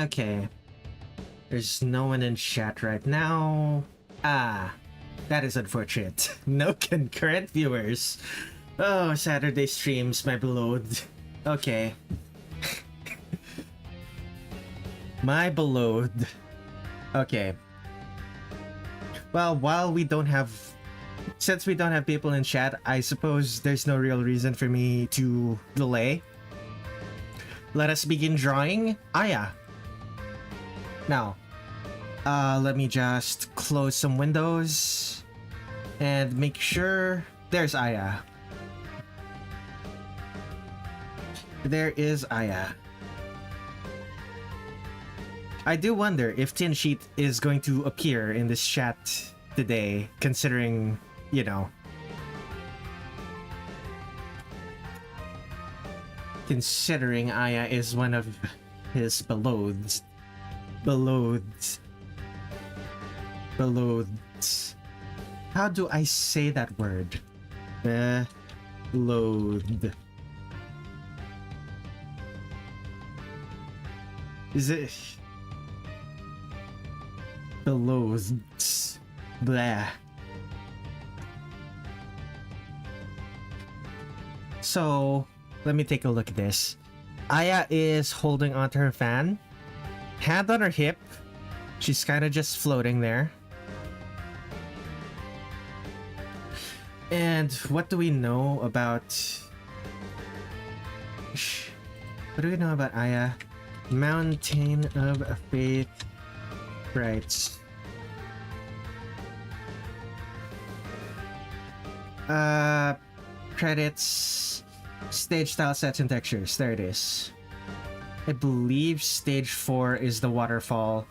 Okay. There's no one in chat right now. Ah, that is unfortunate. No concurrent viewers. Oh, Saturday streams, my beloved. Okay. My beloved. Okay. Well, while we don't have... Since we don't have people in chat, I suppose there's no real reason for me to delay. Let us begin drawing Aya. Now, let me just close some windows and make sure there's Aya. There is Aya. I do wonder if Tin Sheet is going to appear in this chat today, considering, you know, considering Aya is one of his beloveds. How do I say that word? Beloved. Is it beloved? Blah. So let me take a look at this. Aya is holding onto her fan, hand on her hip. She's kind of just floating there. And what do we know about... What do we know about Aya? Mountain of Faith. Right. Credits. Stage style, sets, and textures. There it is. I believe stage 4 is the waterfall.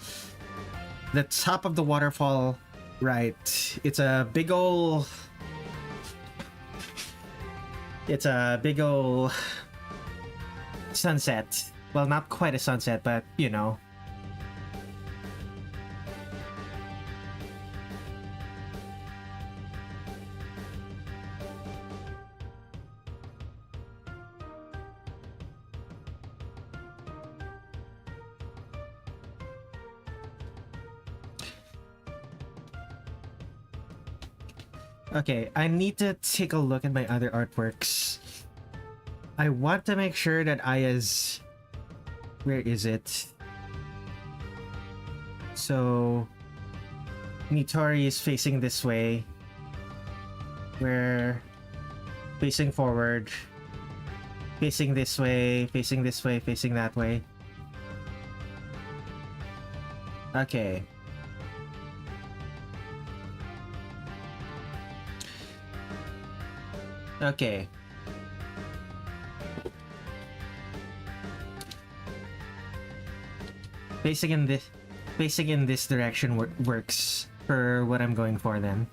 The top of the waterfall, right. It's a big ol'... It's a big ol' sunset. Well, not quite a sunset, but, you know. Okay, I need to take a look at my other artworks. I want to make sure that Aya's... Where is it? So... Nitori is facing this way. We're facing forward. Facing this way, facing this way, facing that way. Okay. Okay. Facing in this direction works for what I'm going for then.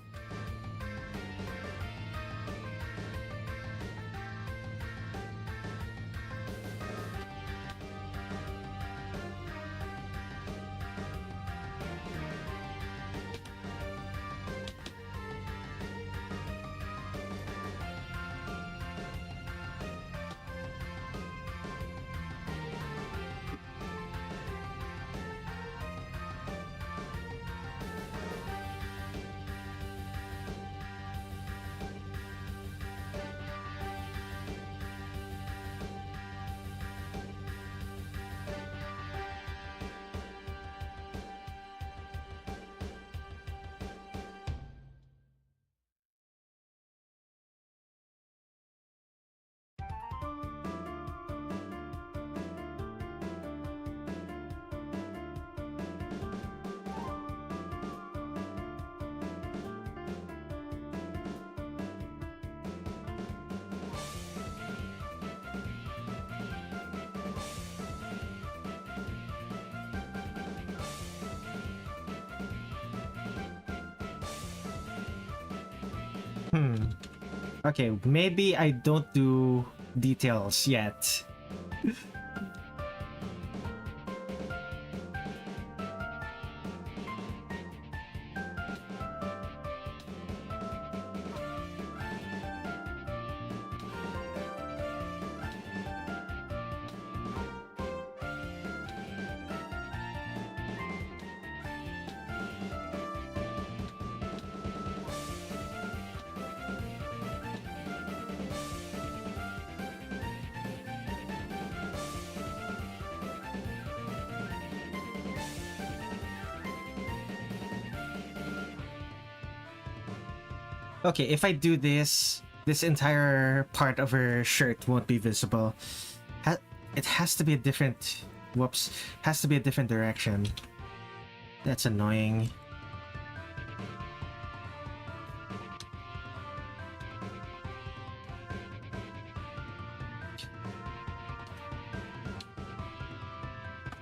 Okay, maybe I don't do details yet. Okay, if I do this, this entire part of her shirt won't be visible. It has to be a different... Whoops. Has to be a different direction. That's annoying.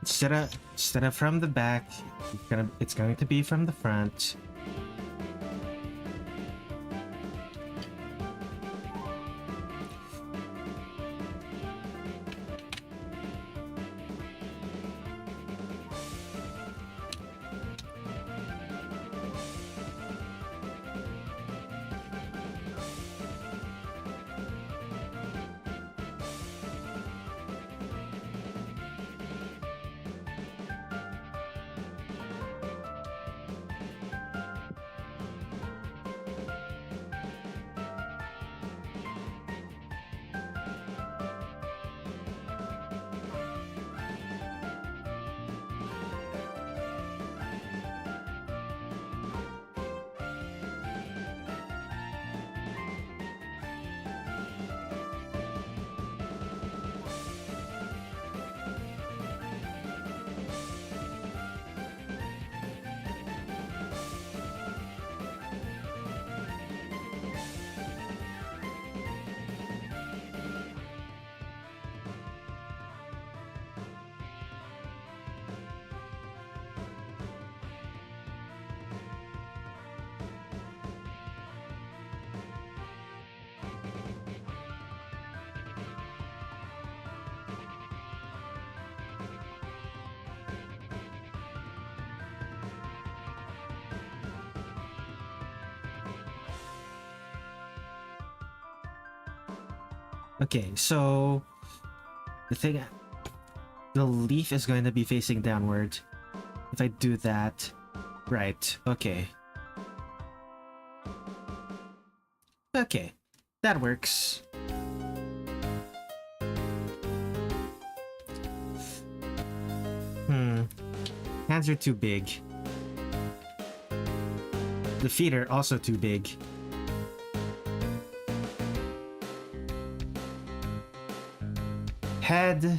Instead of from the back, it's going to be from the front. Okay, so the leaf is going to be facing downward. If I do that, right, okay. Okay, that works. Hands are too big. The feet are also too big. Head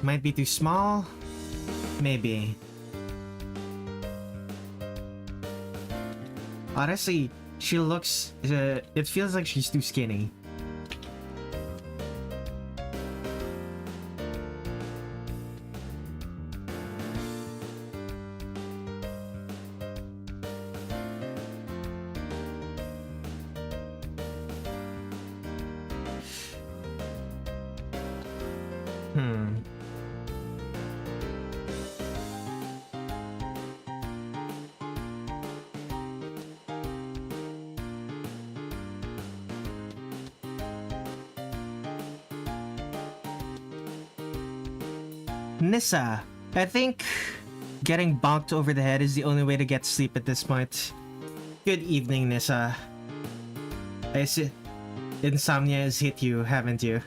might be too small, maybe. Honestly, she looks, it feels like she's too skinny. Nissa, I think getting bonked over the head is the only way to get sleep at this point. Good evening, Nissa. I see insomnia has hit you, haven't you?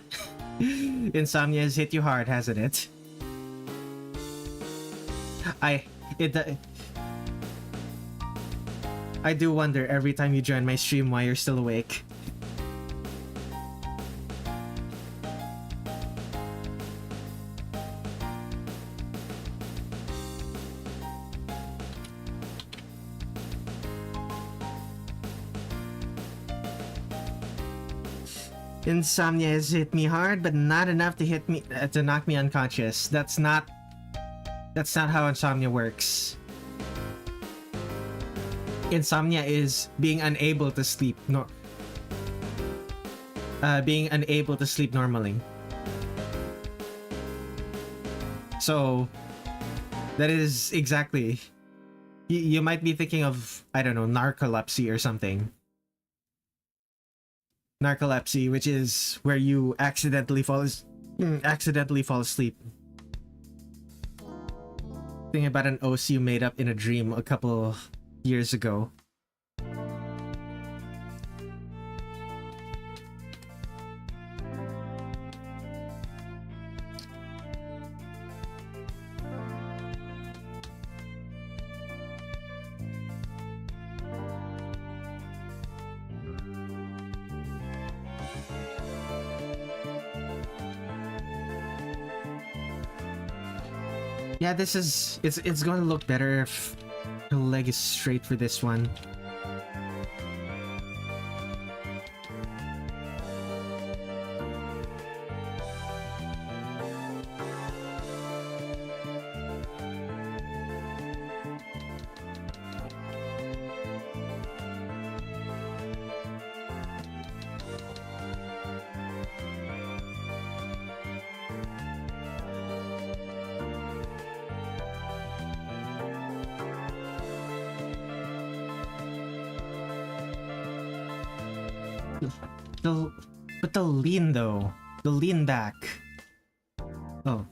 Insomnia has hit you hard, hasn't it? I do wonder every time you join my stream why you're still awake. Insomnia has hit me hard, but not enough to hit me to knock me unconscious. That's not how insomnia works. Insomnia is being unable to sleep being unable to sleep normally. So that is exactly, you might be thinking of, I don't know, narcolepsy or something. Narcolepsy, which is where you accidentally fall asleep. Thinking about an OC you made up in a dream a couple years ago. Yeah, this is... It's going to look better if the leg is straight for this one. But the lean though, the lean back. Oh,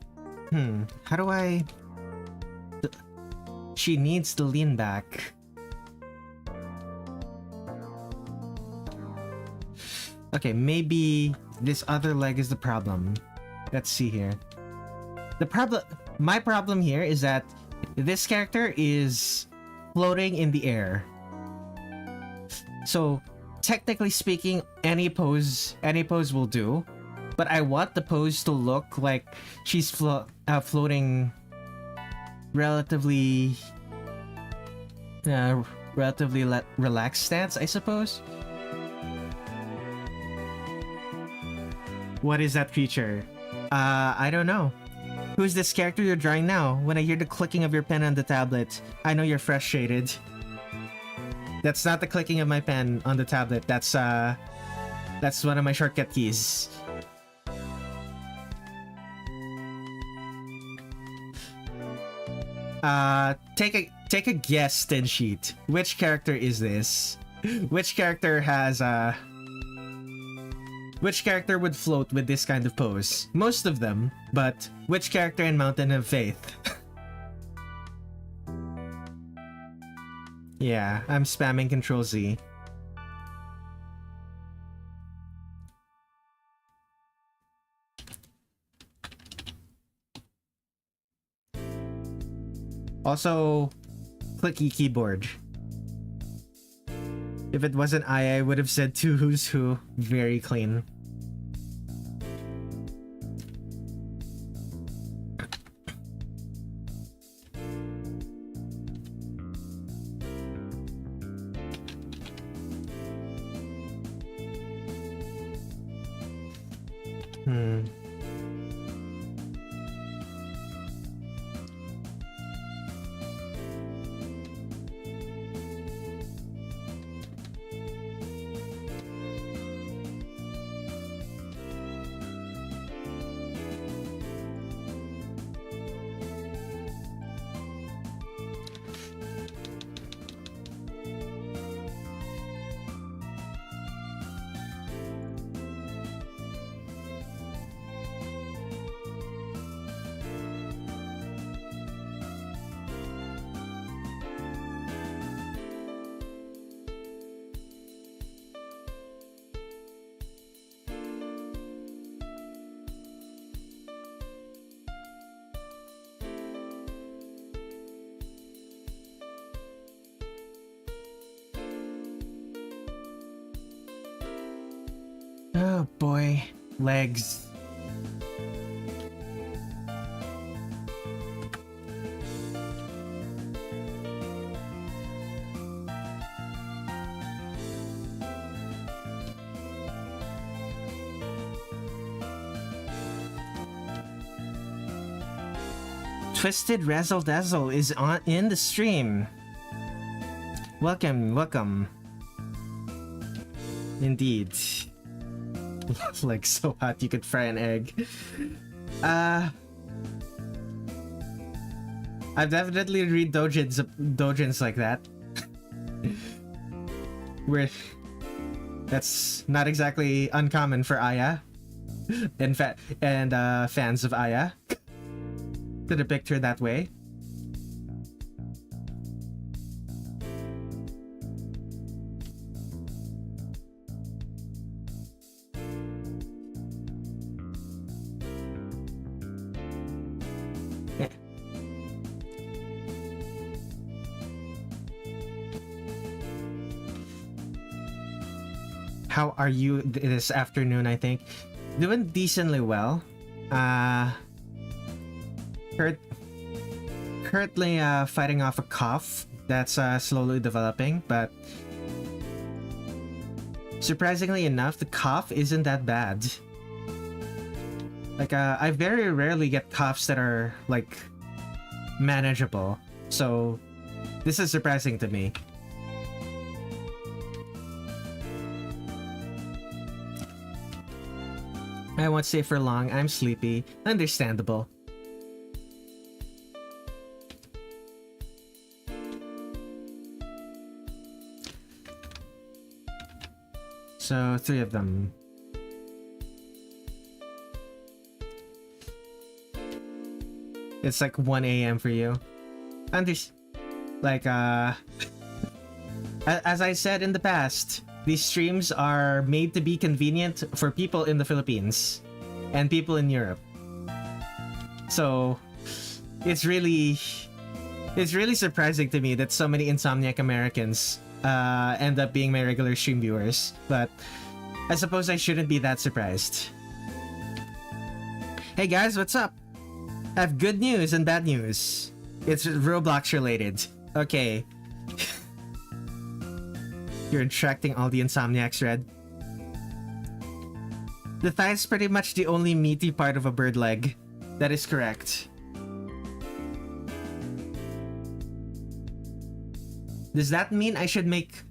how do I? She needs the lean back. Okay, maybe this other leg is the problem. Let's see here. My problem here is that this character is floating in the air. So technically speaking, any pose will do, but I want the pose to look like she's floating relatively relaxed stance, I suppose. What is that creature? I don't know. Who's this character you're drawing now? When I hear the clicking of your pen on the tablet, I know you're frustrated. That's not the clicking of my pen on the tablet. That's one of my shortcut keys. Take a guess, Tin Sheet. Which character is this? Which character has which character would float with this kind of pose? Most of them, but which character in Mountain of Faith? Yeah, I'm spamming Control Z. Also, clicky keyboard. If it wasn't I would have said Touhou's Who. Very clean. Oh boy, legs. Twisted Razzle Dazzle is in the stream. Welcome, welcome. Indeed. Like so hot you could fry an egg. I've definitely read dojins like that. Where that's not exactly uncommon for Aya and fans of Aya to depict her that way. How are you this afternoon? I think doing decently well. Heard currently fighting off a cough that's slowly developing, but surprisingly enough, the cough isn't that bad. Like, I very rarely get coughs that are, like, manageable. So, this is surprising to me. I won't stay for long. I'm sleepy. Understandable. So, 3 of them. It's like 1 a.m. for you. Like, as I said in the past, these streams are made to be convenient for people in the Philippines and people in Europe. So, it's really surprising to me that so many Insomniac Americans end up being my regular stream viewers, but I suppose I shouldn't be that surprised. Hey guys, what's up? I have good news and bad news. It's Roblox related. Okay. You're attracting all the Insomniacs, Red. The thigh is pretty much the only meaty part of a bird leg. That is correct. Does that mean I should make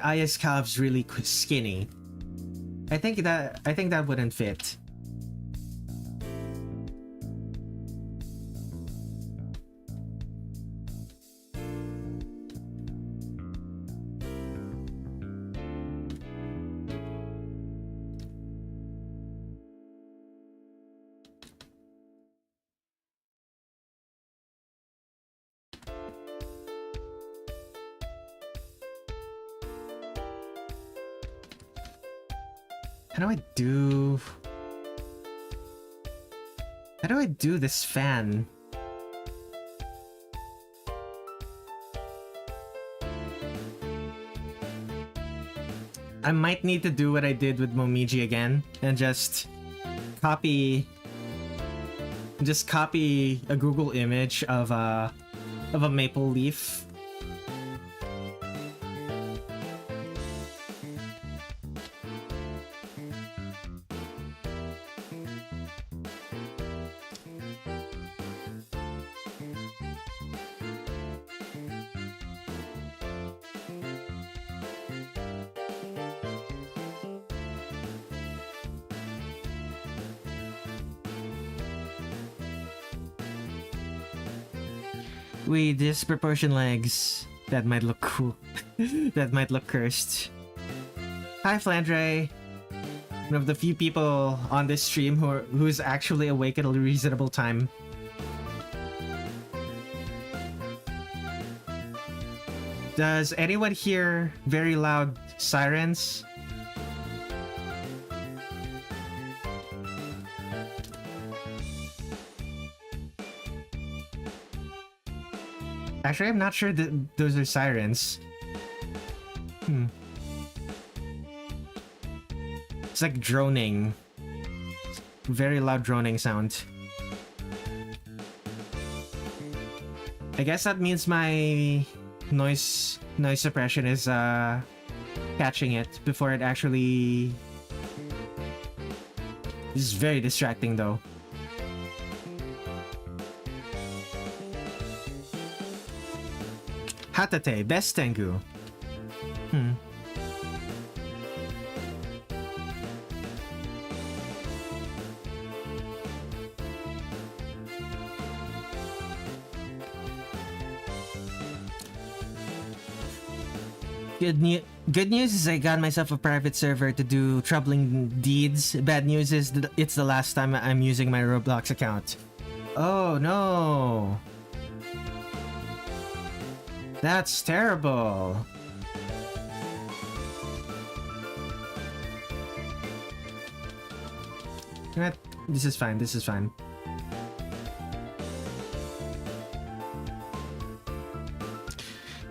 Aya's calves really skinny? I think that wouldn't fit. How do I do this fan? I might need to do what I did with Momiji again and just copy a Google image of a maple leaf. With disproportionate legs, that might look cool. That might look cursed. Hi, Flandre. One of the few people on this stream who's actually awake at a reasonable time. Does anyone hear very loud sirens? Actually, I'm not sure that those are sirens. It's like droning. Very loud droning sound. I guess that means my noise suppression is catching it before it actually... This is very distracting though. Hatate, best Tengu. Good news is I got myself a private server to do troubling deeds. Bad news is it's the last time I'm using my Roblox account. Oh no! That's terrible. This is fine, this is fine.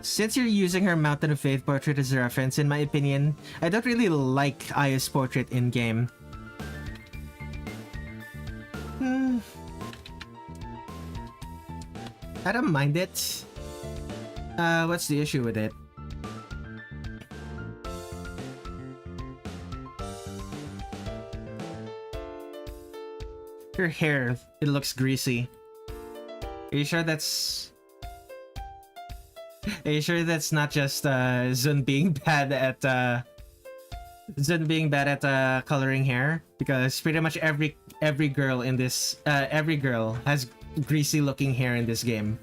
Since you're using her Mountain of Faith portrait as a reference, in my opinion, I don't really like Aya's portrait in-game. I don't mind it. What's the issue with it? Her hair, it looks greasy. Are you sure that's... Are you sure that's not just Zun being bad at coloring hair? Because pretty much every girl in this every girl has greasy looking hair in this game.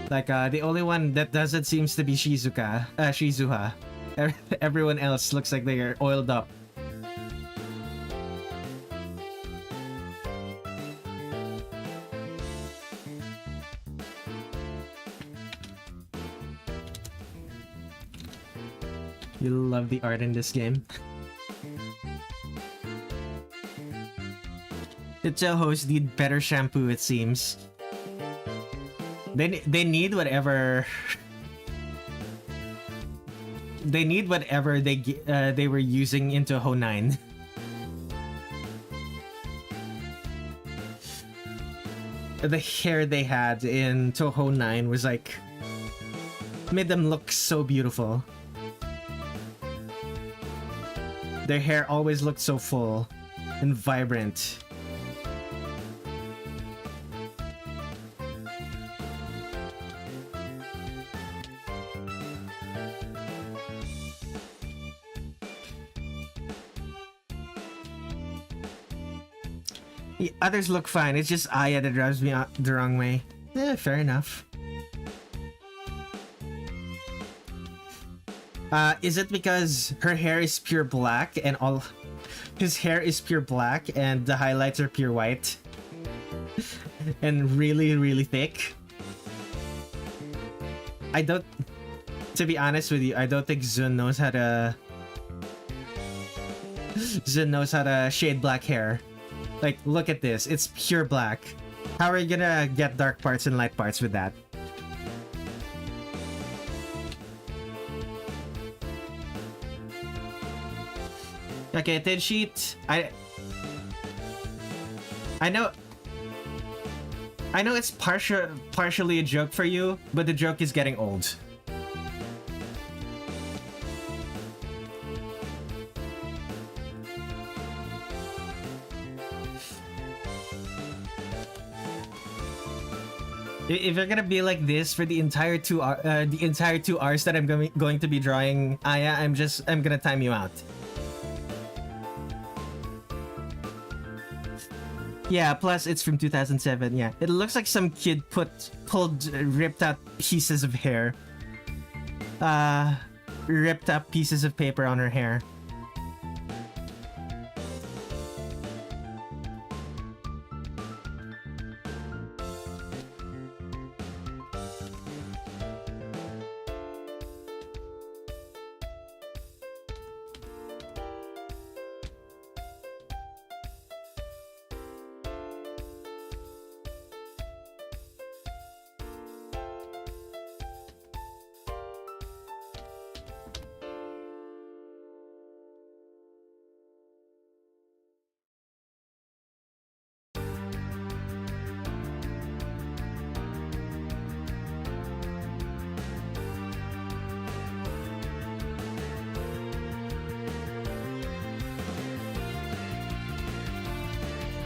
Like the only one that doesn't seems to be Shizuha. Everyone else looks like they are oiled up. You love the art in this game. The Touhous need better shampoo, it seems. They need whatever. They need whatever they were using in Touhou 9. The hair they had in Touhou 9 was like made them look so beautiful. Their hair always looked so full and vibrant. The others look fine, it's just Aya that drives me the wrong way. Fair enough. Is it because her hair is pure black and all... His hair is pure black and the highlights are pure white? And really, really thick? I don't... To be honest with you, I don't think Zun knows how to... Zun knows how to shade black hair. Like, look at this. It's pure black. How are you gonna get dark parts and light parts with that? Okay, thin sheet. I know it's partially a joke for you, but the joke is getting old. If you're gonna be like this for the entire 2 hours that I'm going to be drawing Aya, I'm gonna time you out. Yeah, plus it's from 2007. Yeah, it looks like some kid ripped out pieces of hair, ripped up pieces of paper on her hair.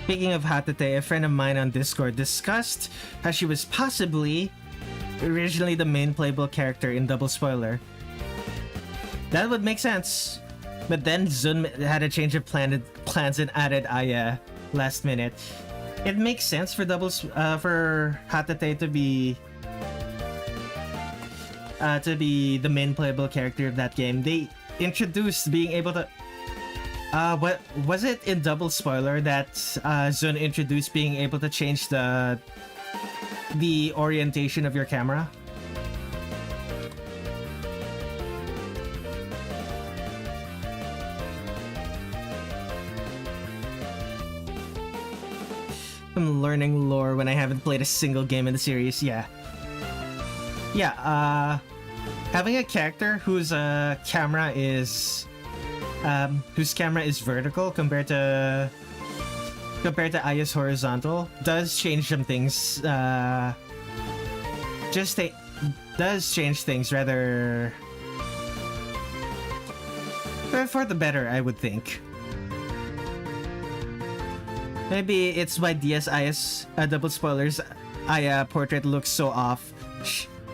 Speaking of Hatate, a friend of mine on Discord discussed how she was possibly originally the main playable character in Double Spoiler. That would make sense. But then Zun had a change of plans and added Aya last minute. It makes sense for Hatate to be the main playable character of that game. They introduced being able to... what was it in Double Spoiler that Zun introduced being able to change the orientation of your camera? I'm learning lore when I haven't played a single game in the series. Yeah, having a character whose camera is vertical compared to Aya's horizontal does change some things just does change things rather for the better, I would think. Maybe it's why DSI's double spoilers. Aya portrait looks so off.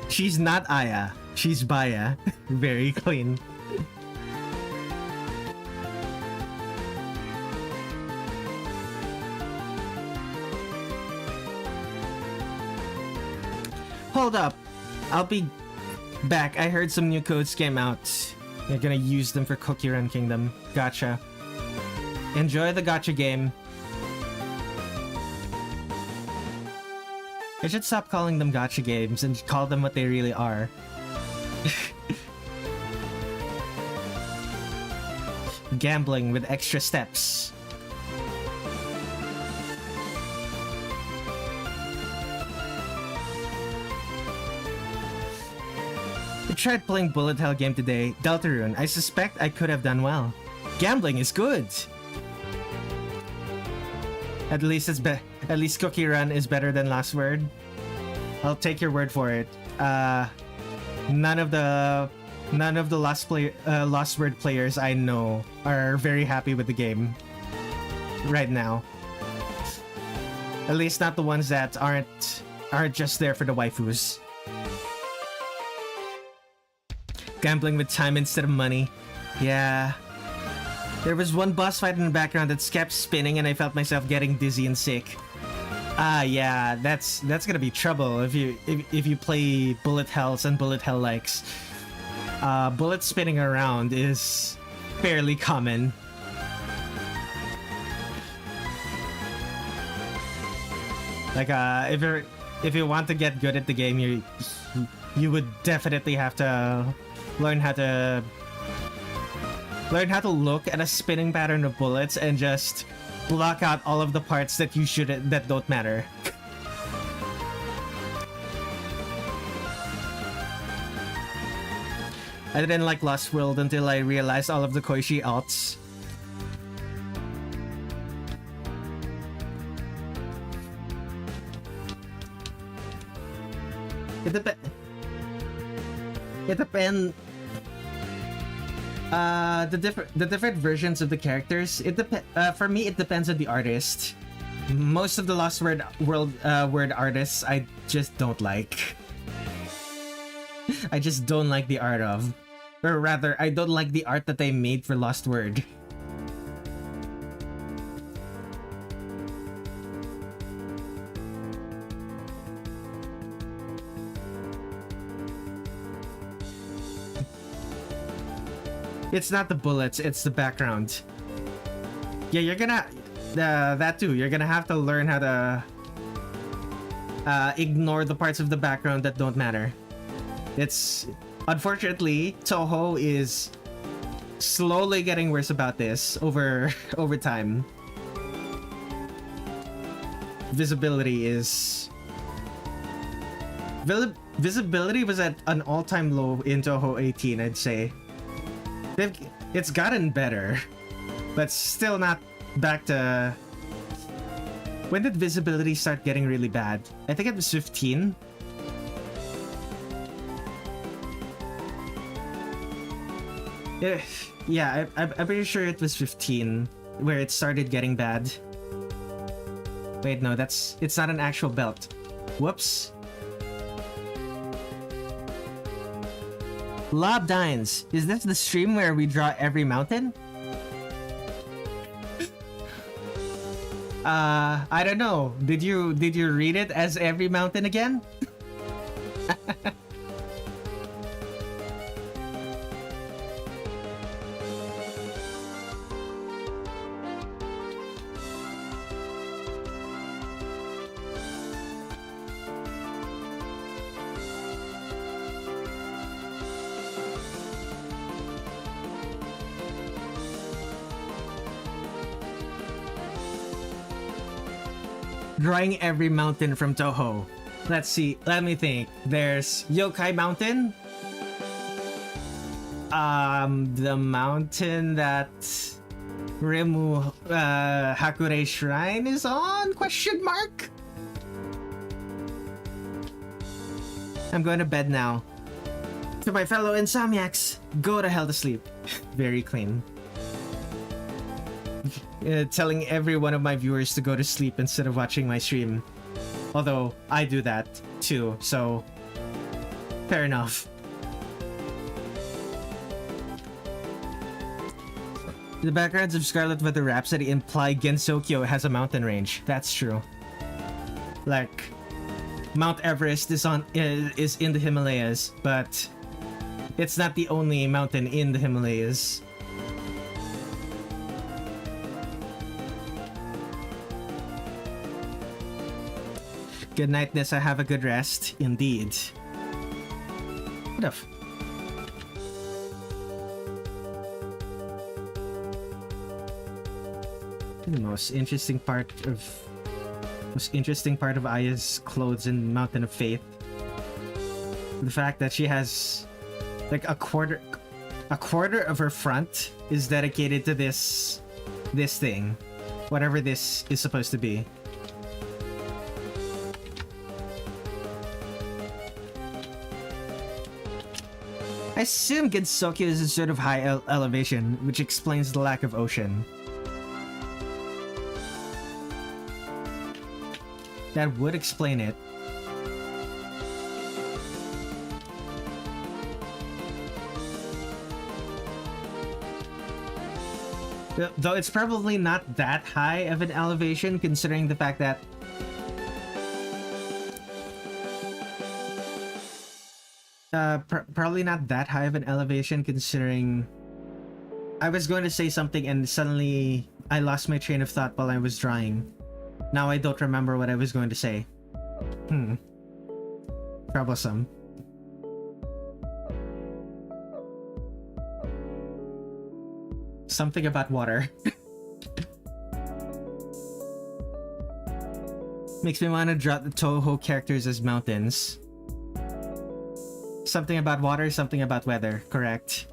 She's not Aya. She's Baya. Very clean. Hold up. I'll be back. I heard some new codes came out. You're gonna use them for Cookie Run Kingdom. Gotcha. Enjoy the gotcha game. I should stop calling them gotcha games and call them what they really are. Gambling with extra steps. I tried playing bullet hell game today, Deltarune. I suspect I could have done well. Gambling is good. At least Cookie Run is better than Last Word. I'll take your word for it. None of the Lost Word players I know are very happy with the game right now. At least not the ones that aren't just there for the waifus. Gambling with time instead of money. Yeah. There was one boss fight in the background that kept spinning and I felt myself getting dizzy and sick. Yeah, that's gonna be trouble if you play bullet hells and bullet hell likes. Bullet spinning around is fairly common. Like if you want to get good at the game, you would definitely have to learn how to look at a spinning pattern of bullets and just block out all of the parts that that don't matter. I didn't like Lost World until I realized all of the Koishi alts. It depends. The different versions of the characters. For me, it depends on the artist. Most of the Lost Word artists, I just don't like. I just don't like the art of, or rather, I don't like the art that they made for Lost Word. It's not the bullets, it's the background. Yeah, you're gonna... that too, you're gonna have to learn how to... ignore the parts of the background that don't matter. It's... Unfortunately, Touhou is slowly getting worse about this over time. Visibility is... Visibility was at an all-time low in Touhou 18, I'd say. It's gotten better, but still not back to... When did visibility start getting really bad? I think it was 15. Yeah, I'm pretty sure it was 15 where it started getting bad. Wait, no, it's not an actual belt. Whoops. Lob Dines, is this the stream where we draw every mountain? I don't know. Did you read it as every mountain again? Drawing every mountain from Touhou. Let's see. Let me think. There's Yokai Mountain. The mountain that Reimu Hakurei Shrine is on? Question mark. I'm going to bed now. To my fellow insomniacs, go to hell to sleep. Very clean. Telling every one of my viewers to go to sleep instead of watching my stream. Although, I do that too, so... fair enough. The backgrounds of Scarlet Weather Rhapsody imply Gensokyo has a mountain range. That's true. Like, Mount Everest is in the Himalayas, but it's not the only mountain in the Himalayas. Good night, Nessa. Have a good rest. Indeed. What the The most interesting part of Aya's clothes in Mountain of Faith, the fact that she has like a quarter of her front is dedicated to this thing, whatever this is supposed to be. I assume Gensokyo is a sort of high elevation, which explains the lack of ocean. That would explain it. Though it's probably not that high of an elevation, considering the fact that probably not that high of an elevation, considering I was going to say something and suddenly I lost my train of thought while I was drawing. Now I don't remember what I was going to say. Troublesome. Something about water. Makes me want to draw the Touhou characters as mountains. Something about water, something about weather. Correct.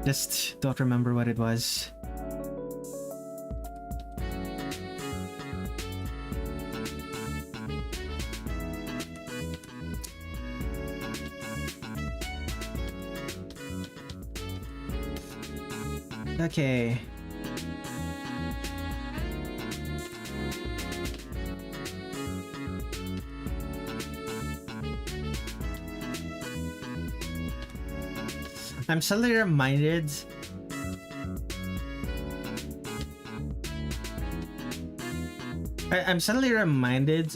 Just don't remember what it was. Okay. I'm suddenly reminded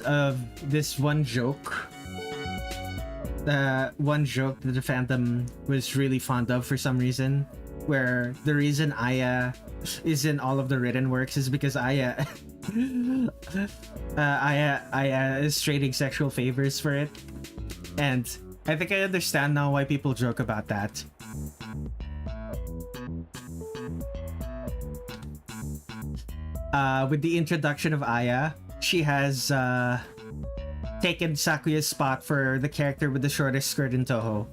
of this one joke. One joke that the fandom was really fond of for some reason, where the reason Aya is in all of the written works is because Aya is trading sexual favors for it. And I think I understand now why people joke about that. With the introduction of Aya, she has taken Sakuya's spot for the character with the shortest skirt in Touhou.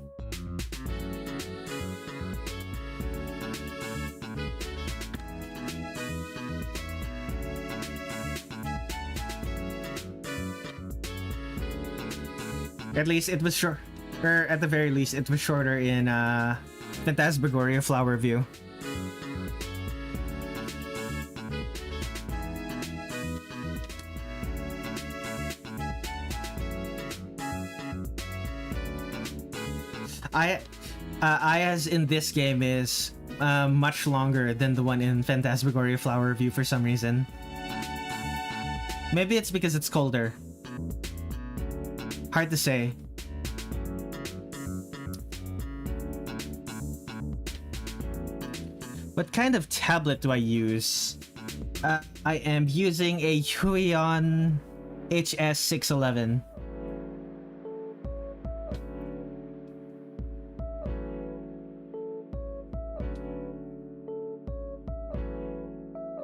At least it was short, or at the very least, it was shorter in Phantasmagoria Flower View. Aya's in this game is much longer than the one in Phantasmagoria Flower View for some reason. Maybe it's because it's colder. Hard to say. What kind of tablet do I use? I am using a Huion HS611.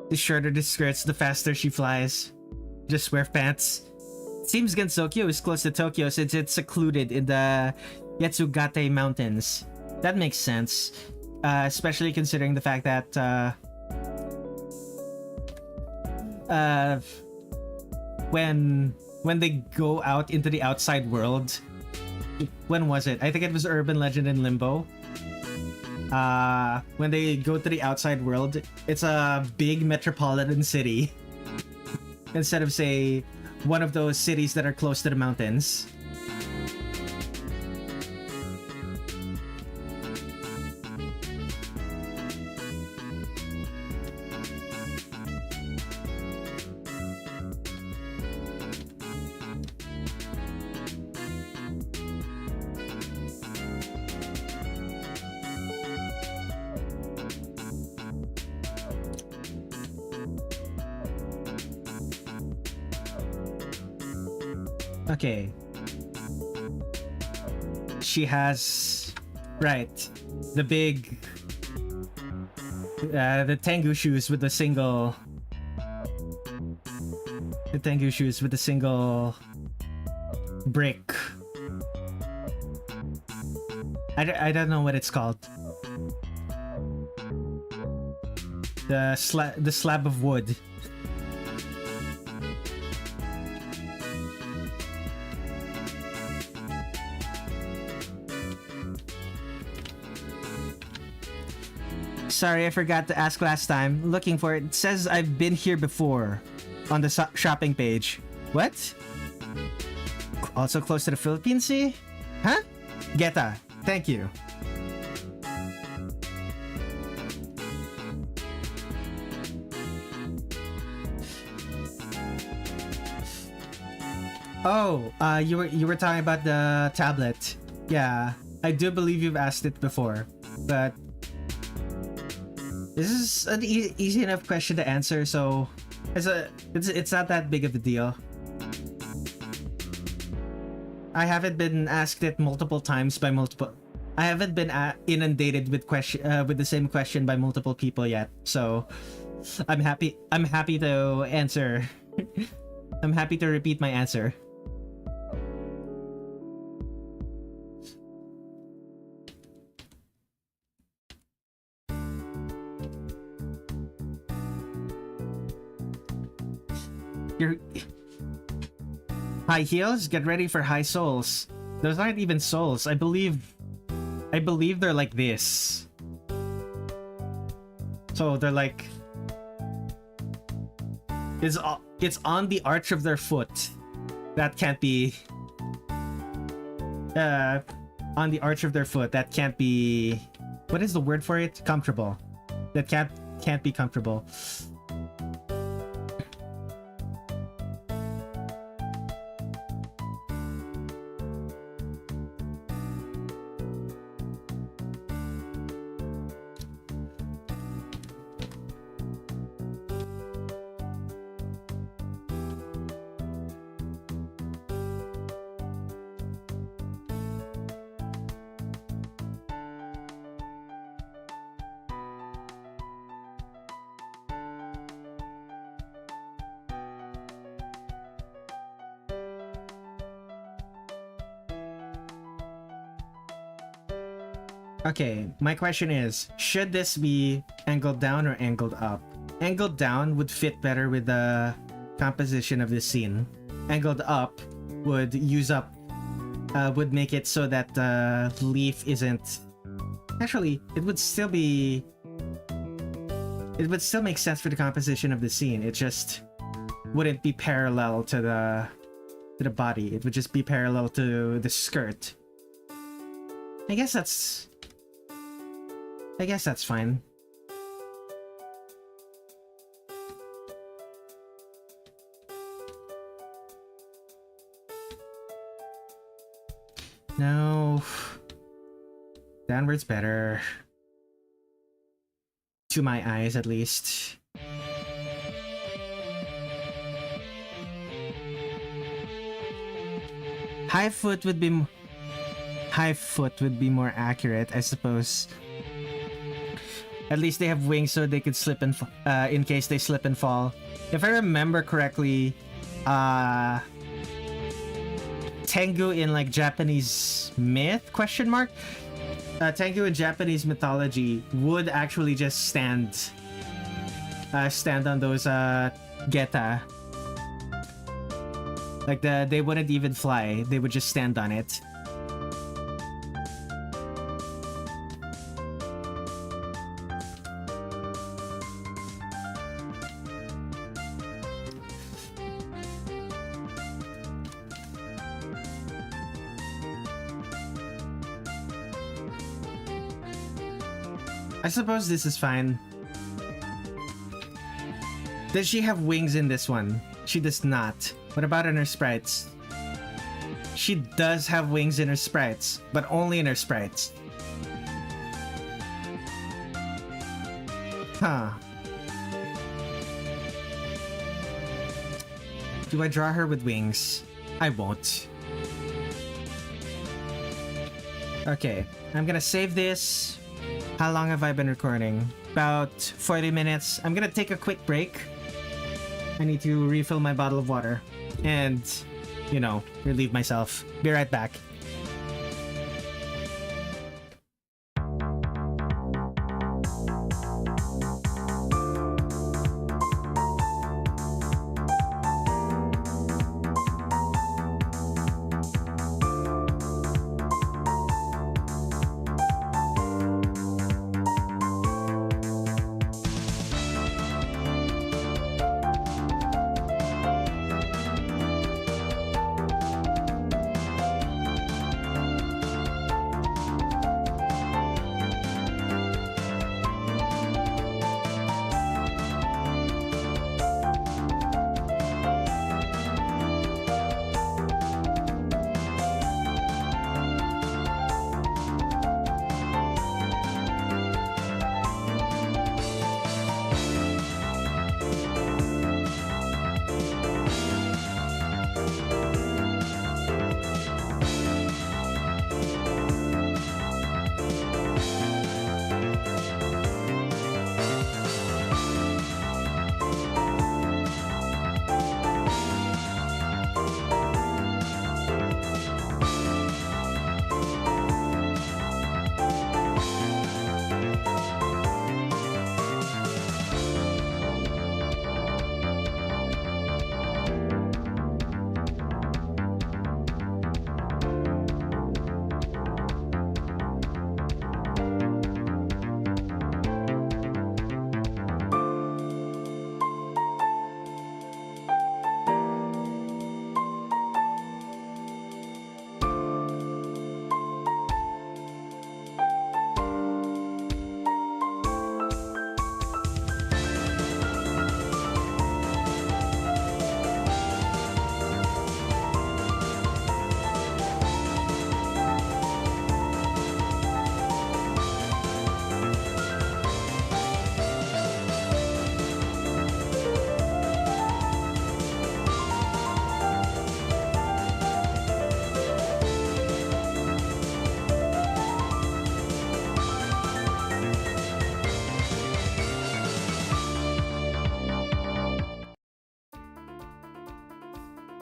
The shorter the skirts, the faster she flies. Just wear pants. Seems Gensokyo is close to Tokyo since it's secluded in the Yatsugate Mountains. That makes sense, especially considering the fact that when they go out into the outside world, when was it? I think it was Urban Legend in Limbo. When they go to the outside world, it's a big metropolitan city instead of, say, one of those cities that are close to the mountains. Okay. She has... Right. The big... the Tengu shoes with the single... The Tengu shoes with the single... brick. I don't know what it's called. The slab of wood. Sorry, I forgot to ask last time. Looking for it. It says I've been here before on the shopping page. What? Also close to the Philippines Sea? Huh? Geta. Thank you. Oh, you were talking about the tablet. Yeah, I do believe you've asked it before, but this is an easy enough question to answer, so it's not that big of a deal. I haven't been asked it multiple times by multiple. I haven't been inundated with with the same question by multiple people yet, so I'm happy to answer. I'm happy to repeat my answer. Your high heels? Get ready for high soles. Those aren't even soles. I believe they're like this. So they're like... It's on the arch of their foot. That can't be... on the arch of their foot. That can't be... What is the word for it? Comfortable. That can't be comfortable. Okay, my question is, should this be angled down or angled up? Angled down would fit better with the composition of this scene. Angled up would would make it so that the leaf isn't... Actually, it would still make sense for the composition of the scene. It just wouldn't be parallel to the body. It would just be parallel to the skirt. I guess that's fine. No. Downward's better. To my eyes, at least. High foot would be more accurate, I suppose. At least they have wings so they could slip and in case they slip and fall. If I remember correctly, Tengu in like Japanese myth ? Tengu in Japanese mythology would actually just stand on those geta. Like they wouldn't even fly. They would just stand on it. I suppose this is fine. Does she have wings in this one? She does not. What about in her sprites? She does have wings in her sprites, but only in her sprites. Huh. Do I draw her with wings? I won't. Okay, I'm gonna save this. How long have I been recording? About 40 minutes. I'm gonna take a quick break. I need to refill my bottle of water and, you know, relieve myself. Be right back.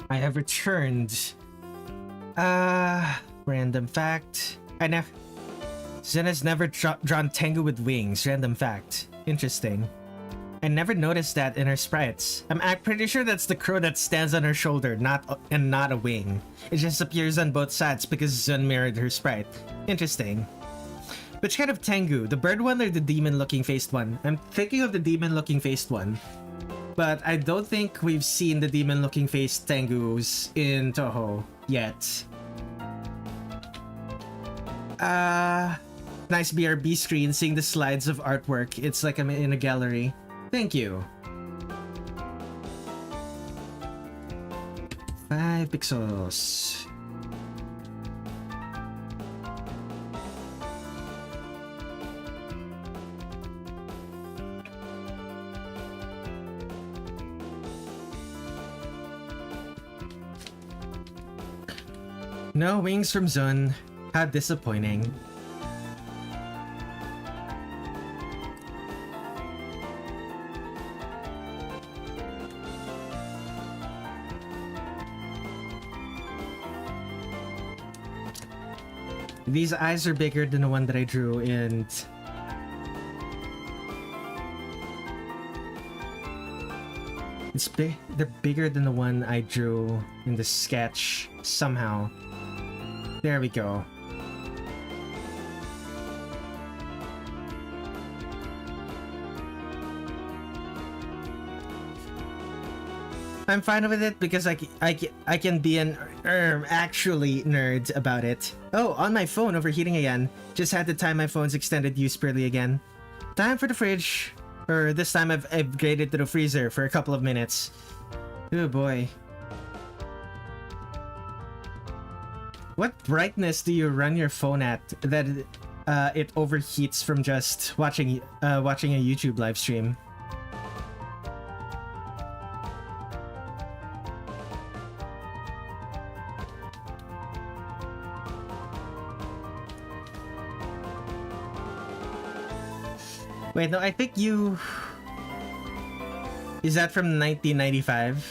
I have returned. Random fact. Zena's never drawn Tengu with wings. Random fact. Interesting. I never noticed that in her sprites. I'm pretty sure that's the crow that stands on her shoulder, not a wing. It just appears on both sides because Zun mirrored her sprite. Interesting. Which kind of Tengu? The bird one or the demon-looking faced one? I'm thinking of the demon-looking faced one. But I don't think we've seen the demon-looking faced Tengus in Touhou yet. Nice BRB screen, seeing the slides of artwork. It's like I'm in a gallery. Thank you. 5 pixels. No wings from Zun. How disappointing. These eyes are bigger than the one that I drew, and they're bigger than the one I drew in the sketch somehow. There we go. I'm fine with it because I can be an actually nerd about it. Oh, on my phone overheating again. Just had to time my phone's extended use purely again. Time for the fridge. Or this time I've upgraded to the freezer for a couple of minutes. Oh boy. What brightness do you run your phone at that it overheats from just watching a YouTube live stream? Wait, no, I think you... Is that from 1995?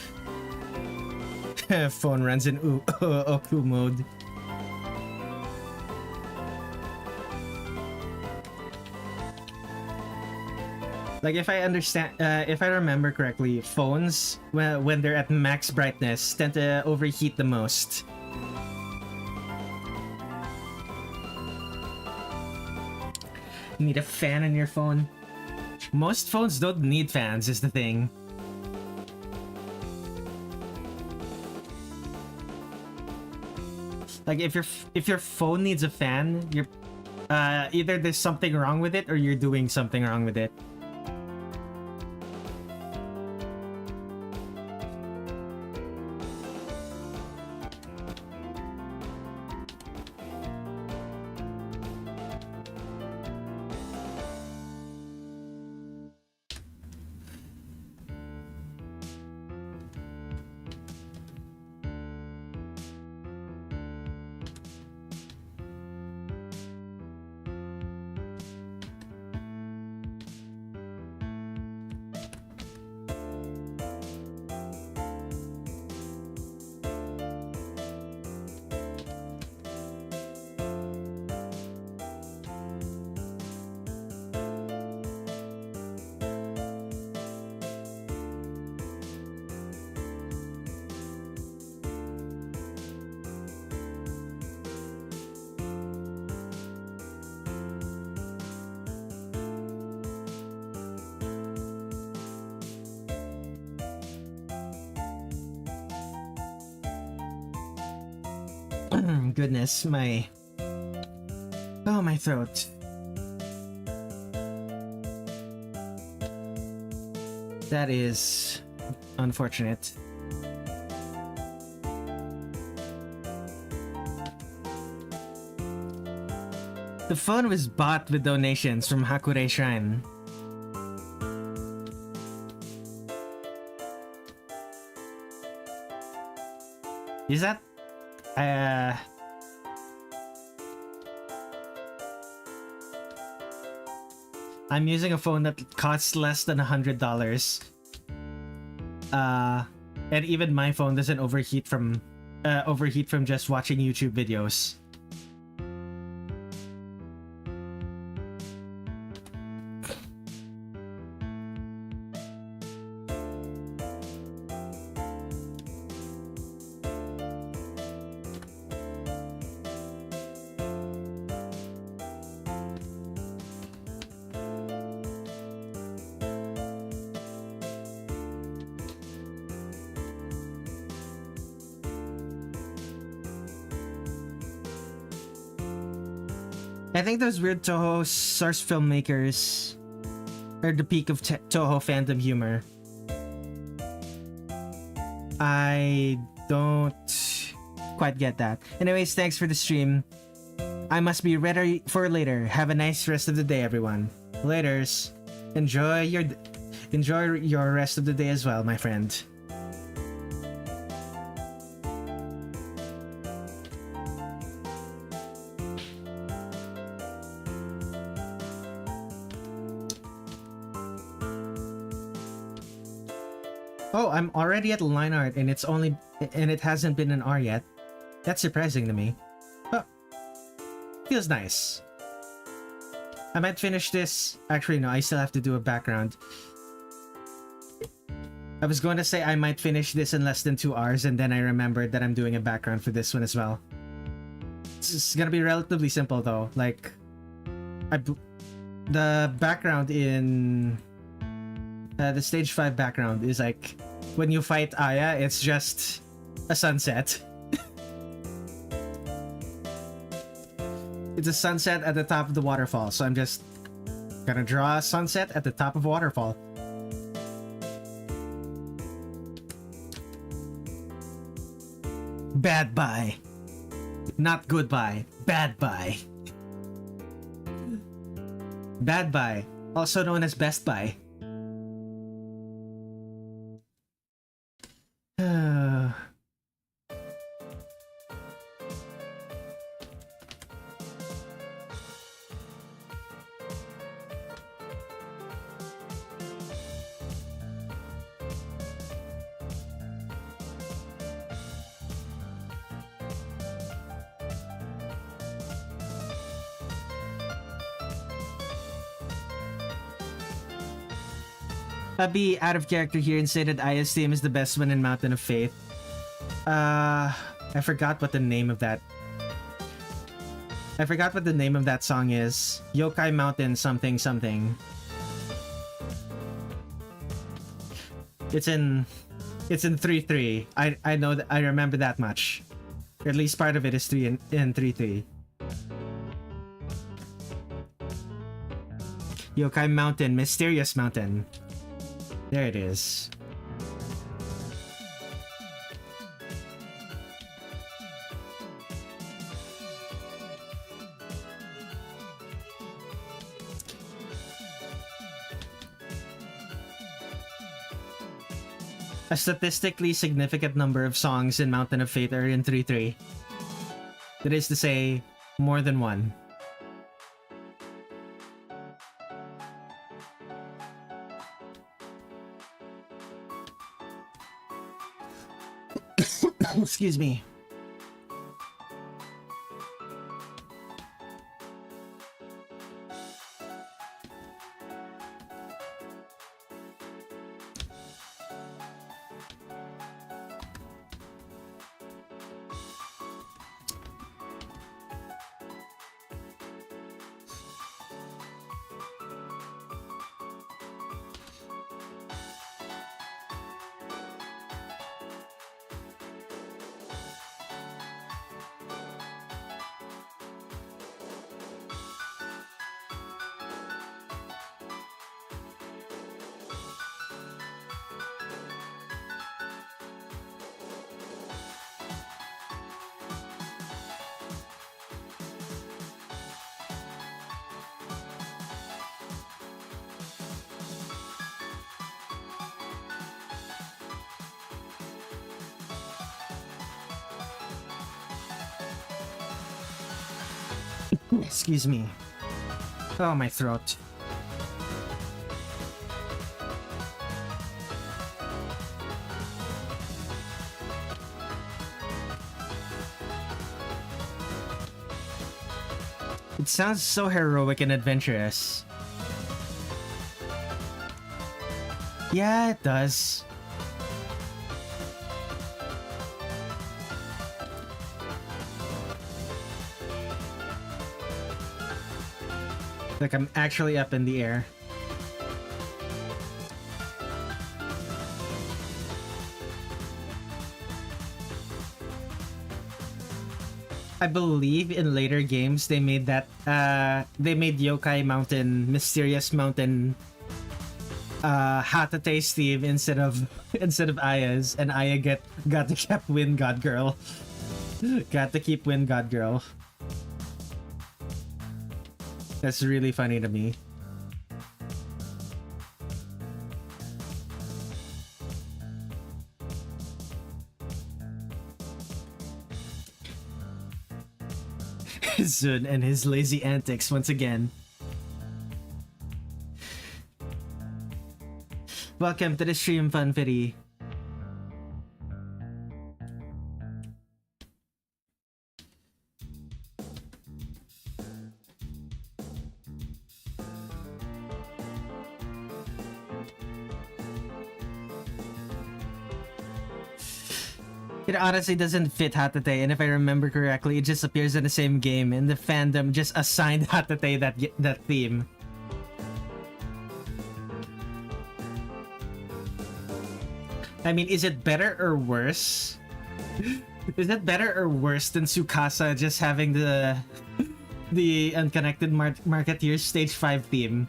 Phone runs in Oku mode. Like, if I understand, if I remember correctly, phones, when they're at max brightness, tend to overheat the most. You need a fan in your phone. Most phones don't need fans, is the thing. Like, if your phone needs a fan, you're either there's something wrong with it or you're doing something wrong with it. Goodness, my throat. That is unfortunate. The phone was bought with donations from Hakurei Shrine. Is that I'm using a phone that costs less than $100. And even my phone doesn't overheat from just watching YouTube videos. I think those weird Touhou source filmmakers are the peak of Touhou fandom humor. I don't quite get that. Anyways, thanks for the stream. I must be ready for later. Have a nice rest of the day, everyone. Laters. Enjoy your rest of the day as well, my friend. Oh, I'm already at line art and it hasn't been an R yet. That's surprising to me. But feels nice. I might finish this. Actually, no, I still have to do a background. I was going to say I might finish this in less than 2 hours, and then I remembered that I'm doing a background for this one as well. It's gonna be relatively simple though. Like, the background in the stage 5 background is like when you fight Aya, it's just a sunset. It's a sunset at the top of the waterfall, so I'm just gonna draw a sunset at the top of a waterfall. Bad bye. Not goodbye. Bad bye. Bad bye. Also known as Best Buy. I'd be out of character here and say that Aya's theme is the best one in Mountain of Faith. I forgot what the name of that... I forgot what the name of that song is. Yokai Mountain something something. It's in 3-3. I know that, I remember that much. Or at least part of it is 3 in 3-3. Yokai Mountain, Mysterious Mountain. There it is. A statistically significant number of songs in Mountain of Fate are in 3-3. That is to say, more than one. Excuse me. Excuse me. Oh, my throat. It sounds so heroic and adventurous. Yeah, it does. Like I'm actually up in the air. I believe in later games they made that they made Yokai Mountain, Mysterious Mountain Hatate's theme instead of Aya's, and Aya got to keep Wind God Girl. Got to keep Wind God Girl. That's really funny to me. Zun and his lazy antics once again. Welcome to the stream, Funfitty. It honestly doesn't fit Hatate, and if I remember correctly, it just appears in the same game, and the fandom just assigned Hatate that theme. I mean, is it better or worse? Is it better or worse than Tsukasa just having the unconnected marketeer stage 5 theme?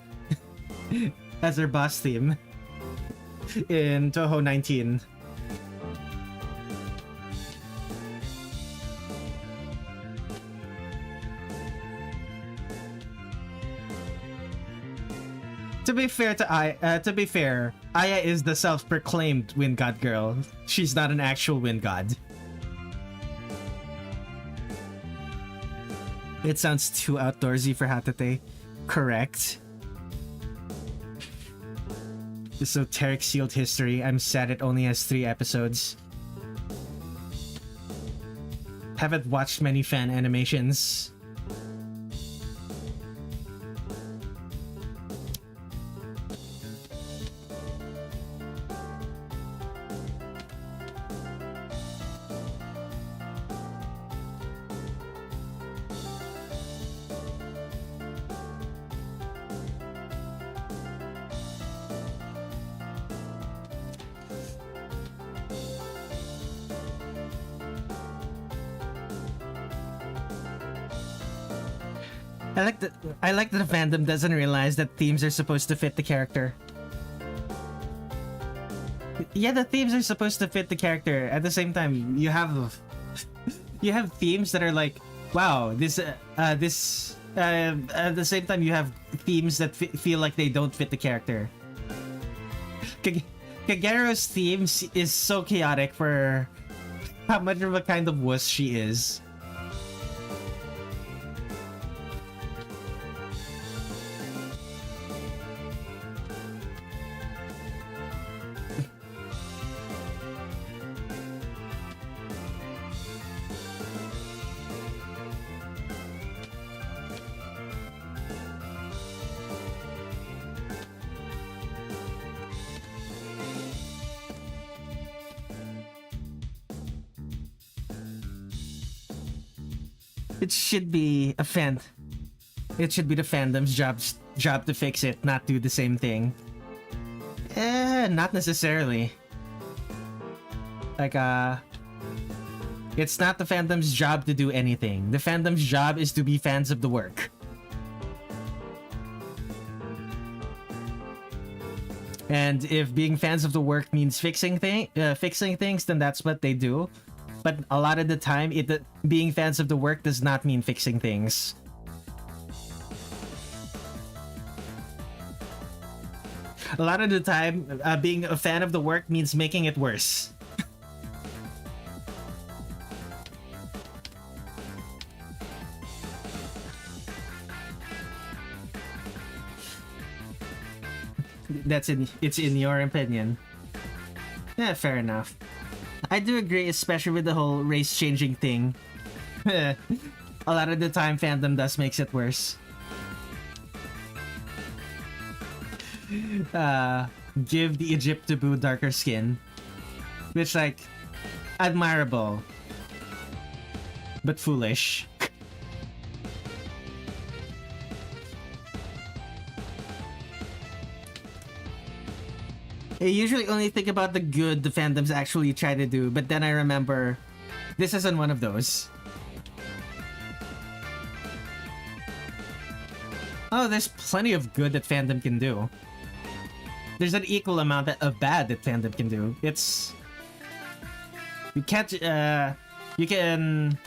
as their boss theme in Touhou 19. To be fair, Aya is the self-proclaimed Wind God girl. She's not an actual Wind God. It sounds too outdoorsy for Hatate. Correct. Esoteric sealed history. I'm sad it only has 3 episodes. Haven't watched many fan animations. I like that the fandom doesn't realize that themes are supposed to fit the character. Yeah, the themes are supposed to fit the character. At the same time, you have themes that are like, wow, at the same time, you have themes that feel like they don't fit the character. Kagero's theme is so chaotic for how much of a kind of wuss she is. It should be the fandom's job to fix it, not do the same thing. Not necessarily. Like, it's not the fandom's job to do anything. The fandom's job is to be fans of the work. And if being fans of the work means fixing things, then that's what they do. But a lot of the time, being fans of the work does not mean fixing things. A lot of the time, being a fan of the work means making it worse. It's in your opinion. Yeah, fair enough. I do agree, especially with the whole race-changing thing. A lot of the time, fandom makes it worse. Give the Egyptabu darker skin. Which, like, admirable. But foolish. I usually only think about the good the fandoms actually try to do, but then I remember this isn't one of those. Oh, there's plenty of good that fandom can do. There's an equal amount of bad that fandom can do. It's... You can't... You can...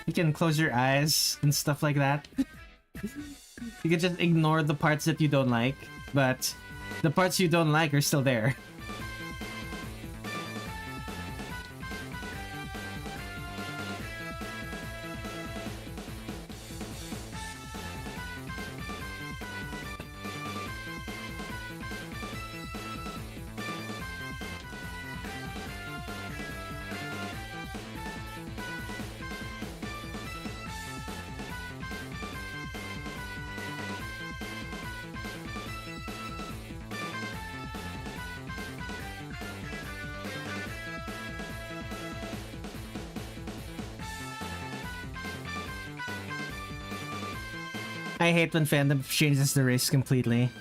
You can close your eyes and stuff like that. You can just ignore the parts that you don't like, but the parts you don't like are still there. I hate when fandom changes the race completely.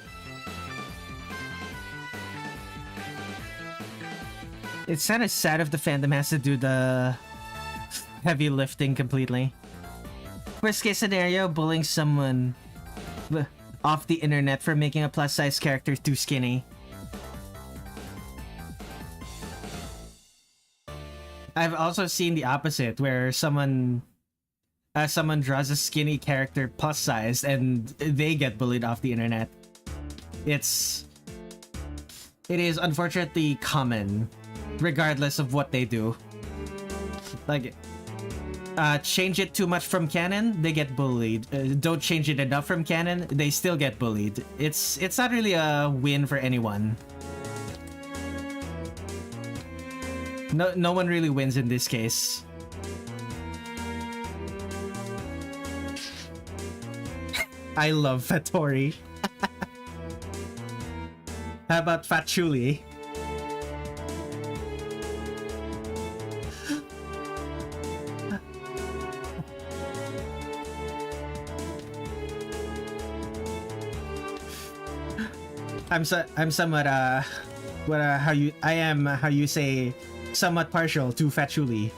It's kind of sad if the fandom has to do the heavy lifting completely. Worst case scenario, bullying someone off the internet for making a plus size character too skinny. I've also seen the opposite, where someone draws a skinny character plus size and they get bullied off the internet. It is unfortunately common, regardless of what they do. Like, change it too much from canon, they get bullied. Don't change it enough from canon, they still get bullied. It's not really a win for anyone. No one really wins in this case. I love Fattori. How about Fatchuli? I'm somewhat how you say, somewhat partial to Fatchuli.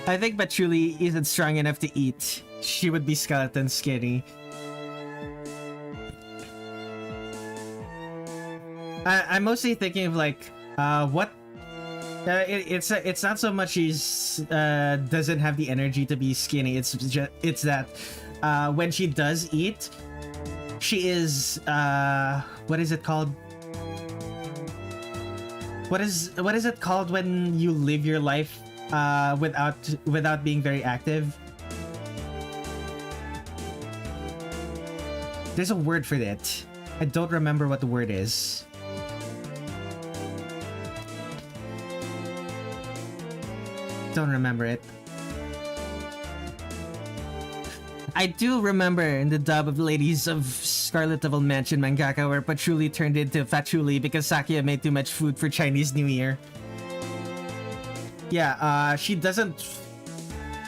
I think Fatchuli isn't strong enough to eat. She would be skeleton skinny. I'm mostly thinking of like, what? It's not so much she's doesn't have the energy to be skinny. It's that when she does eat, she is what is it called? What is it called when you live your life without being very active? There's a word for that. I don't remember what the word is. Don't remember it. I do remember in the dub of Ladies of Scarlet Devil Mansion mangaka where Patchouli turned into Fatchouli because Sakia made too much food for Chinese New Year. Yeah, she doesn't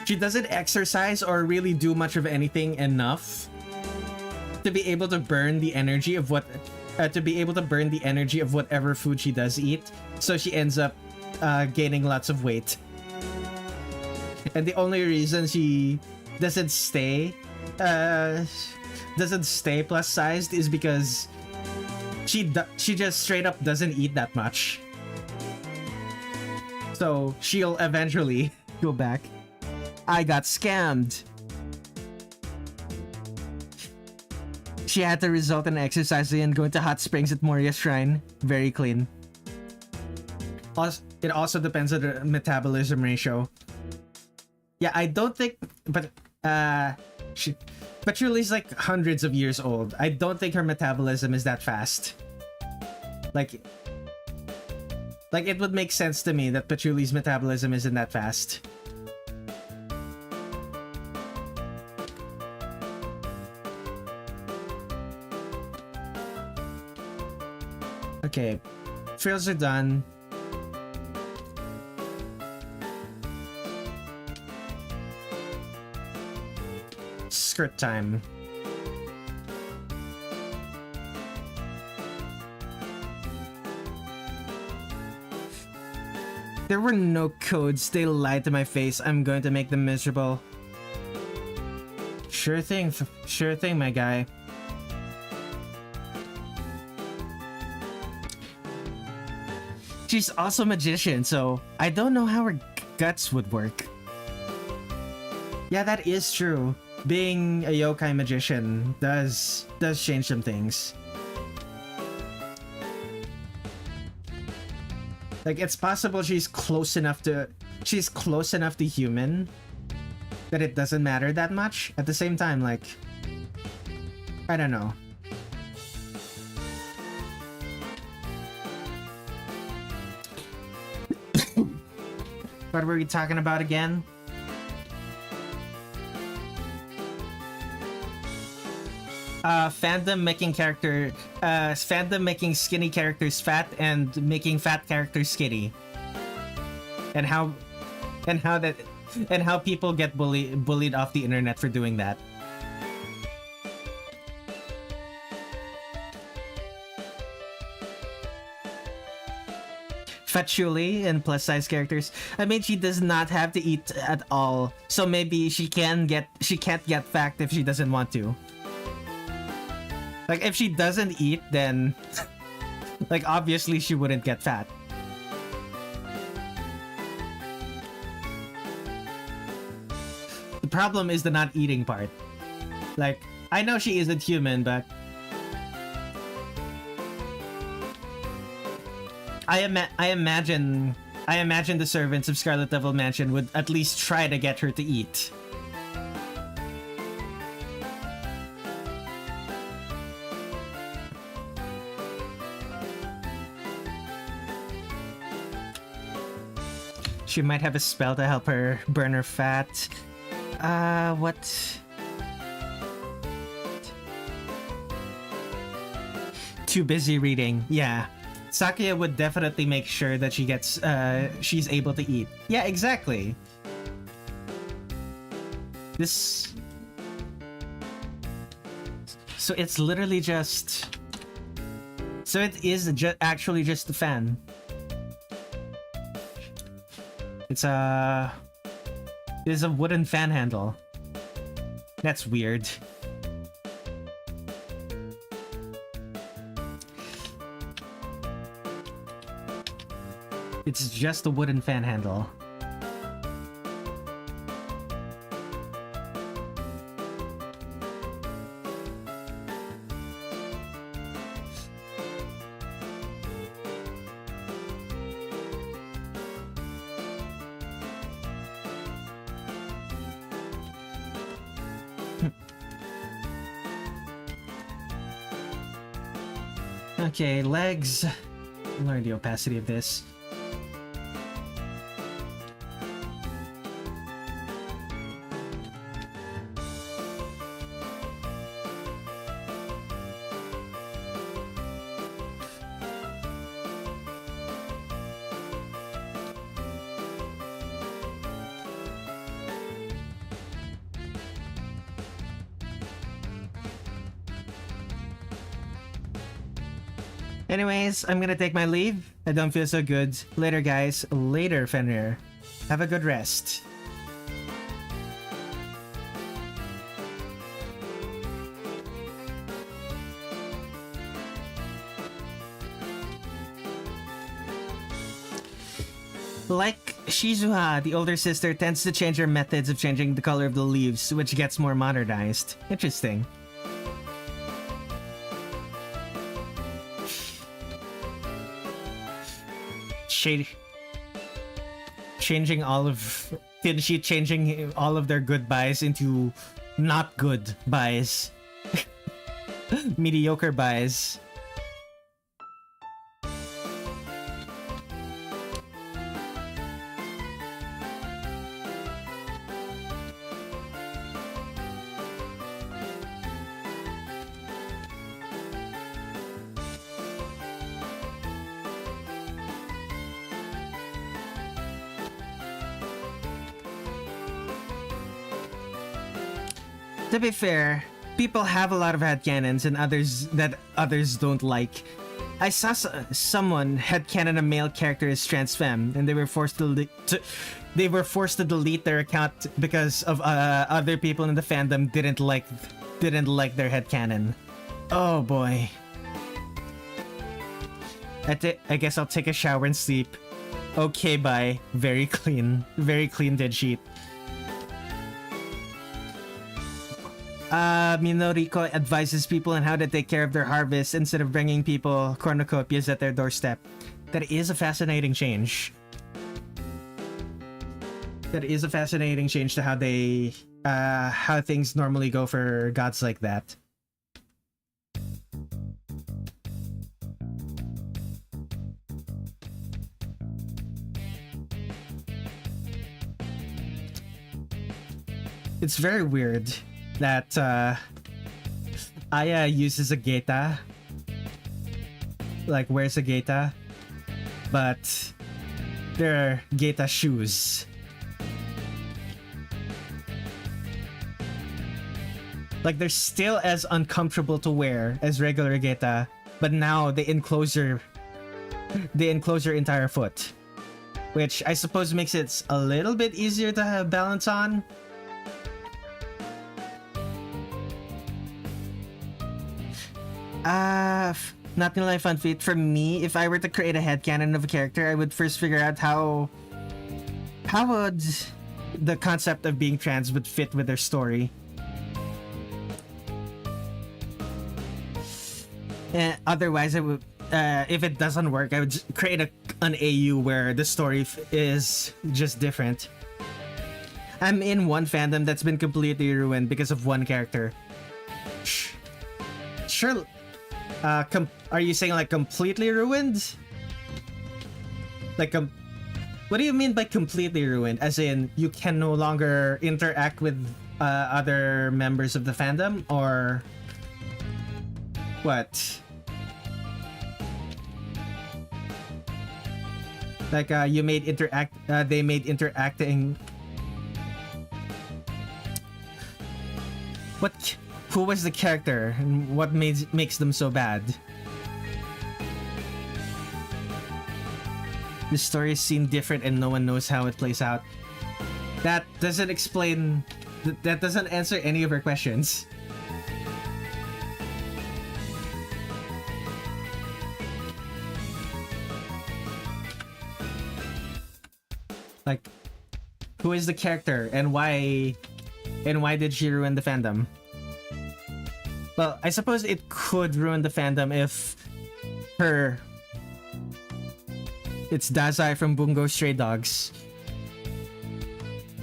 exercise or really do much of anything enough to be able to burn the energy of whatever food she does eat. So she ends up gaining lots of weight. And the only reason she doesn't stay plus sized is because she just straight up doesn't eat that much. So she'll eventually go back. I got scammed. She had to result in exercising and going to hot springs at Moriya's shrine. Very clean. It also depends on the metabolism ratio. Yeah, I don't think, but Patchouli's like hundreds of years old. I don't think her metabolism is that fast. Like it would make sense to me that Patchouli's metabolism isn't that fast. Okay, frills are done. Skirt time. There were no codes. They lied to my face. I'm going to make them miserable. Sure thing, my guy. She's also a magician, so I don't know how her guts would work. Yeah, that is true. Being a yokai magician does change some things. Like, it's possible she's close enough to human that it doesn't matter that much. At the same time, like, I don't know. What were we talking about again? Fandom making skinny characters fat and making fat characters skinny, and how people get bullied off the internet for doing that. fatchouli in plus size characters. I mean, she does not have to eat at all, so maybe she can't get fat if she doesn't want to. Like, if she doesn't eat, then like obviously she wouldn't get fat. The problem is the not eating part. Like, I know she isn't human, but I imagine the servants of Scarlet Devil Mansion would at least try to get her to eat. She might have a spell to help her burn her fat. What? Too busy reading. Yeah. Sakuya would definitely make sure that she gets, she's able to eat. Yeah, exactly. This... So it's literally just... So it is actually just the fan. It is a wooden fan handle. That's weird. It's just a wooden fan handle. Okay, legs. Learn the opacity of this. Anyways, I'm gonna take my leave. I don't feel so good. Later, guys. Later, Fenrir. Have a good rest. Like Shizuha, the older sister tends to change her methods of changing the color of the leaves, which gets more modernized. Interesting. Changing all of their good buys into not good buys. Mediocre buys. To be fair, people have a lot of headcanons and others don't like. I saw someone headcanon a male character as trans femme, and they were forced to delete their account because of other people in the fandom didn't like their headcanon. Oh boy. I guess I'll take a shower and sleep. Okay, bye. Very clean dead sheet. Minoriko advises people on how to take care of their harvest instead of bringing people cornucopias at their doorstep. That is a fascinating change. That is a fascinating change to how things normally go for gods like that. It's very weird that Aya uses a geita, like wears a geita, but they're geita shoes. Like they're still as uncomfortable to wear as regular geita, but now the enclosure they enclose your entire foot, which I suppose makes it a little bit easier to have balance on. Not gonna lie, fun feat for me. If I were to create a headcanon of a character, I would first figure out how would the concept of being trans would fit with their story. Otherwise, I would, if it doesn't work, I would create an AU where the story is just different. I'm in one fandom that's been completely ruined because of one character. Sure. Are you saying like completely ruined? Like, what do you mean by completely ruined? As in, you can no longer interact with other members of the fandom, or what? Like, they made interacting. What? Who was the character, and what makes them so bad? The stories seem different and no one knows how it plays out. That doesn't explain... That doesn't answer any of our questions. Like, who is the character and why did she ruin the fandom? Well, I suppose it could ruin the fandom if it's Dazai from Bungo Stray Dogs.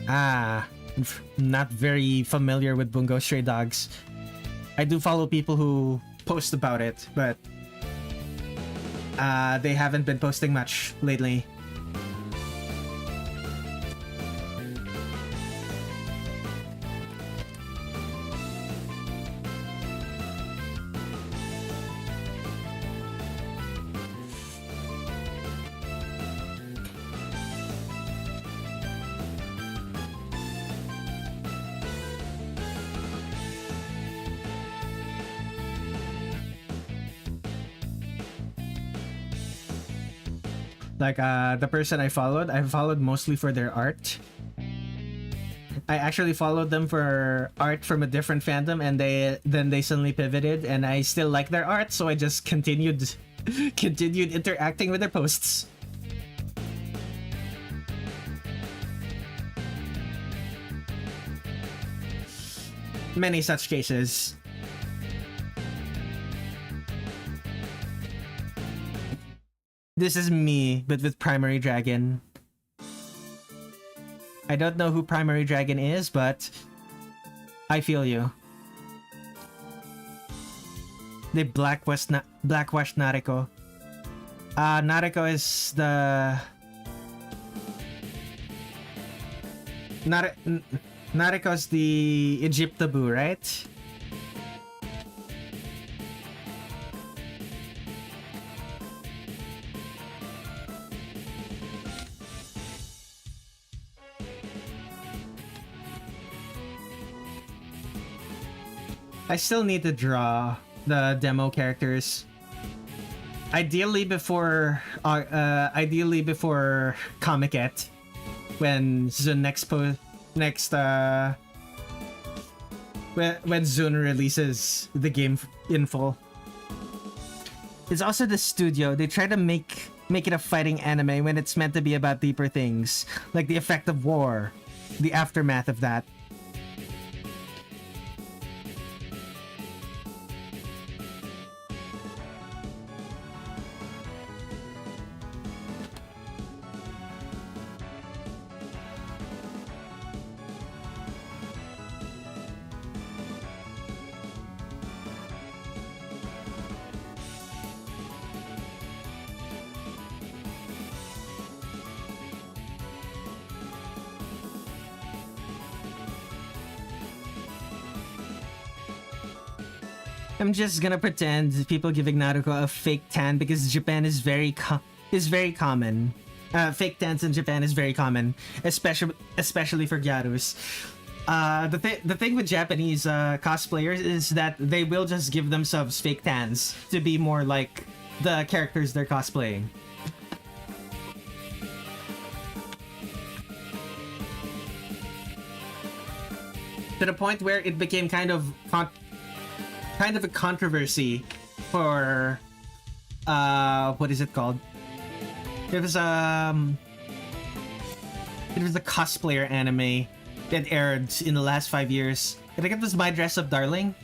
Not very familiar with Bungo Stray Dogs. I do follow people who post about it, but they haven't been posting much lately. Like, the person I followed mostly for their art. I actually followed them for art from a different fandom, and then they suddenly pivoted, and I still like their art, so I just continued interacting with their posts. Many such cases. This is me, but with Primary Dragon. I don't know who Primary Dragon is, but I feel you. They blackwashed Nariko. Nariko is the... Nariko's the Egyptaboo, right? I still need to draw the demo characters. Ideally before Comiket, when Zun when Zun releases the game in full. It's also the studio. They try to make it a fighting anime when it's meant to be about deeper things, like the effect of war, the aftermath of that. I'm just gonna pretend people giving Naruto a fake tan because Japan is very common. Fake tans in Japan is very common, especially for gyarus. The thing with Japanese cosplayers is that they will just give themselves fake tans to be more like the characters they're cosplaying. to the point where it became kind of a controversy for what is it called? It was a cosplayer anime that aired in the last 5 years. I think it was My Dress Up Darling.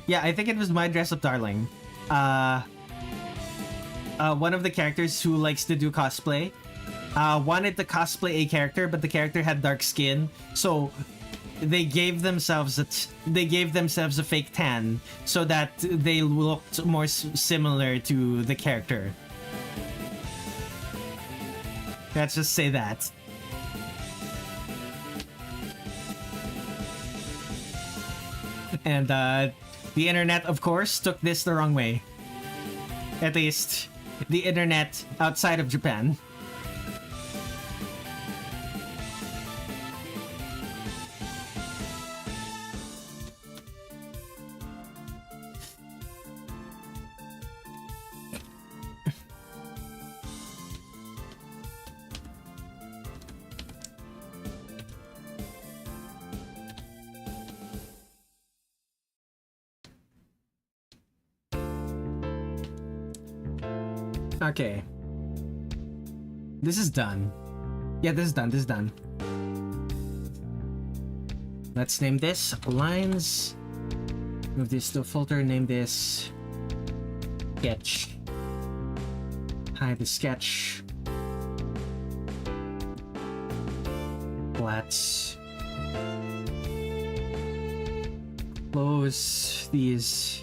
Yeah, I think it was My Dress Up Darling. One of the characters who likes to do cosplay wanted to cosplay a character, but the character had dark skin, so they gave themselves a fake tan so that they looked more similar to the character. Let's just say that. And the internet, of course, took this the wrong way. At least, the internet outside of Japan. Okay. This is done. Yeah, this is done. Let's name this lines. Move this to a folder, name this sketch. Hide the sketch. Let's close these.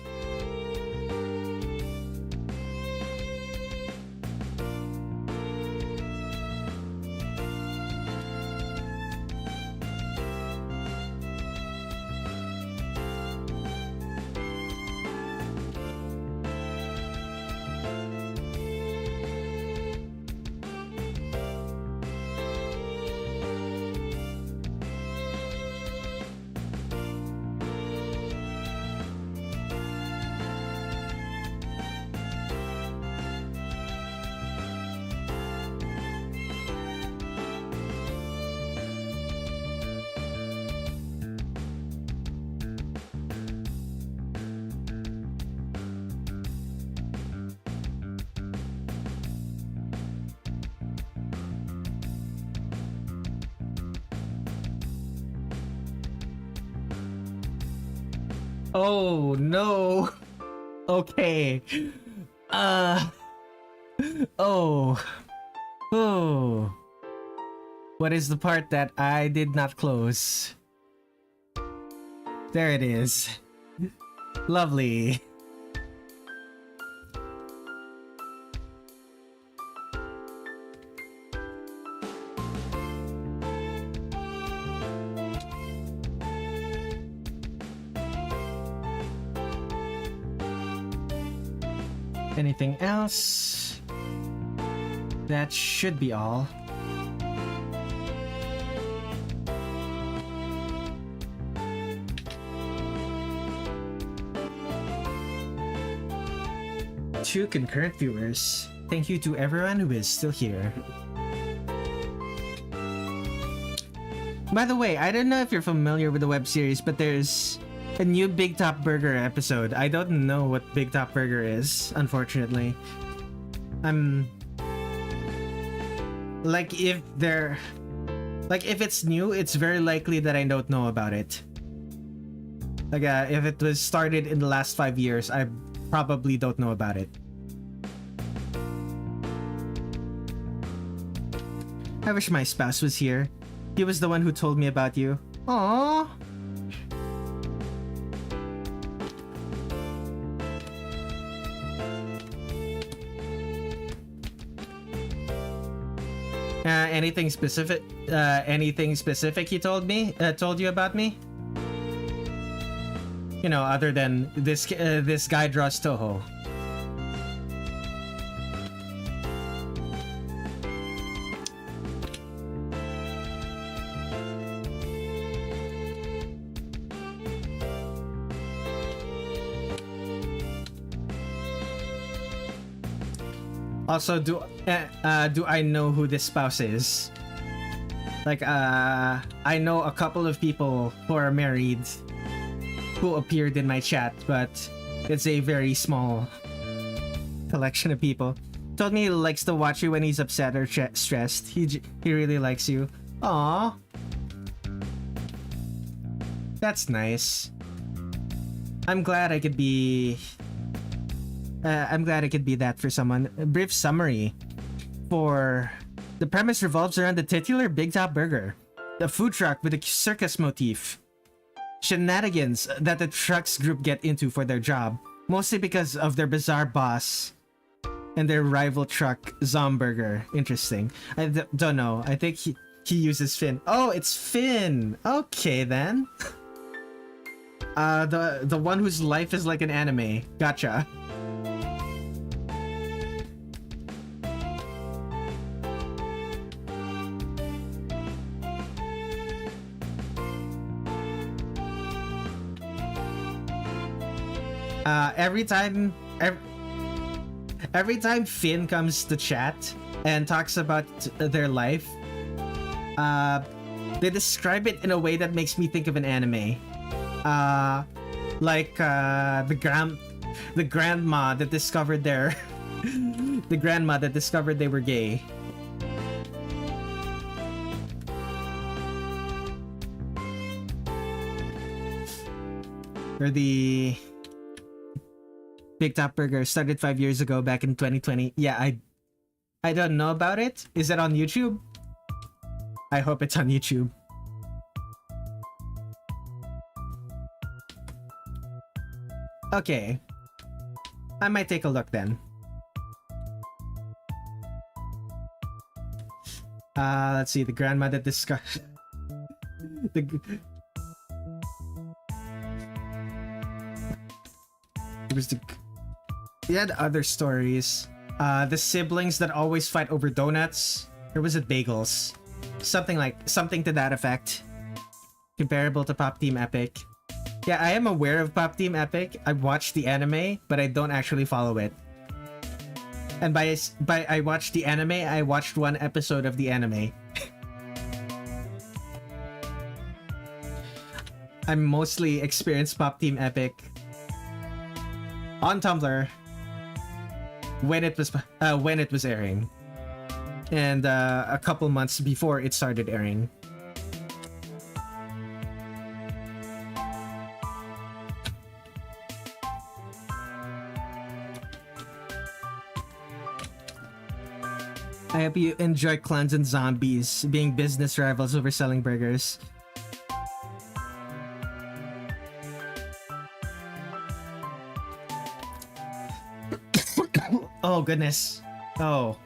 Oh no. Okay. Oh. What is the part that I did not close? There it is. Lovely. Anything else? That should be all. Two concurrent viewers. Thank you to everyone who is still here. By the way, I don't know if you're familiar with the web series, but there's a new Big Top Burger episode. I don't know what Big Top Burger is, unfortunately. If it's new, it's very likely that I don't know about it. If it was started in the last 5 years, I probably don't know about it. I wish my spouse was here. He was the one who told me about you. Aww. Anything specific? Anything specific he told you about me? You know, other than this guy draws Touhou. Also, do I know who this spouse is? Like, I know a couple of people who are married who appeared in my chat, but it's a very small collection of people. Told me he likes to watch you when he's upset or stressed. He really likes you. Aww. That's nice. I'm glad I could be that for someone. A brief summary for the premise revolves around the titular Big Top Burger, the food truck with a circus motif. Shenanigans that the trucks group get into for their job, mostly because of their bizarre boss and their rival truck, Zomburger. Interesting. I don't know. I think he uses Finn. Oh, it's Finn. Okay then. The one whose life is like an anime. Gotcha. Every time Finn comes to chat and talks about their life, they describe it in a way that makes me think of an anime. Like the grandma that discovered their the grandma that discovered they were gay. Or the Big Top Burger started 5 years ago, back in 2020. Yeah, I don't know about it. Is it on YouTube? I hope it's on YouTube. Okay. I might take a look then. Let's see. The grandma that discussed... It was the... He had other stories. The siblings that always fight over donuts. Or was it bagels? Something to that effect. Comparable to Pop Team Epic. Yeah, I am aware of Pop Team Epic. I watched the anime, but I don't actually follow it. And by I watched the anime, I watched one episode of the anime. I mostly experienced Pop Team Epic on Tumblr when it was airing, and a couple months before it started airing. I hope you enjoy Clans and Zombies being business rivals over selling burgers. Oh goodness. Oh.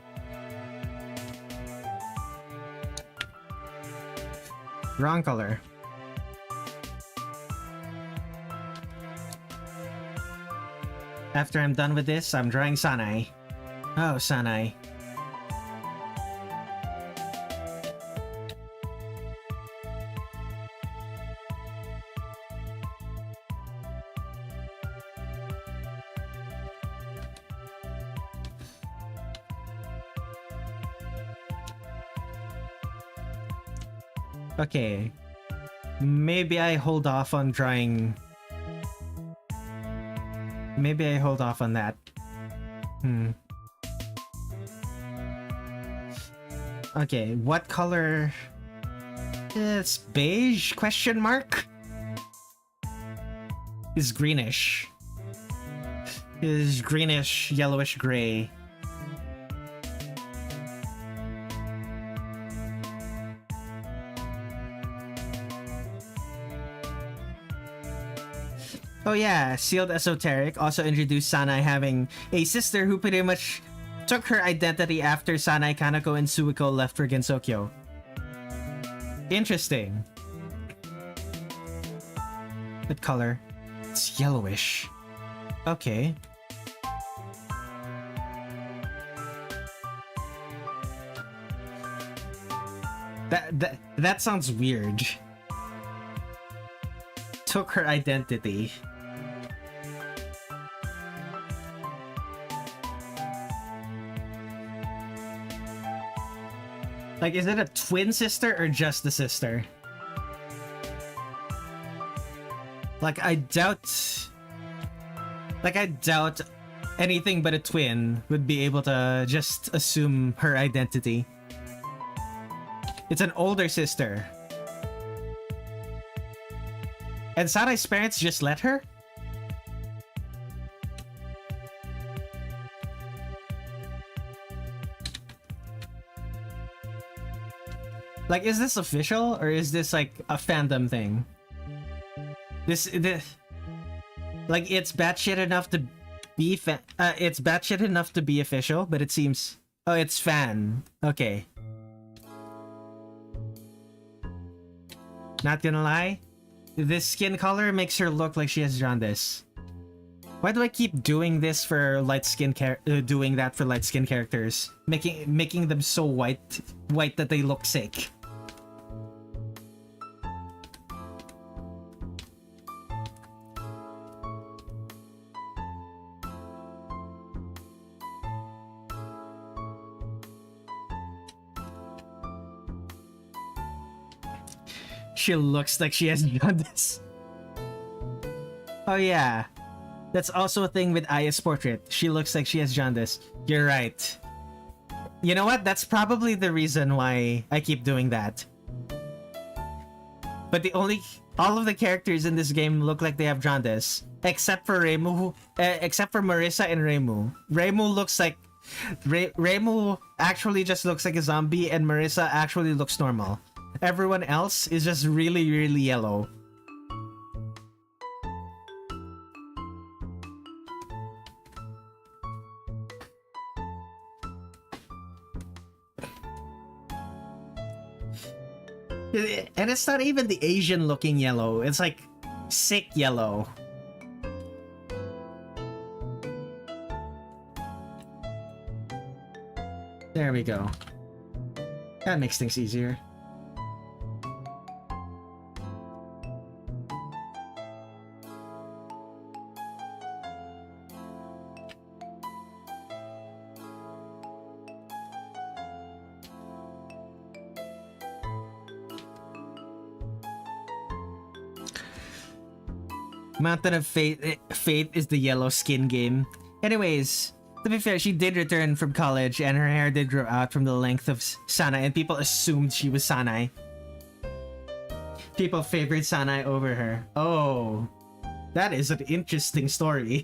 Wrong color. After I'm done with this, I'm drawing Sanae. Oh, Sanae. Okay, maybe I hold off on drawing. Maybe I hold off on that. Okay, what color? It's beige? Question mark? It's greenish. It's greenish, yellowish gray. Oh yeah, Sealed Esoteric also introduced Sanae having a sister who pretty much took her identity after Sanae, Kanako, and Suwako left for Gensokyo. Interesting. What color? It's yellowish. Okay. That sounds weird. Took her identity. Like, is it a twin sister or just the sister? Like, I doubt anything but a twin would be able to just assume her identity. It's an older sister. And Sanae's parents just let her? Like, is this official or is this like a fandom thing? This like, it's batshit enough to be it's batshit enough to be official, but it seems, oh, it's fan. Okay. Not gonna lie, this skin color makes her look like she has jaundice. Why do I keep doing this for light skin doing that for light skin characters, making them so white that they look sick? She looks like she has jaundice. Oh yeah. That's also a thing with Aya's portrait. She looks like she has jaundice. You're right. You know what? That's probably the reason why I keep doing that. But all of the characters in this game look like they have jaundice. Except for Reimu, except for Marisa and Reimu. Reimu looks like... Reimu actually just looks like a zombie and Marisa actually looks normal. Everyone else is just really, really yellow. And it's not even the Asian looking yellow, it's like sick yellow. There we go. That makes things easier. Mountain of Fate is the yellow skin game. Anyways, to be fair, she did return from college and her hair did grow out from the length of Sanae and people assumed she was Sanae. People favored Sanae over her. Oh, that is an interesting story.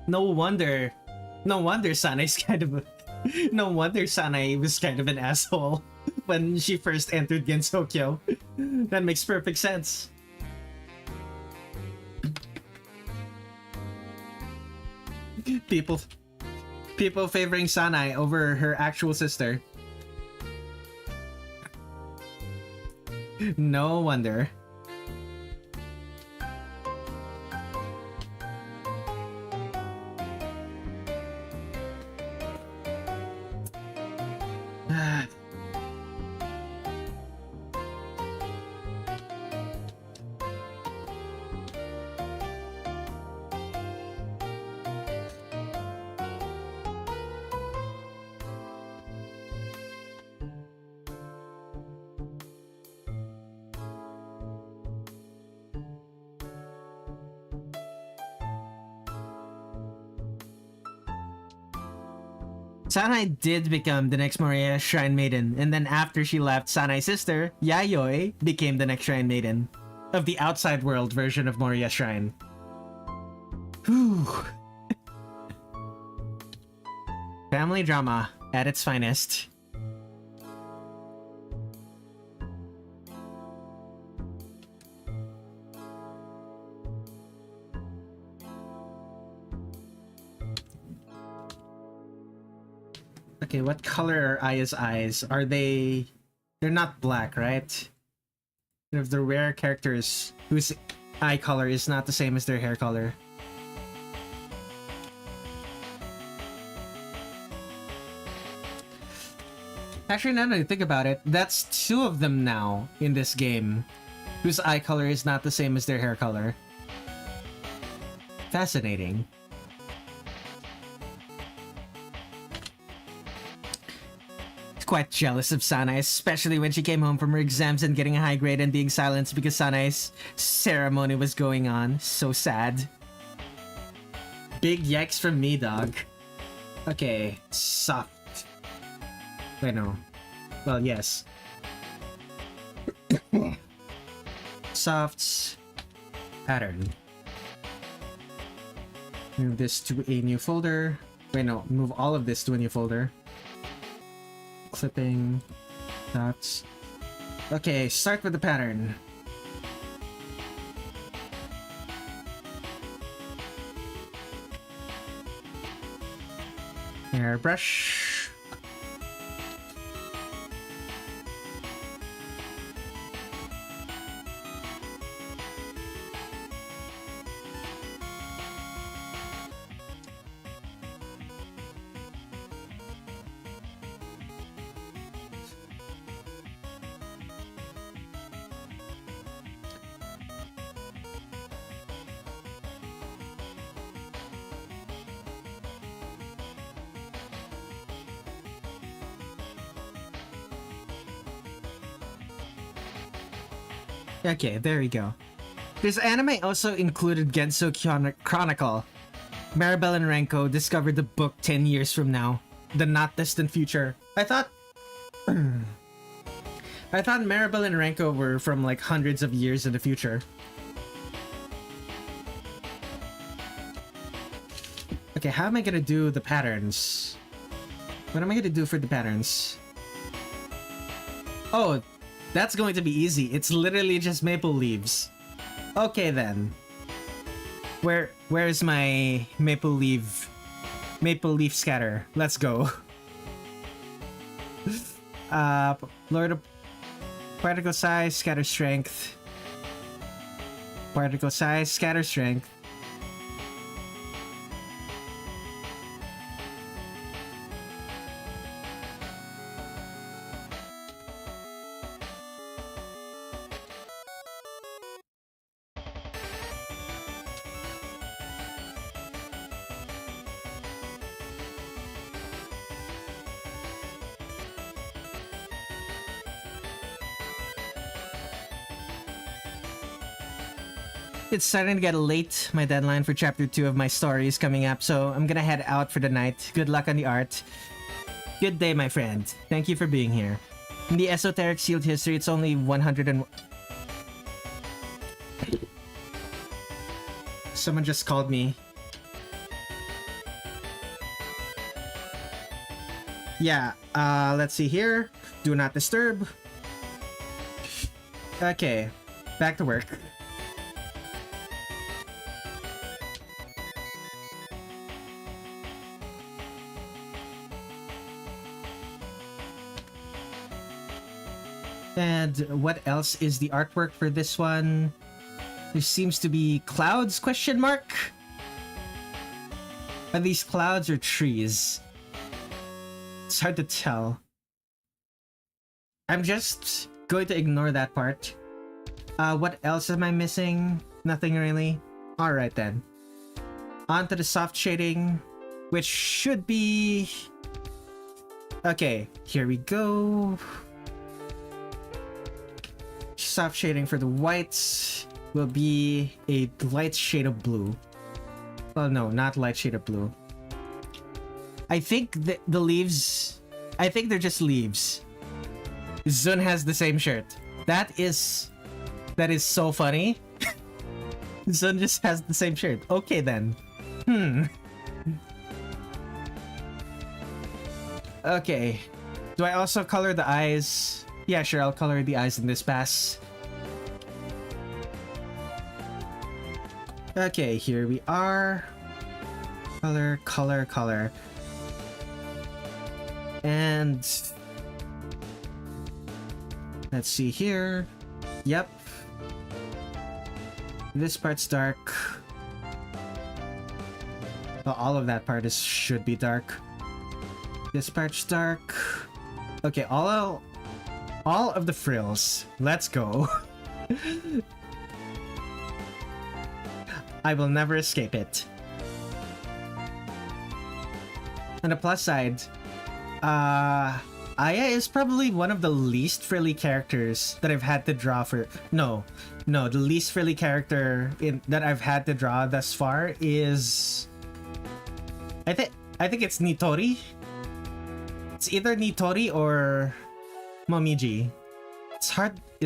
No wonder Sanae's kind of no wonder Sanae was kind of an asshole when she first entered Gensokyo. That makes perfect sense. People favoring Sanae over her actual sister. No wonder. Sanae did become the next Moriya Shrine Maiden, and then after she left, Sanae's sister, Yayoi, became the next Shrine Maiden of the outside world version of Moriya Shrine. Whew. Family drama at its finest. Okay, what color are Aya's eyes? Are they... They're not black, right? If they're rare characters whose eye color is not the same as their hair color. Actually, now that I think about it, that's two of them now in this game whose eye color is not the same as their hair color. Fascinating. felt quite jealous of Sanae, especially when she came home from her exams and getting a high grade and being silenced because Sanae's ceremony was going on. So sad. Big yikes from me, dog. Okay, soft. Wait, no. Well, yes. Softs. Pattern. Move this to a new folder. Wait, no. Move all of this to a new folder. Clipping. Dots. Okay, start with the pattern. Airbrush. Okay, there we go. This anime also included Genso Chronicle. Maribel and Renko discovered the book 10 years from now. The not distant future. I thought Maribel and Renko were from like hundreds of years in the future. Okay, how am I gonna do the patterns? What am I gonna do for the patterns? Oh, that's going to be easy. It's literally just maple leaves. Okay then. Where's my maple leaf scatter? Let's go. Lower the particle size, scatter strength. Particle size, scatter strength. It's starting to get late. My deadline for chapter 2 of my story is coming up, so I'm gonna head out for the night. Good luck on the art. Good day, my friend. Thank you for being here. In the esoteric sealed history, it's only 100 and... Someone just called me. Yeah, let's see here. Do not disturb. Okay, back to work. And what else is the artwork for this one? There seems to be clouds, question mark? Are these clouds or trees? It's hard to tell. I'm just going to ignore that part. What else am I missing? Nothing really. Alright then. On to the soft shading, which should be... Okay, here we go. Soft shading for the whites will be a light shade of blue. Well, no, not light shade of blue. I think the leaves... I think they're just leaves. Zun has the same shirt. That is so funny. Zun just has the same shirt. Okay then. Okay. Do I also color the eyes? Yeah, sure, I'll color the eyes in this pass. Okay, here we are. Color, color, color. And... let's see here. Yep. This part's dark. Well, all of that part should be dark. This part's dark. Okay, all of the frills. Let's go. I will never escape it. On the plus side, Aya is probably one of the least frilly characters that I've had to draw for. No, the least frilly character that I've had to draw thus far is. I think it's Nitori. It's either Nitori or Momiji. It's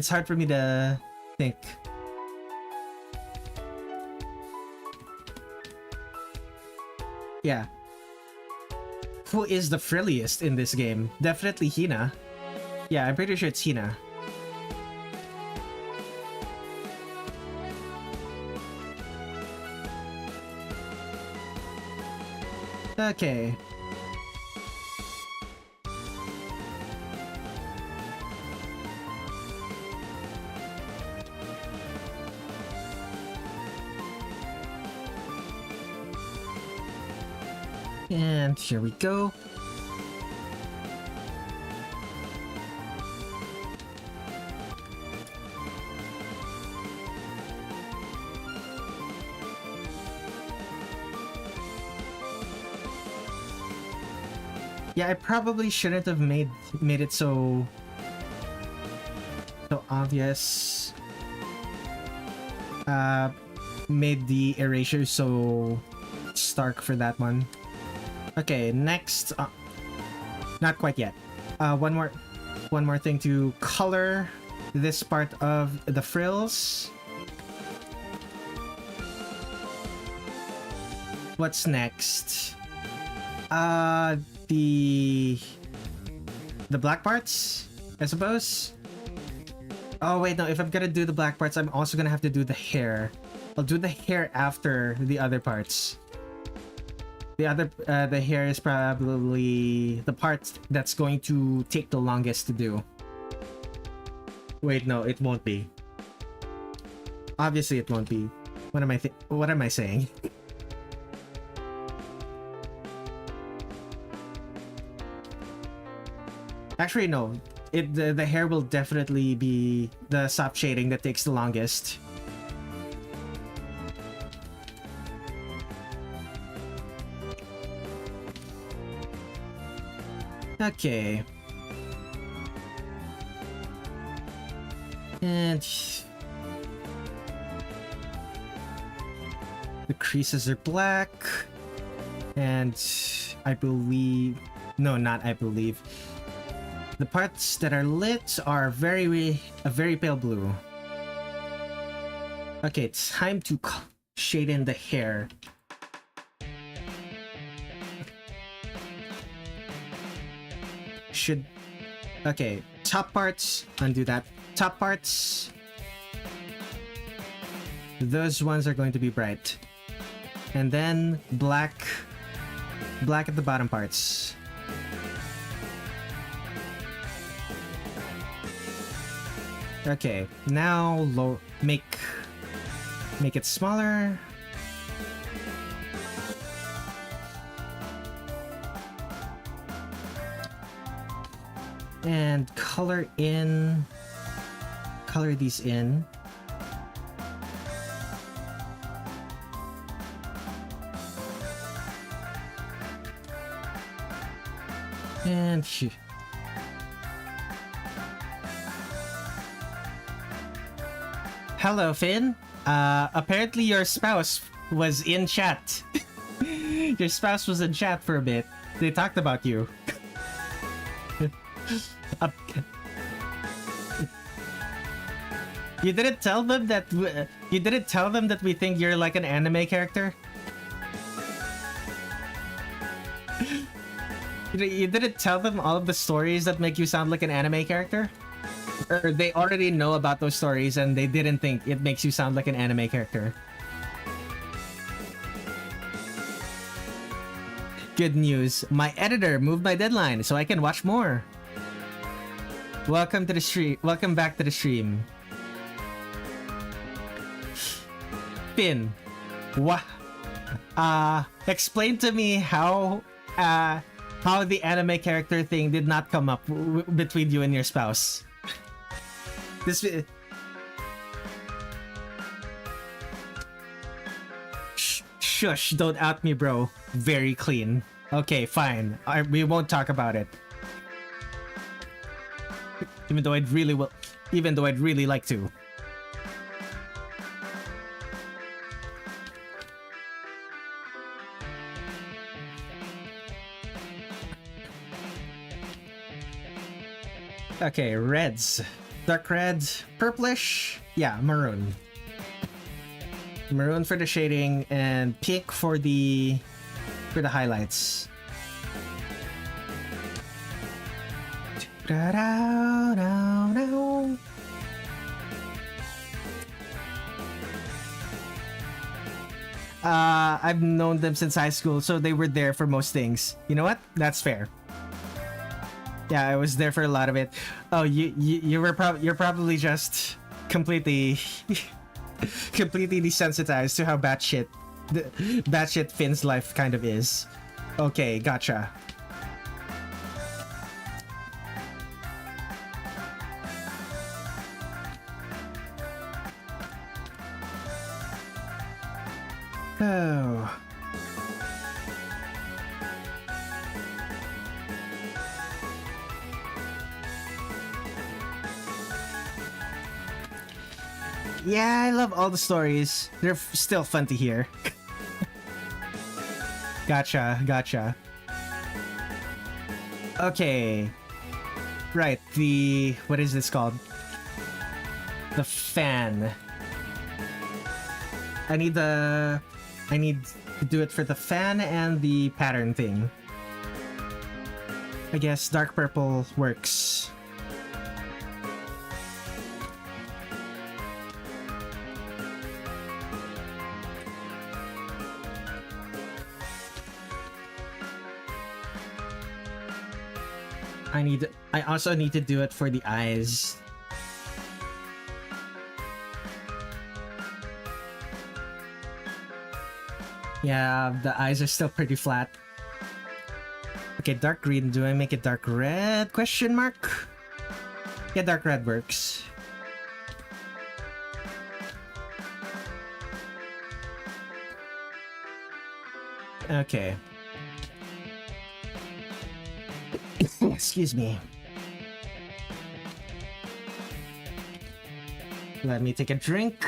hard for me to think. Yeah. Who is the frilliest in this game? Definitely Hina. Yeah, I'm pretty sure it's Hina. Okay. And here we go. Yeah, I probably shouldn't have made it so obvious. Made the erasure so stark for that one. Okay, next. Not quite yet. One more thing to color this part of the frills. What's next? The black parts, I suppose. Oh wait, no. If I'm gonna do the black parts, I'm also gonna have to do the hair. I'll do the hair after the other parts. The hair is probably the part that's going to take the longest to do. Wait, no, it won't be. Obviously, it won't be. What am I saying? Actually, no. The hair will definitely be the soft shading that takes the longest. Okay. And the creases are black. And I believe... No, not I believe. The parts that are lit are a very pale blue. Okay, it's time to shade in the hair. Okay, top parts, undo that. Top parts, those ones are going to be bright. And then black at the bottom parts. Okay, now make it smaller. And color these in. And hello, Finn. Apparently your spouse was in chat. Your spouse was in chat for a bit. They talked about you. You didn't tell them that we think you're like an anime character? You didn't tell them all of the stories that make you sound like an anime character? Or they already know about those stories and they didn't think it makes you sound like an anime character? Good news. My editor moved my deadline so I can watch more. Welcome to the stream. Welcome back to the stream. Finn, explain to me how the anime character thing did not come up between you and your spouse. Shush, don't out me, bro. Very clean. Okay, fine. We won't talk about it. Even though I'd really like to. Okay, reds. Dark red, purplish, yeah, maroon. Maroon for the shading and pink for the highlights. I've known them since high school, so they were there for most things. You know what? That's fair. Yeah, I was there for a lot of it. Oh, you're probably just completely completely desensitized to how batshit Finn's life kind of is. Okay, gotcha. Oh. Yeah, I love all the stories. They're still fun to hear. Gotcha. Okay. Right, what is this called? The fan. I need to do it for the fan and the pattern thing. I guess dark purple works. I also need to do it for the eyes. Yeah, the eyes are still pretty flat. Okay, dark green. Do I make it dark red? Question mark? Yeah, dark red works. Okay. Excuse me. Let me take a drink.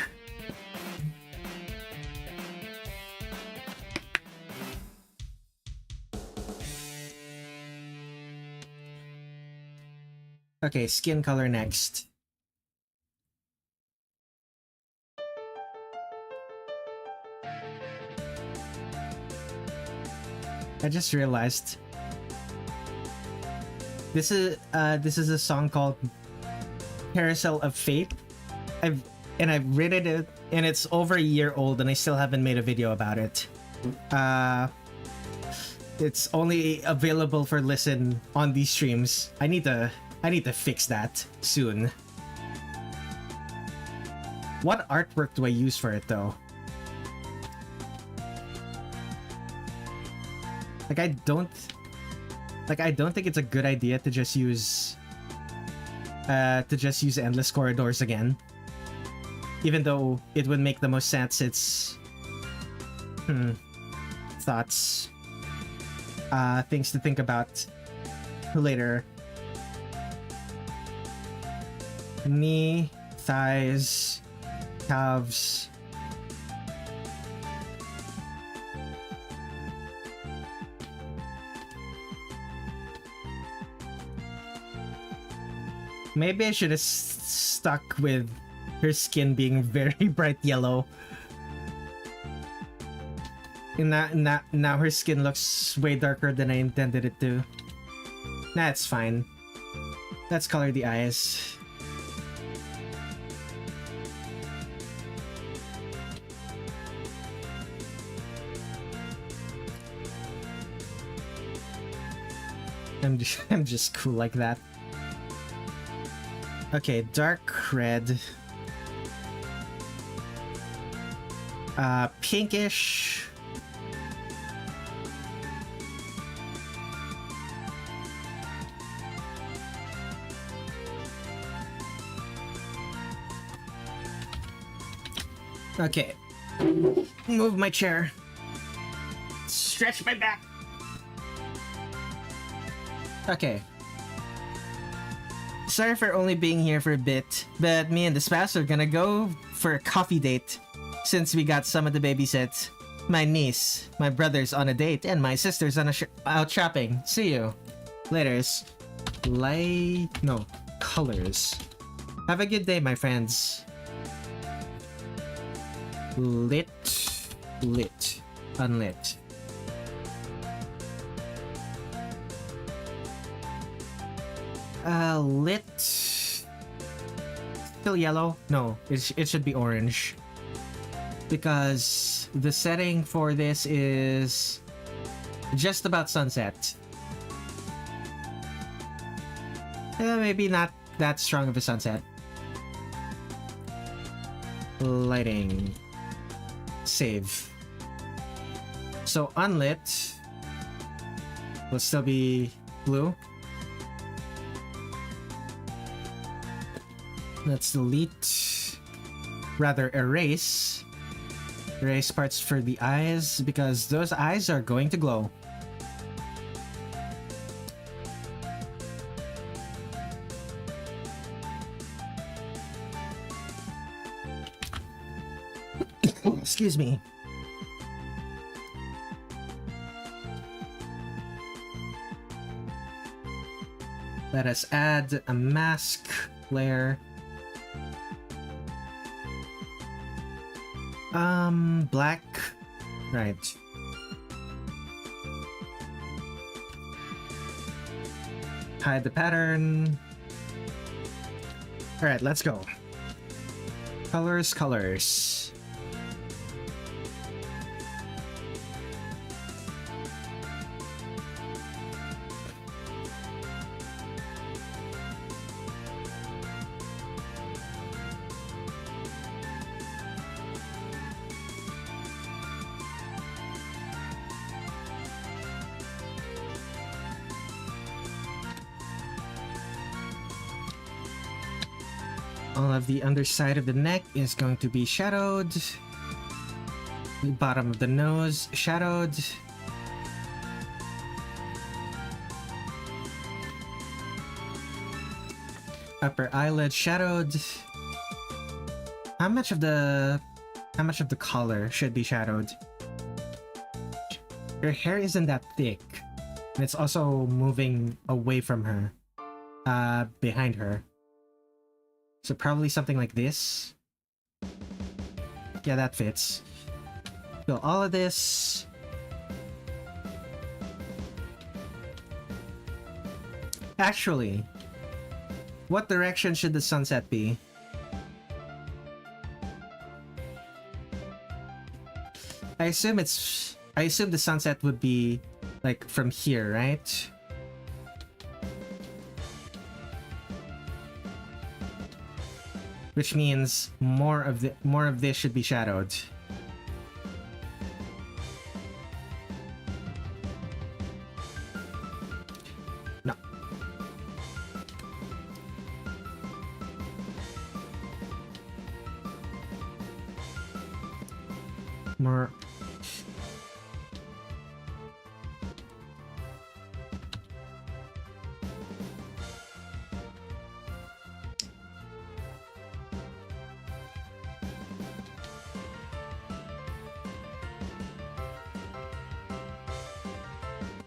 Okay, skin color next. I just realized this is a song called Carousel of Fate. I've written it and it's over a year old and I still haven't made a video about it. It's only available for listen on these streams. I need to fix that soon. What artwork do I use for it though? I don't think it's a good idea to just use endless corridors again. Even though it would make the most sense, it's thoughts. Things to think about later. Knee, thighs, calves. Maybe I should have stuck with her skin being very bright yellow. And now her skin looks way darker than I intended it to. Nah, it's fine. Let's color the eyes. I'm just cool like that. Okay, dark red. Pinkish. Okay. Move my chair. Stretch my back. Okay. Sorry for only being here for a bit, but me and the spouse are gonna go for a coffee date since we got some of the babysit. My niece, my brother's on a date, and my sister's on out shopping. See you. Laters. Colors. Have a good day, my friends. Lit. Unlit. Lit. Still yellow? No, it should be orange. Because the setting for this is just about sunset. Maybe not that strong of a sunset. Lighting. Save. So unlit will still be blue. Let's delete. Rather erase. Erase parts for the eyes because those eyes are going to glow. Excuse me. Let us add a mask layer. Black. Right. Hide the pattern. Alright, let's go. Colors. All of the underside of the neck is going to be shadowed. The bottom of the nose shadowed. Upper eyelid shadowed. How much of the collar should be shadowed? Her hair isn't that thick. And it's also moving away from her. Behind her. So probably something like this. Yeah, that fits. So all of this. Actually, what direction should the sunset be? I assume the sunset would be like from here, right? Which means more of this should be shadowed. No. More.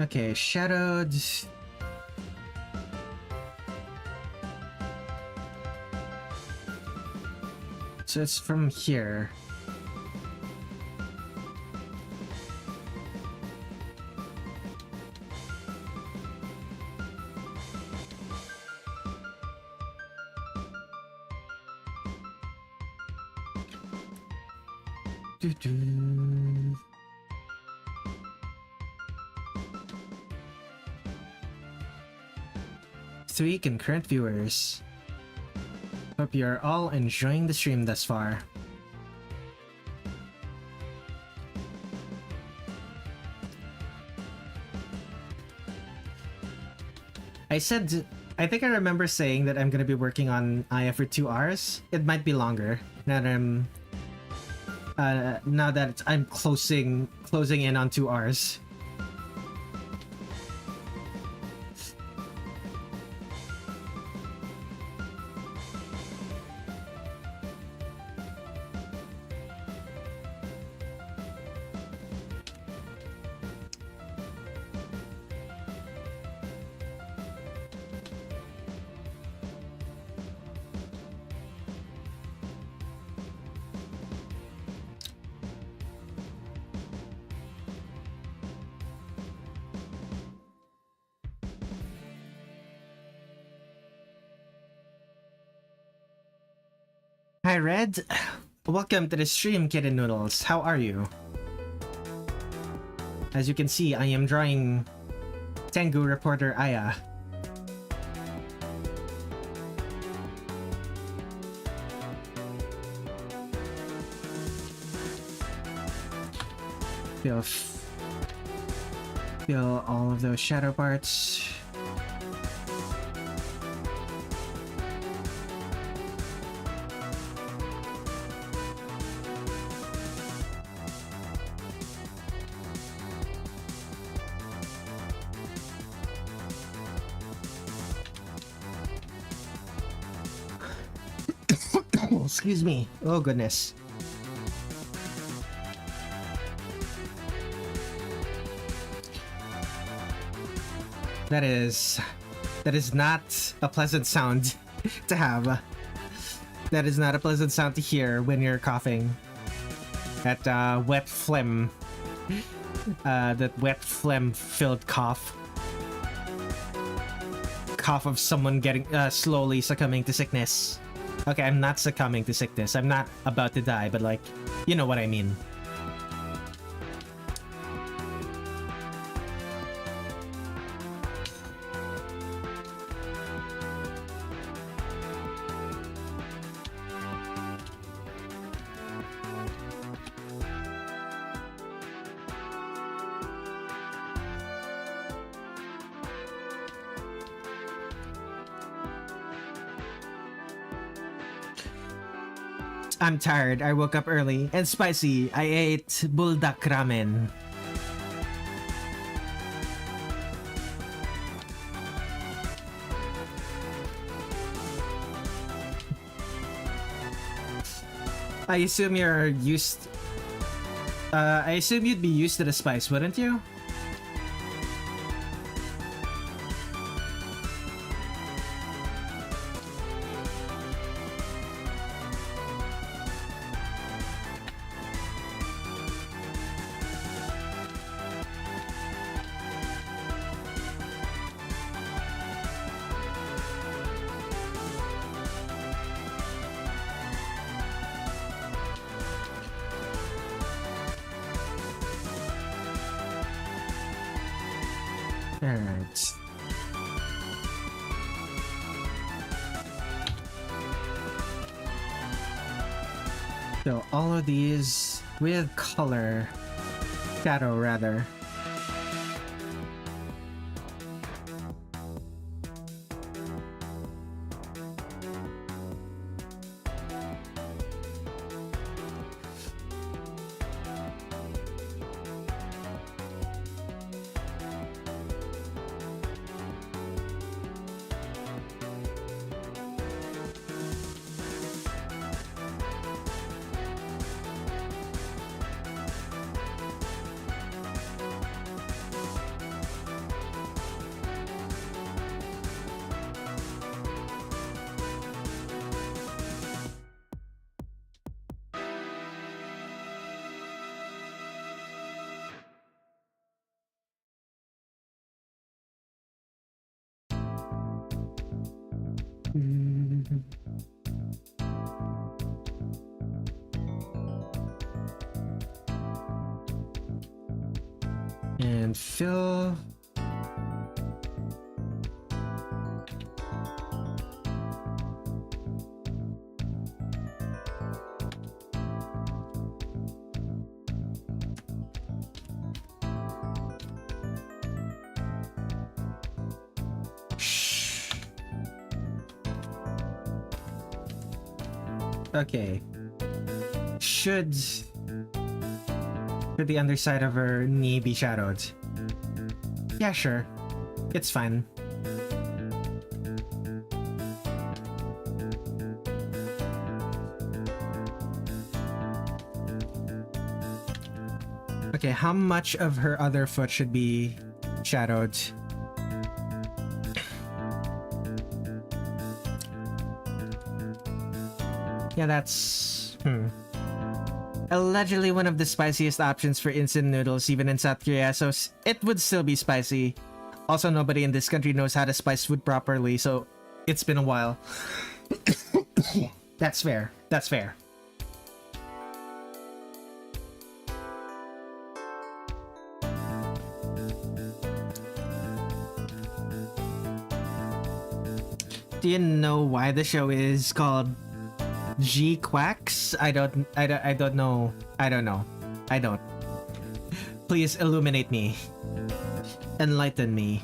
Okay, shadowed. So it's from here. Doo-doo. Three concurrent viewers. Hope you're all enjoying the stream thus far. I think I remember saying that I'm gonna be working on Aya for 2 hours. It might be longer now that I'm closing in on 2 hours. Hi, Red. Welcome to the stream, Kitten Noodles. How are you? As you can see, I am drawing Tengu reporter Aya. Feel all of those shadow parts. Excuse me. Oh goodness. That is not a pleasant sound to have. That is not a pleasant sound to hear when you're coughing. That wet phlegm. That wet phlegm-filled cough. Cough of someone getting slowly succumbing to sickness. Okay, I'm not succumbing to sickness. I'm not about to die, but like, you know what I mean. I'm tired. I woke up early and spicy. I ate buldak ramen. I assume you're used... I assume you'd be used to the spice, wouldn't you? Alright. So all of these with color. Shadow, rather. And fill. Okay. Should the underside of her knee be shadowed? Yeah, sure. It's fine. Okay, how much of her other foot should be shadowed? Yeah, that's... Allegedly one of the spiciest options for instant noodles, even in South Korea, so it would still be spicy. Also, nobody in this country knows how to spice food properly, so it's been a while. That's fair. That's fair. Do you know why the show is called G Quacks? I don't know. I don't know. I don't. Please illuminate me. Enlighten me.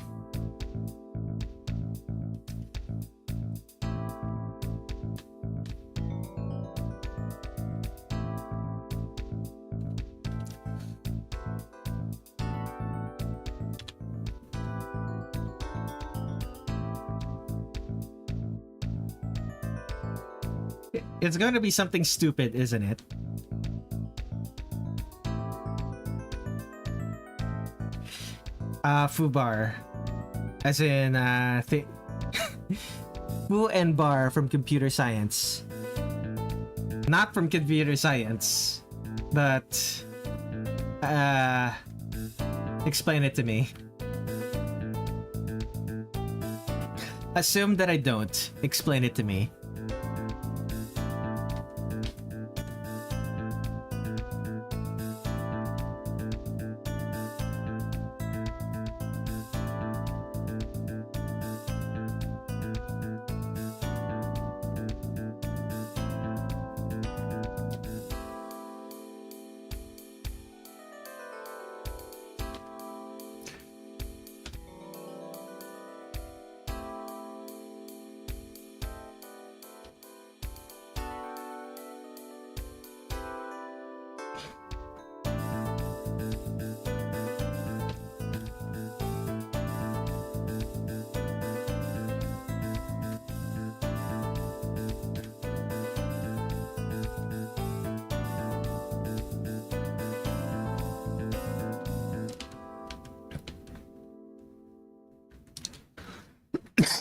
It's going to be something stupid, isn't it? Fubar. As in, Fu and Bar from computer science. Not from computer science. But, explain it to me. Assume that I don't. Explain it to me.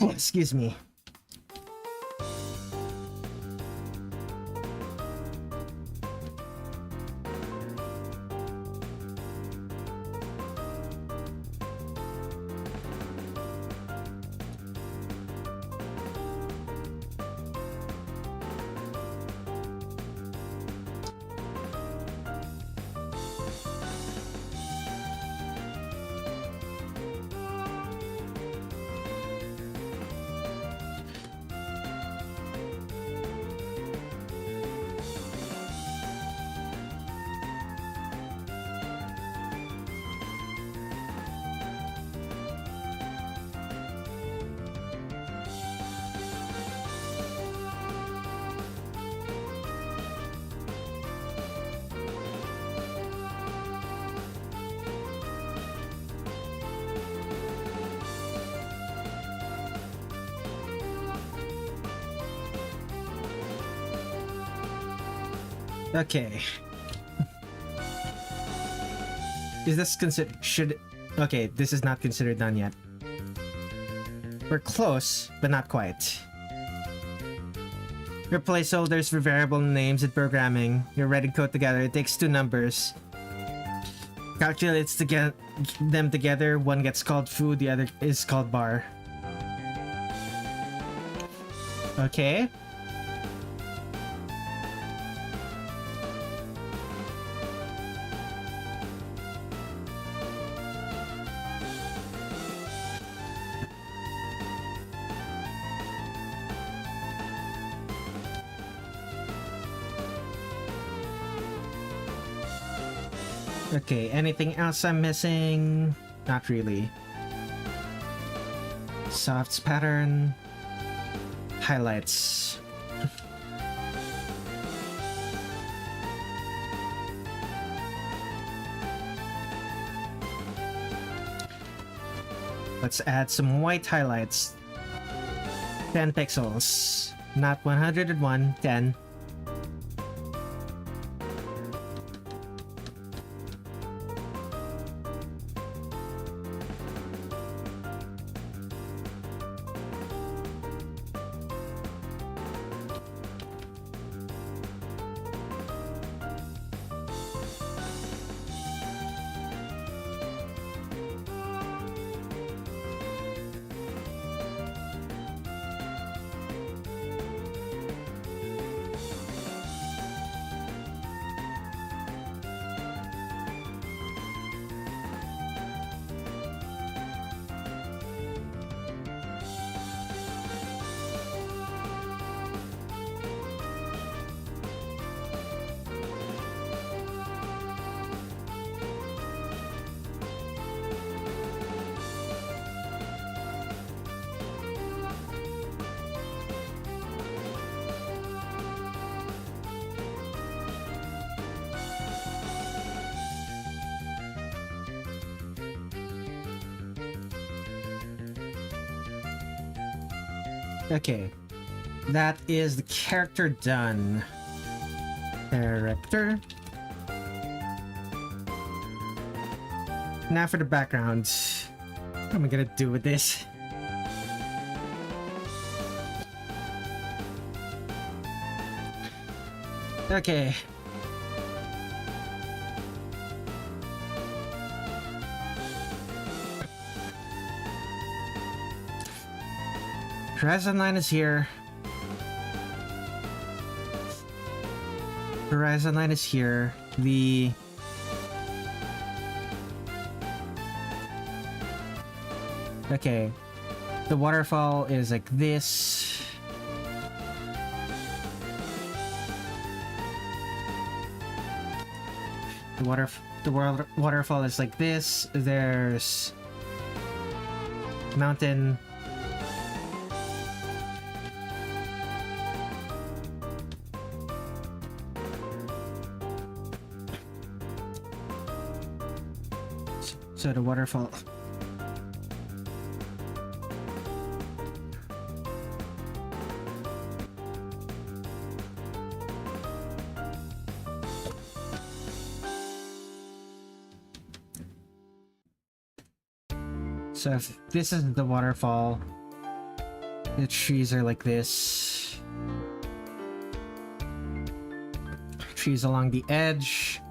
Excuse me. Okay. Is this okay, this is not considered done yet. We're close, but not quite. Your placeholders for variable names in programming. Your writing code together. It takes two numbers. Calculates to get them together. One gets called food, the other is called bar. Okay. Okay, anything else I'm missing? Not really. Softs pattern. Highlights. Let's add some white highlights. 10 pixels. Not 101, 10. Okay. That is the character done. Character. Now for the background. What am I gonna do with this? Okay. Horizon line is here. Horizon line is here. Okay. The waterfall is like this. The waterfall is like this. There's mountain. So the waterfall. So if this is the waterfall, the trees are like this. Trees along the edge.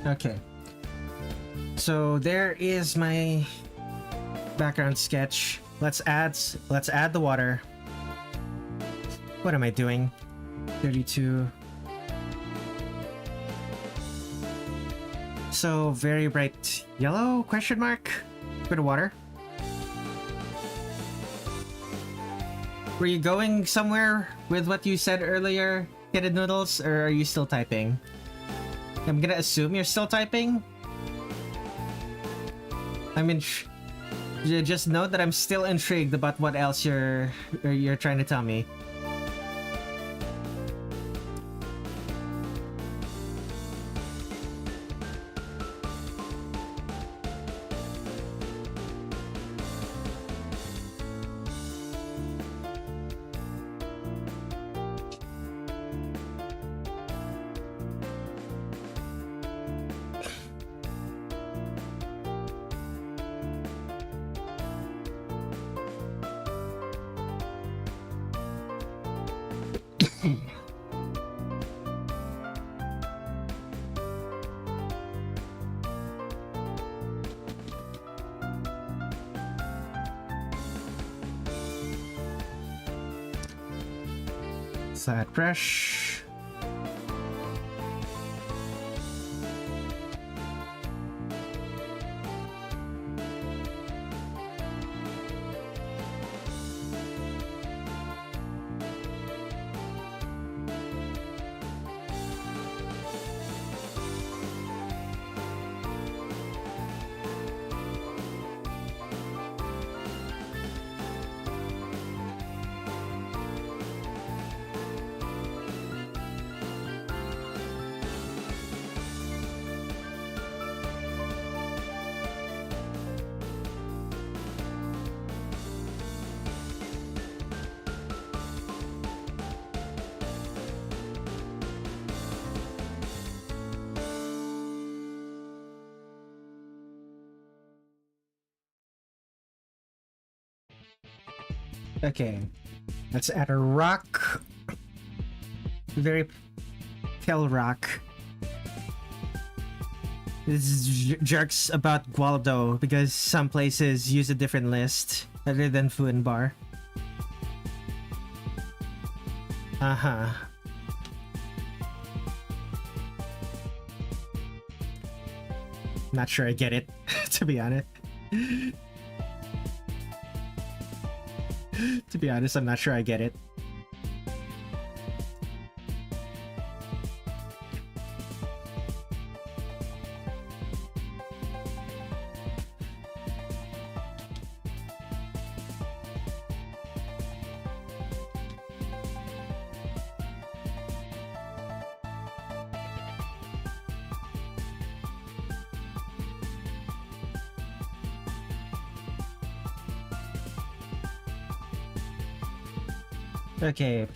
Okay, so there is my background sketch. Let's add the water. What am I doing? 32. So very bright yellow question mark for the water. Were you going somewhere with what you said earlier, Kid Noodles, or are you still typing? I'm gonna assume you're still typing. I mean, just note that I'm still intrigued about what else you're trying to tell me. Side brush. Okay, let's add a rock. Very pale rock. This jerks about Gualdo because some places use a different list other than Fu and Bar. Uh-huh. Not sure I get it, to be honest. To be honest, I'm not sure I get it. Okay.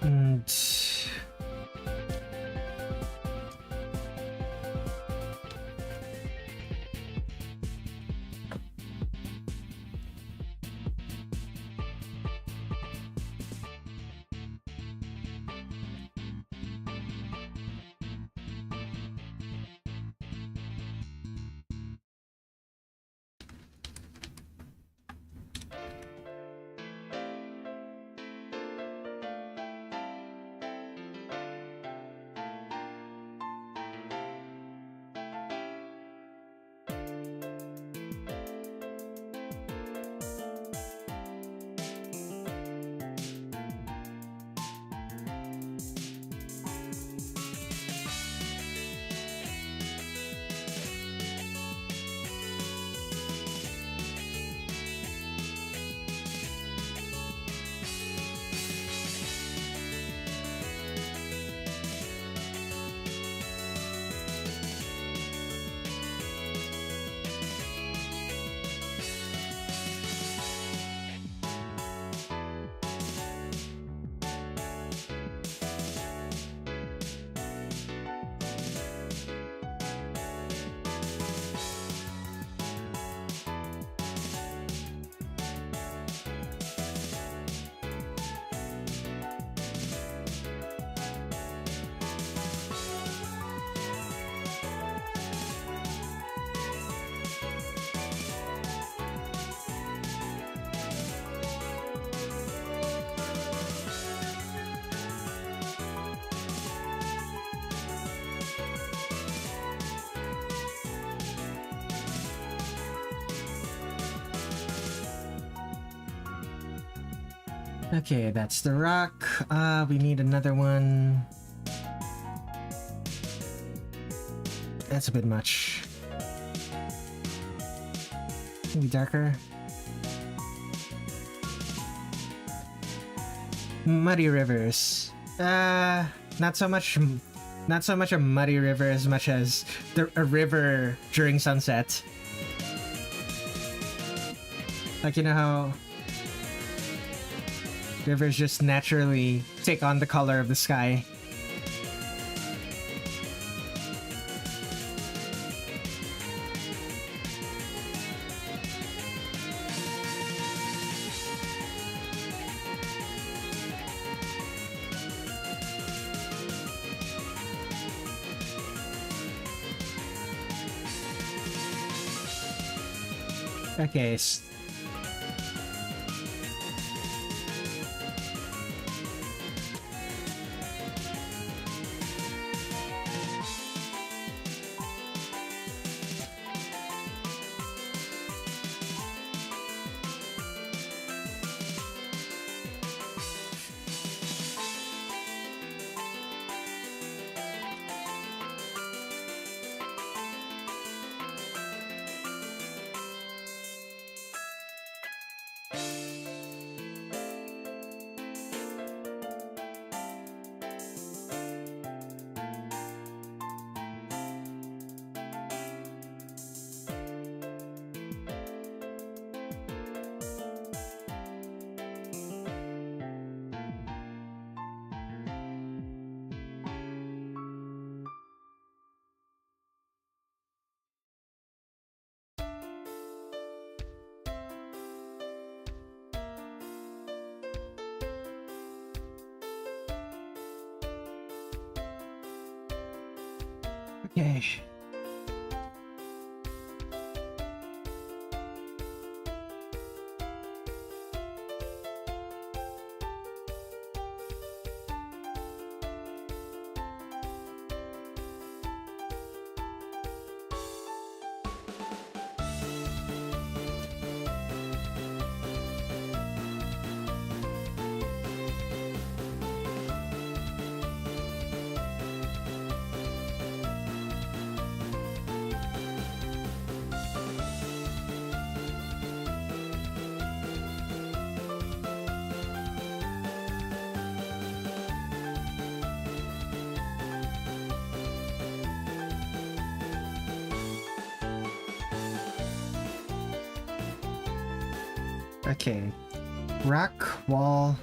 And okay, that's the rock. We need another one. That's a bit much. Maybe darker. Muddy rivers. Not so much a muddy river as much as a river during sunset. Like, you know how rivers just naturally take on the color of the sky. Okay. Okay. Okay. Rock, wall.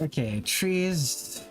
Okay, trees.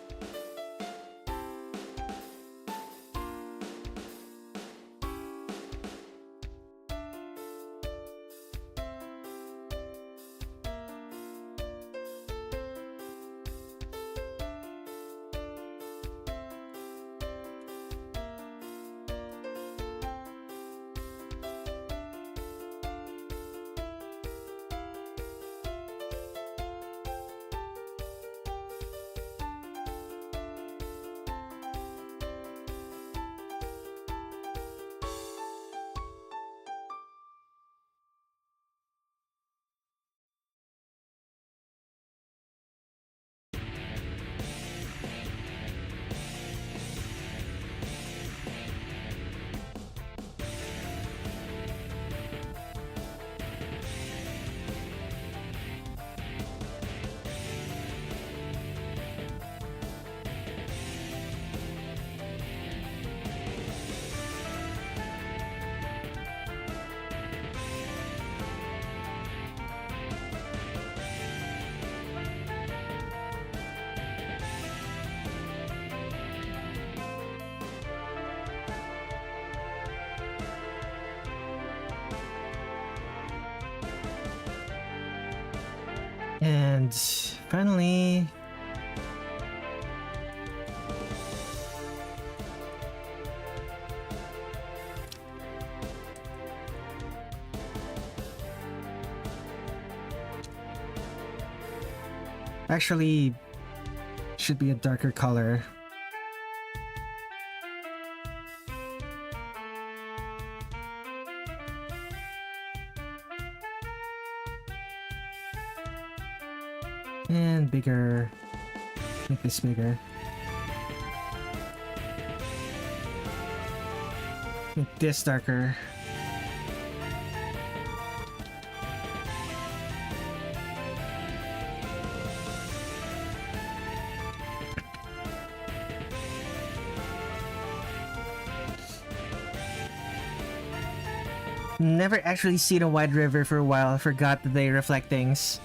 And finally, actually should be a darker color. And bigger. Make this bigger. Make this darker. Never actually seen a wide river for a while. I forgot that they reflect things.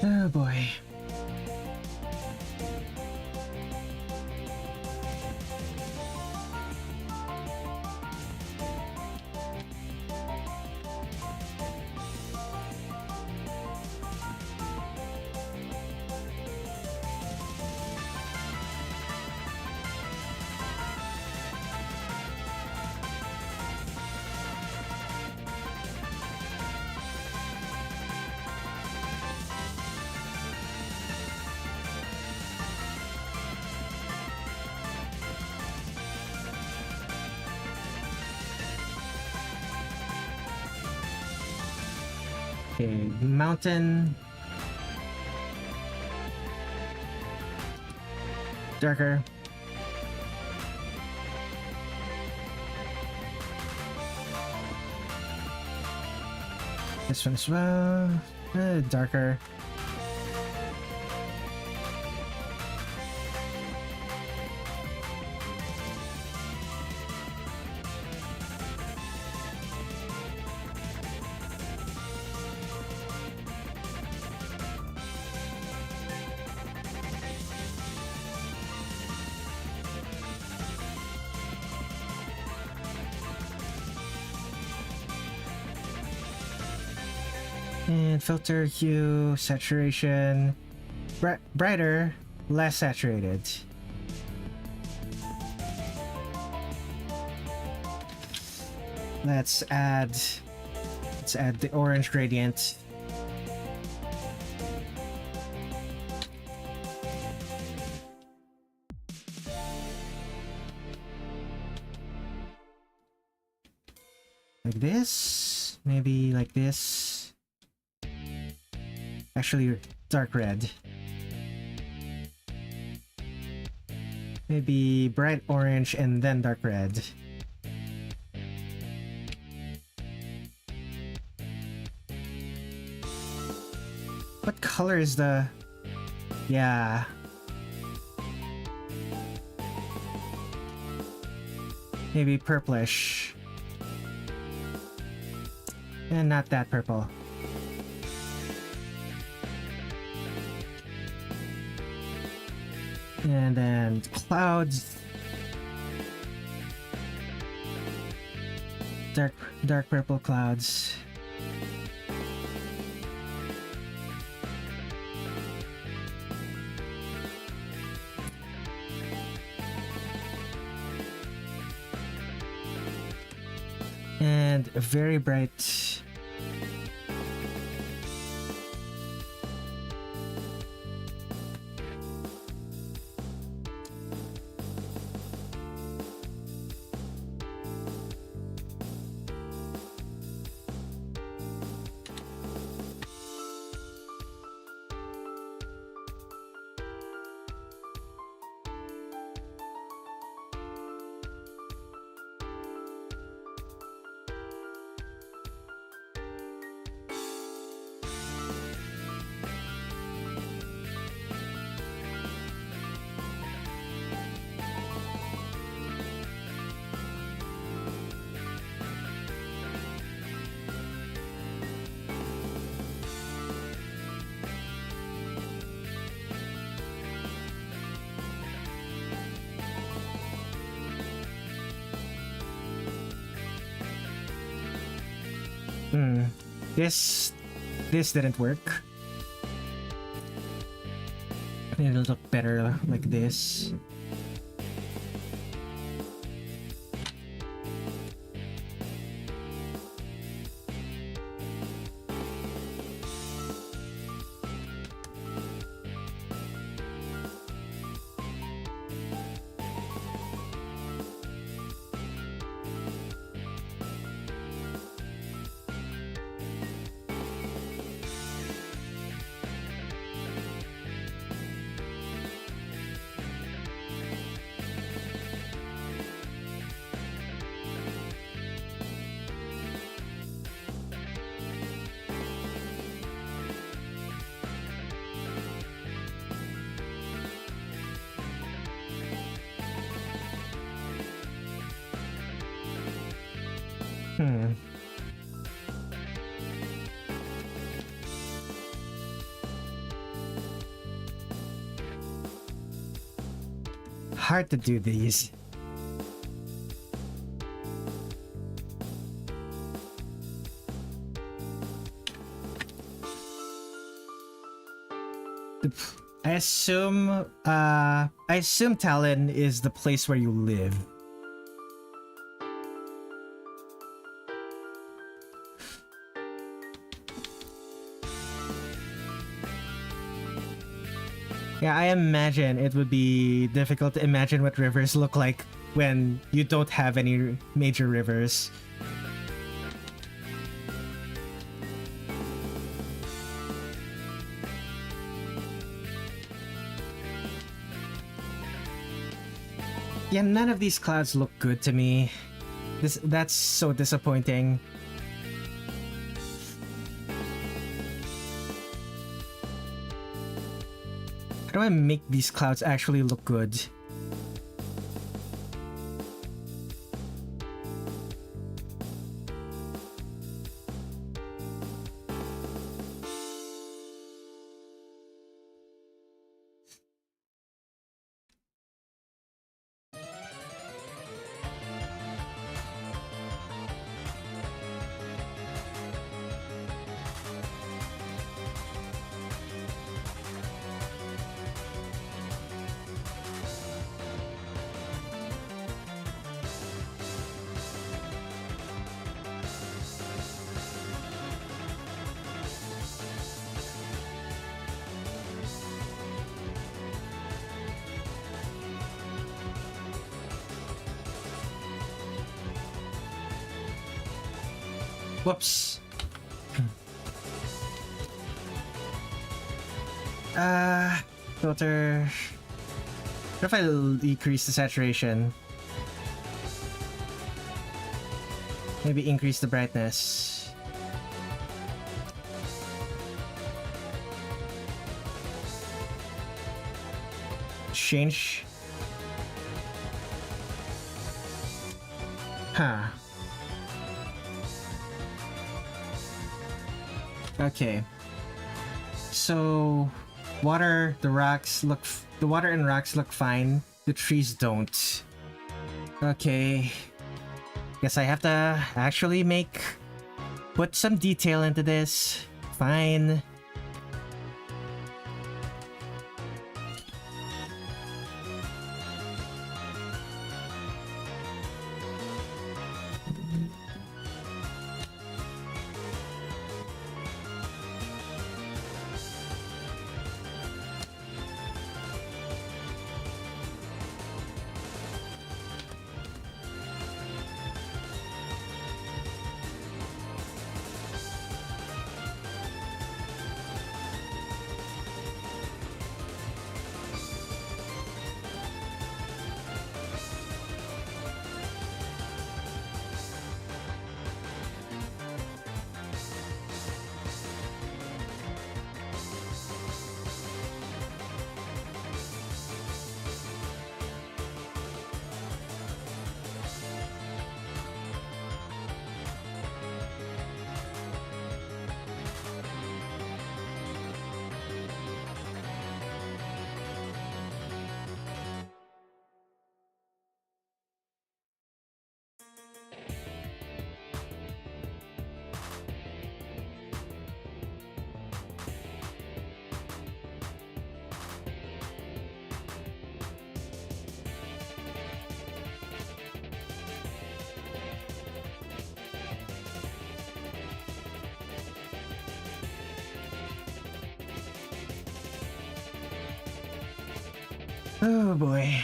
Oh boy. Okay, mountain. Darker. This one as well. Darker. And filter, hue, saturation, brighter, less saturated. Let's add the orange gradient. Like this, maybe like this. Actually, dark red. Maybe bright orange and then dark red. What color is the... Yeah. Maybe purplish. And not that purple. And then clouds. Dark purple clouds. And a very bright This didn't work. It'll look better like this. Hard to do these. I assume Talon is the place where you live. Yeah, I imagine it would be difficult to imagine what rivers look like when you don't have any major rivers. Yeah, none of these clouds look good to me. That's so disappointing. How do I make these clouds actually look good? Whoops. Filter. What if I decrease the saturation? Maybe increase the brightness. Change. Huh. Okay. So, the water and rocks look fine. The trees don't. Okay. Guess I have to actually put some detail into this. Fine. Oh boy.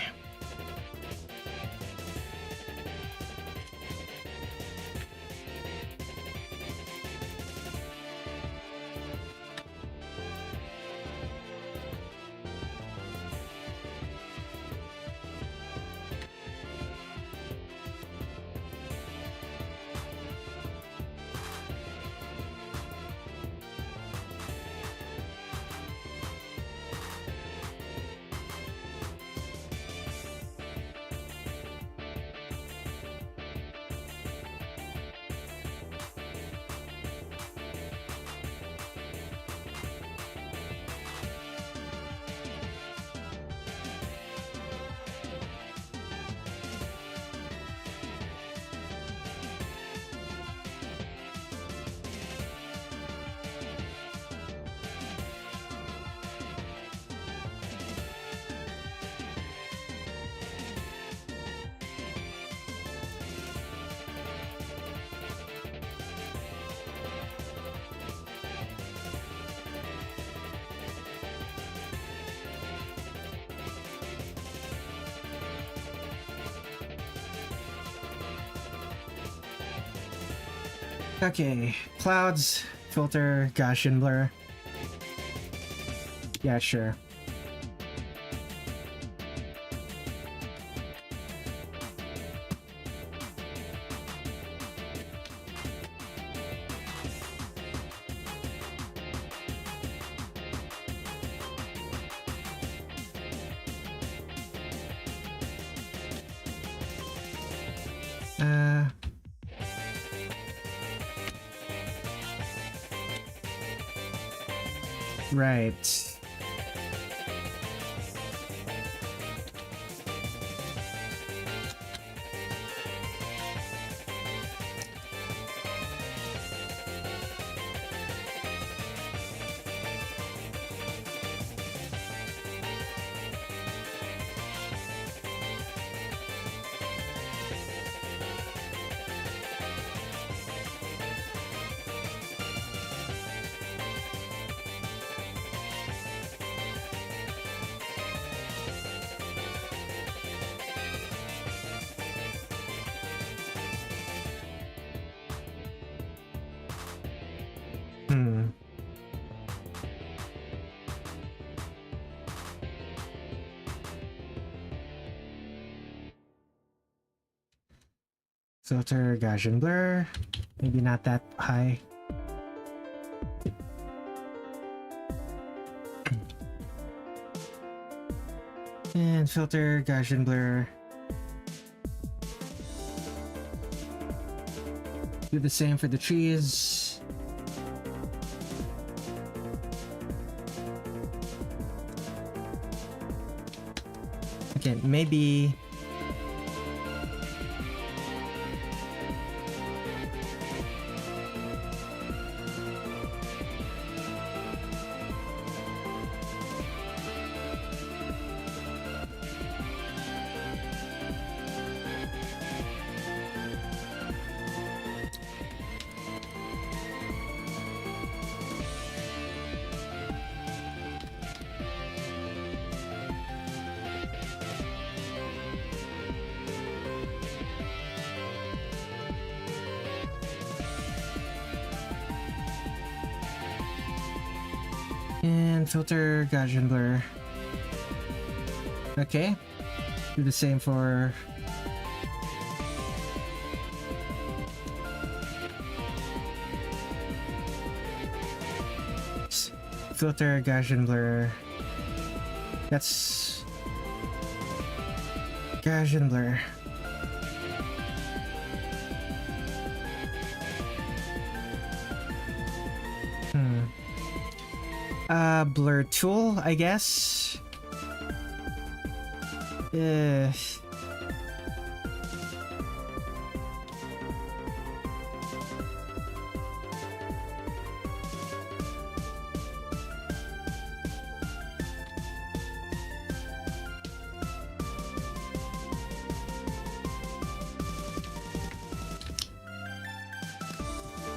Okay, clouds, filter, Gaussian blur. Yeah, sure. Right. Filter, Gaussian blur. Maybe not that high. And filter, Gaussian blur. Do the same for the trees. Okay, maybe... And filter, Gaussian blur. Okay. Do the same for... filter, Gaussian blur. That's... Gaussian blur. Blur tool, I guess.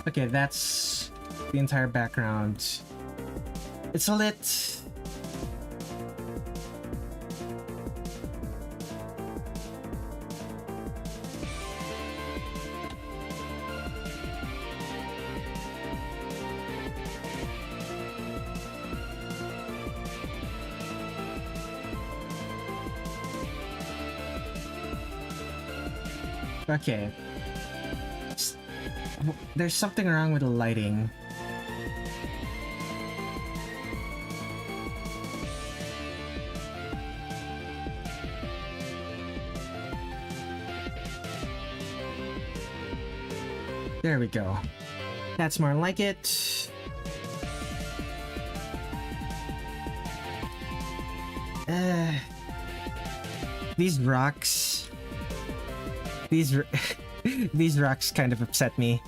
Okay, that's the entire background. It's lit. Okay. There's something wrong with the lighting. There we go. That's more like it. These rocks. These rocks kind of upset me.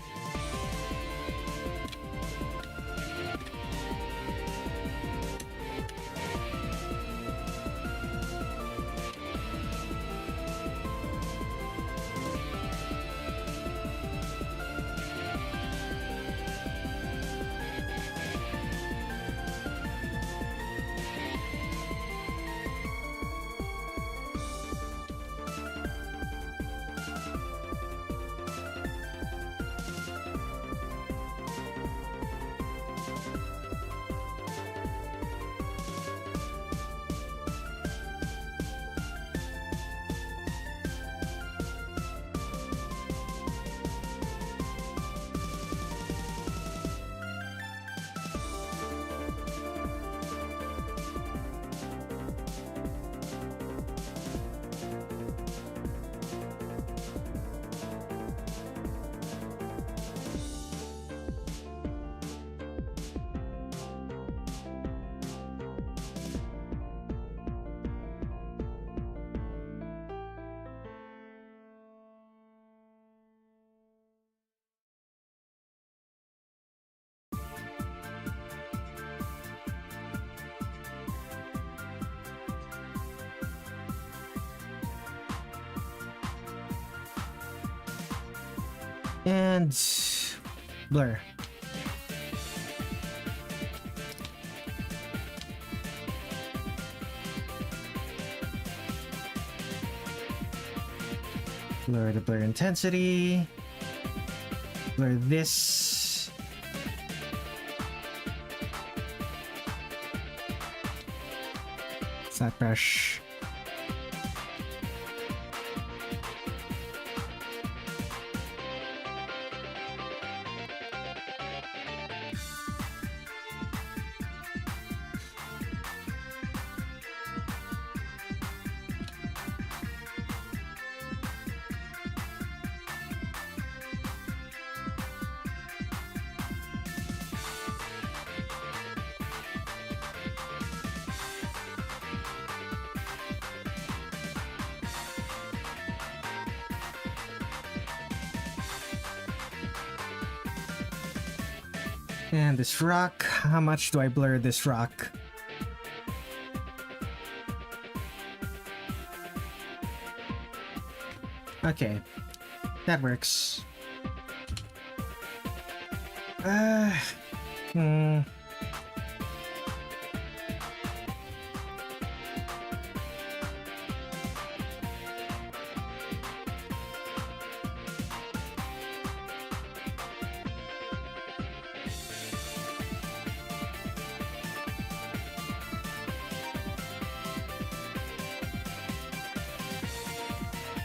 And blur. Blur the blur intensity. Blur this. Flat brush. And this rock, how much do I blur this rock? Okay, that works.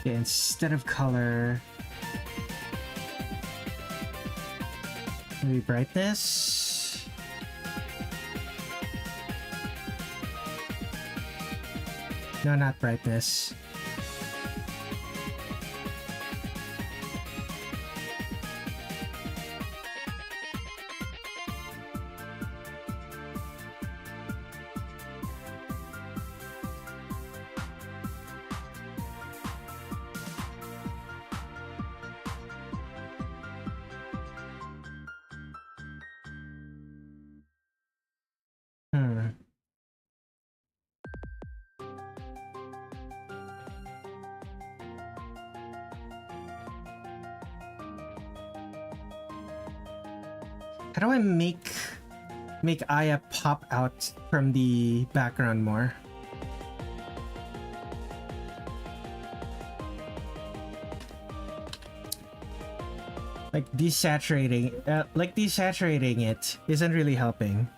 Okay, instead of color, maybe brightness. No, not brightness. How do I make Aya pop out from the background more? Like desaturating it isn't really helping.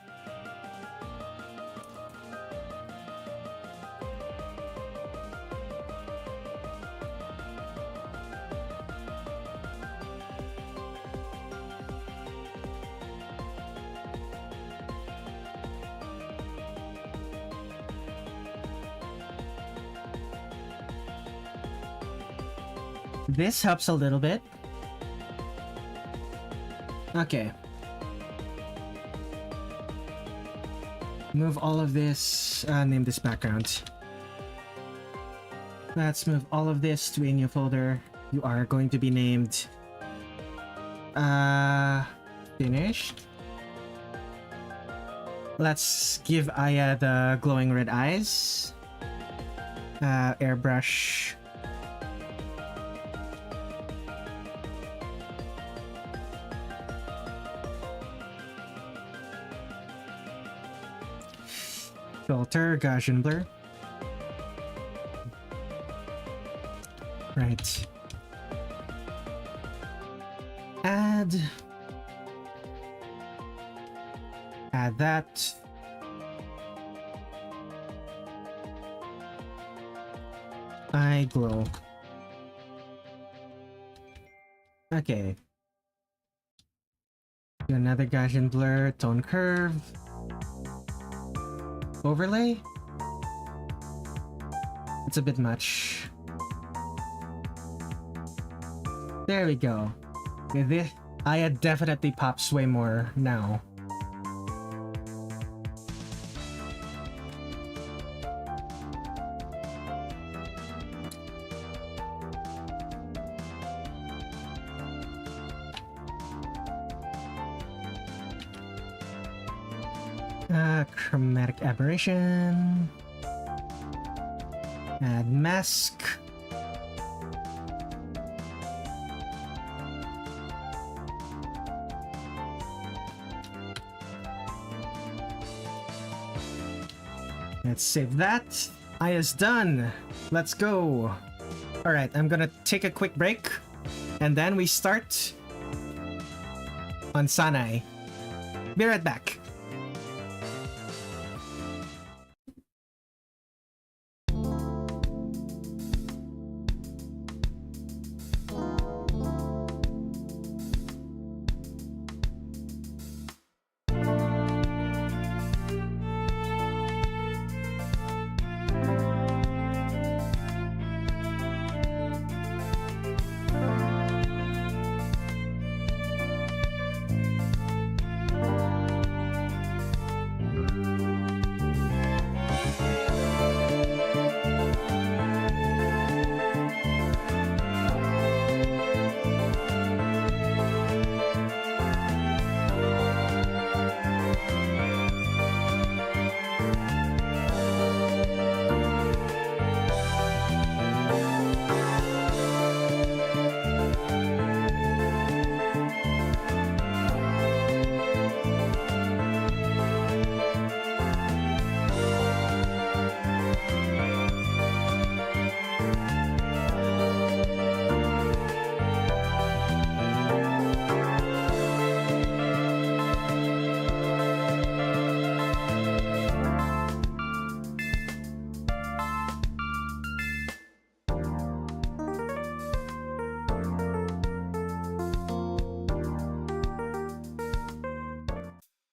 This helps a little bit. Okay. Move all of this, name this background. Let's move all of this to a new folder. You are going to be named... finished. Let's give Aya the glowing red eyes. Airbrush. Filter, Gaussian blur. Right. Add that. I glow. Okay. Do another Gaussian blur, tone curve. Overlay? It's a bit much. There we go. This Aya definitely pops way more now. Chromatic aberration. Add mask. Let's save that. Aya's done. Let's go. Alright, I'm gonna take a quick break. And then we start on Sanae. Be right back.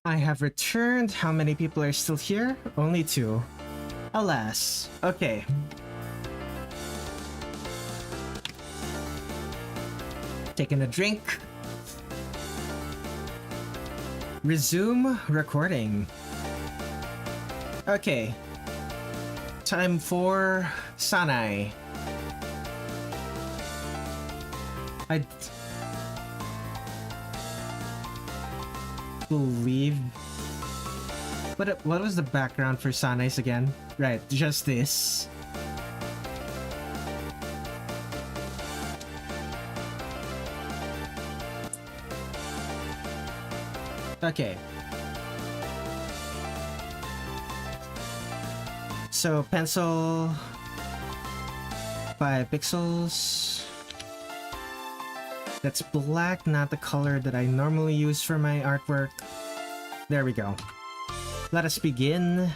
I have returned. How many people are still here? Only 2. Alas. Okay. Taking a drink. Resume recording. Okay. Time for Sanae. I believe... What was the background for Sanae's again? Right, just this. Okay. So, pencil... 5 pixels. That's black, not the color that I normally use for my artwork. There we go. Let us begin.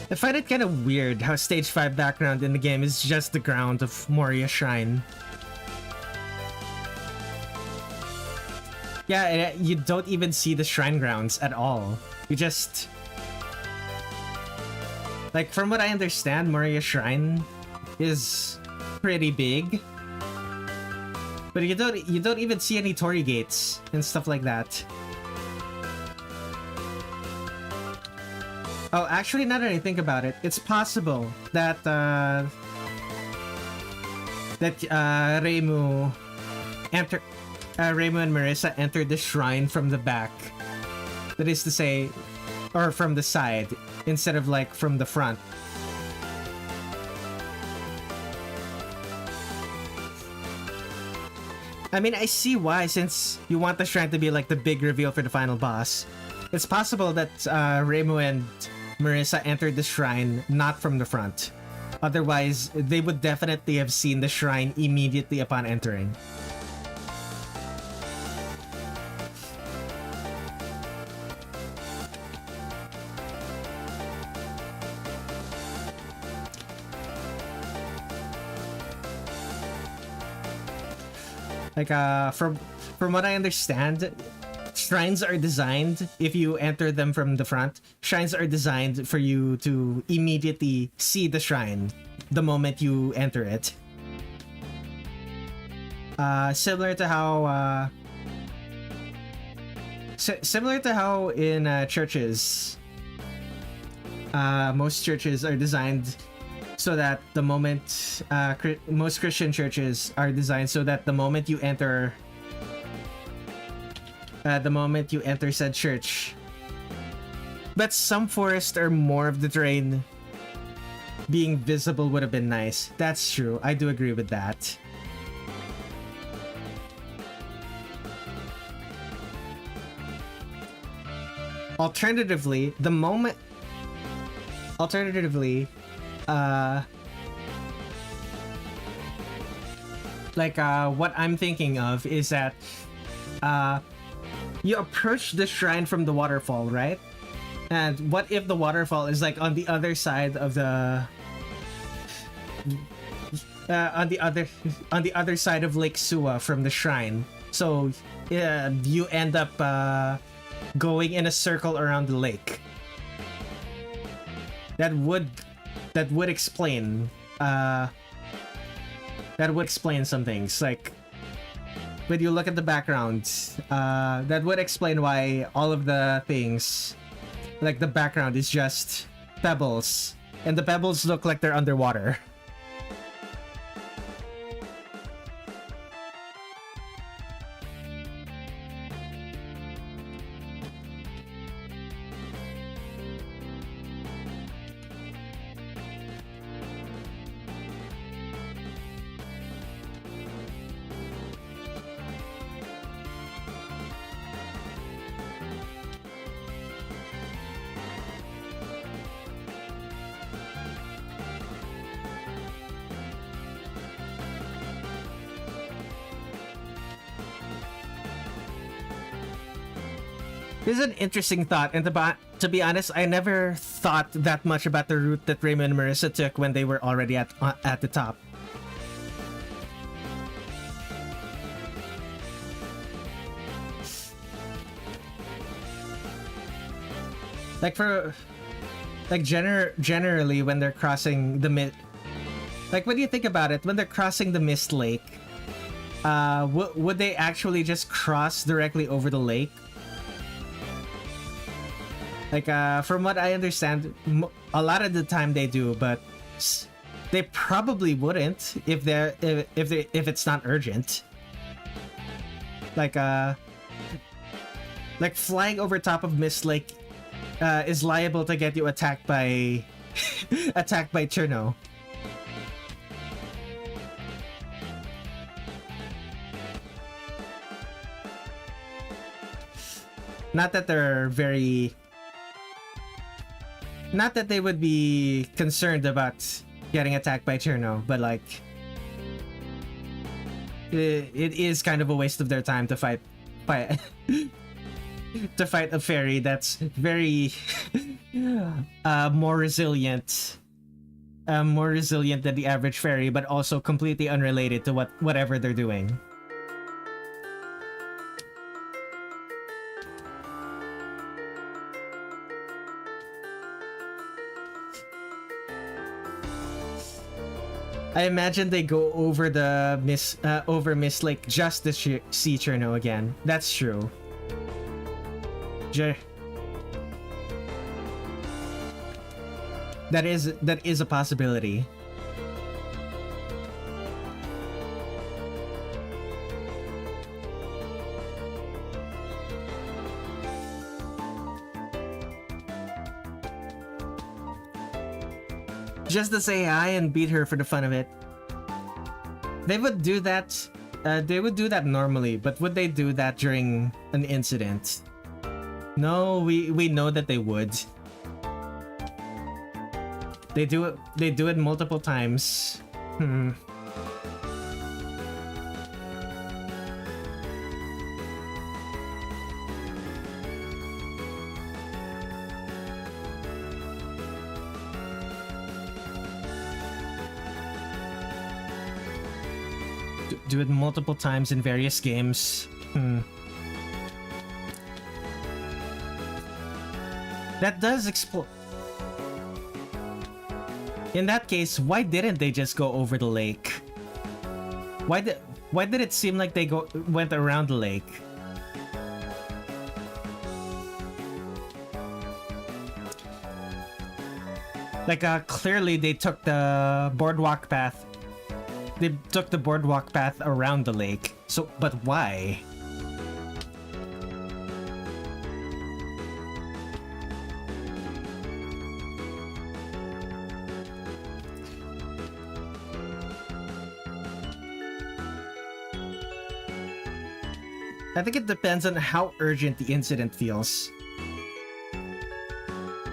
I find it kind of weird how stage 5 background in the game is just the ground of Moriya Shrine. Yeah, you don't even see the shrine grounds at all. You just... Like, from what I understand, Moriya Shrine is pretty big. But you don't even see any torii gates and stuff like that. Oh, actually, now that I think about it, it's possible that Reimu and Marisa entered the shrine from the back. That is to say, or from the side, instead of like from the front. I mean, I see why, since you want the shrine to be like the big reveal for the final boss. It's possible that Reimu and Marisa entered the shrine not from the front. Otherwise, they would definitely have seen the shrine immediately upon entering. Like, from what I understand, shrines are designed, if you enter them from the front, shrines are designed for you to immediately see the shrine the moment you enter it. Similar to how in churches, most churches are designed so that the moment most Christian churches are designed so that the moment you enter said church. But some forest or more of the terrain being visible would have been nice. That's true. I do agree with that. Alternatively, what I'm thinking of is that you approach the shrine from the waterfall, right? And what if the waterfall is like on the other side of the on the other side of Lake Suwa from the shrine? So you end up going in a circle around the lake. That would explain some things. Like, when you look at the background, that would explain why all of the things, like the background, is just pebbles, and the pebbles look like they're underwater. This is an interesting thought, and to be honest, I never thought that much about the route that Reimu and Marisa took when they were already at the top. Generally when they're crossing the mist, like, when you think about it, when they're crossing the mist lake, would they actually just cross directly over the lake? Like, from what I understand, a lot of the time they do, but they probably wouldn't if it's not urgent. Like flying over top of Mist Lake is liable to get you attacked by Cherno. Not that they would be concerned about getting attacked by Cherno, but like, it is kind of a waste of their time to fight to fight a fairy that's very more resilient than the average fairy, but also completely unrelated to whatever they're doing. I imagine they go over the Mist Lake just to see Cherno again. That's true. That is a possibility. Just to say hi and beat her for the fun of it. They would do that. They would do that normally, but would they do that during an incident? No, we know that they would. They do it. They do it multiple times. Do it multiple times in various games. That does explode. In that case, why didn't they just go over the lake? Why did it seem like they went around the lake? Like clearly they took the boardwalk path. They took the boardwalk path around the lake. So, but why? I think it depends on how urgent the incident feels.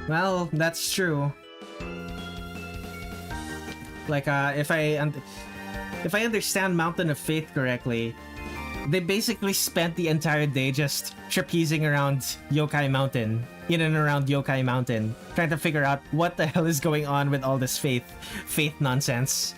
Well, that's true. Like, if I understand Mountain of Faith correctly, they basically spent the entire day just trapezing around Yokai Mountain, in and around Yokai Mountain, trying to figure out what the hell is going on with all this faith nonsense.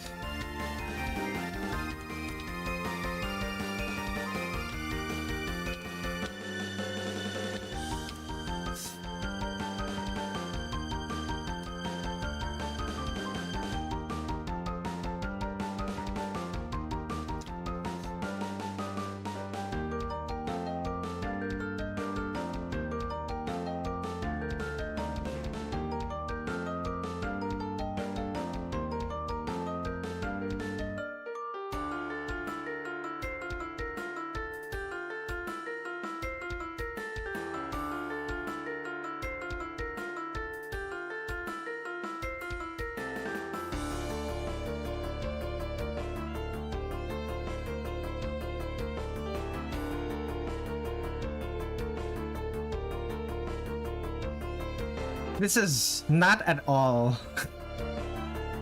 This is not at all.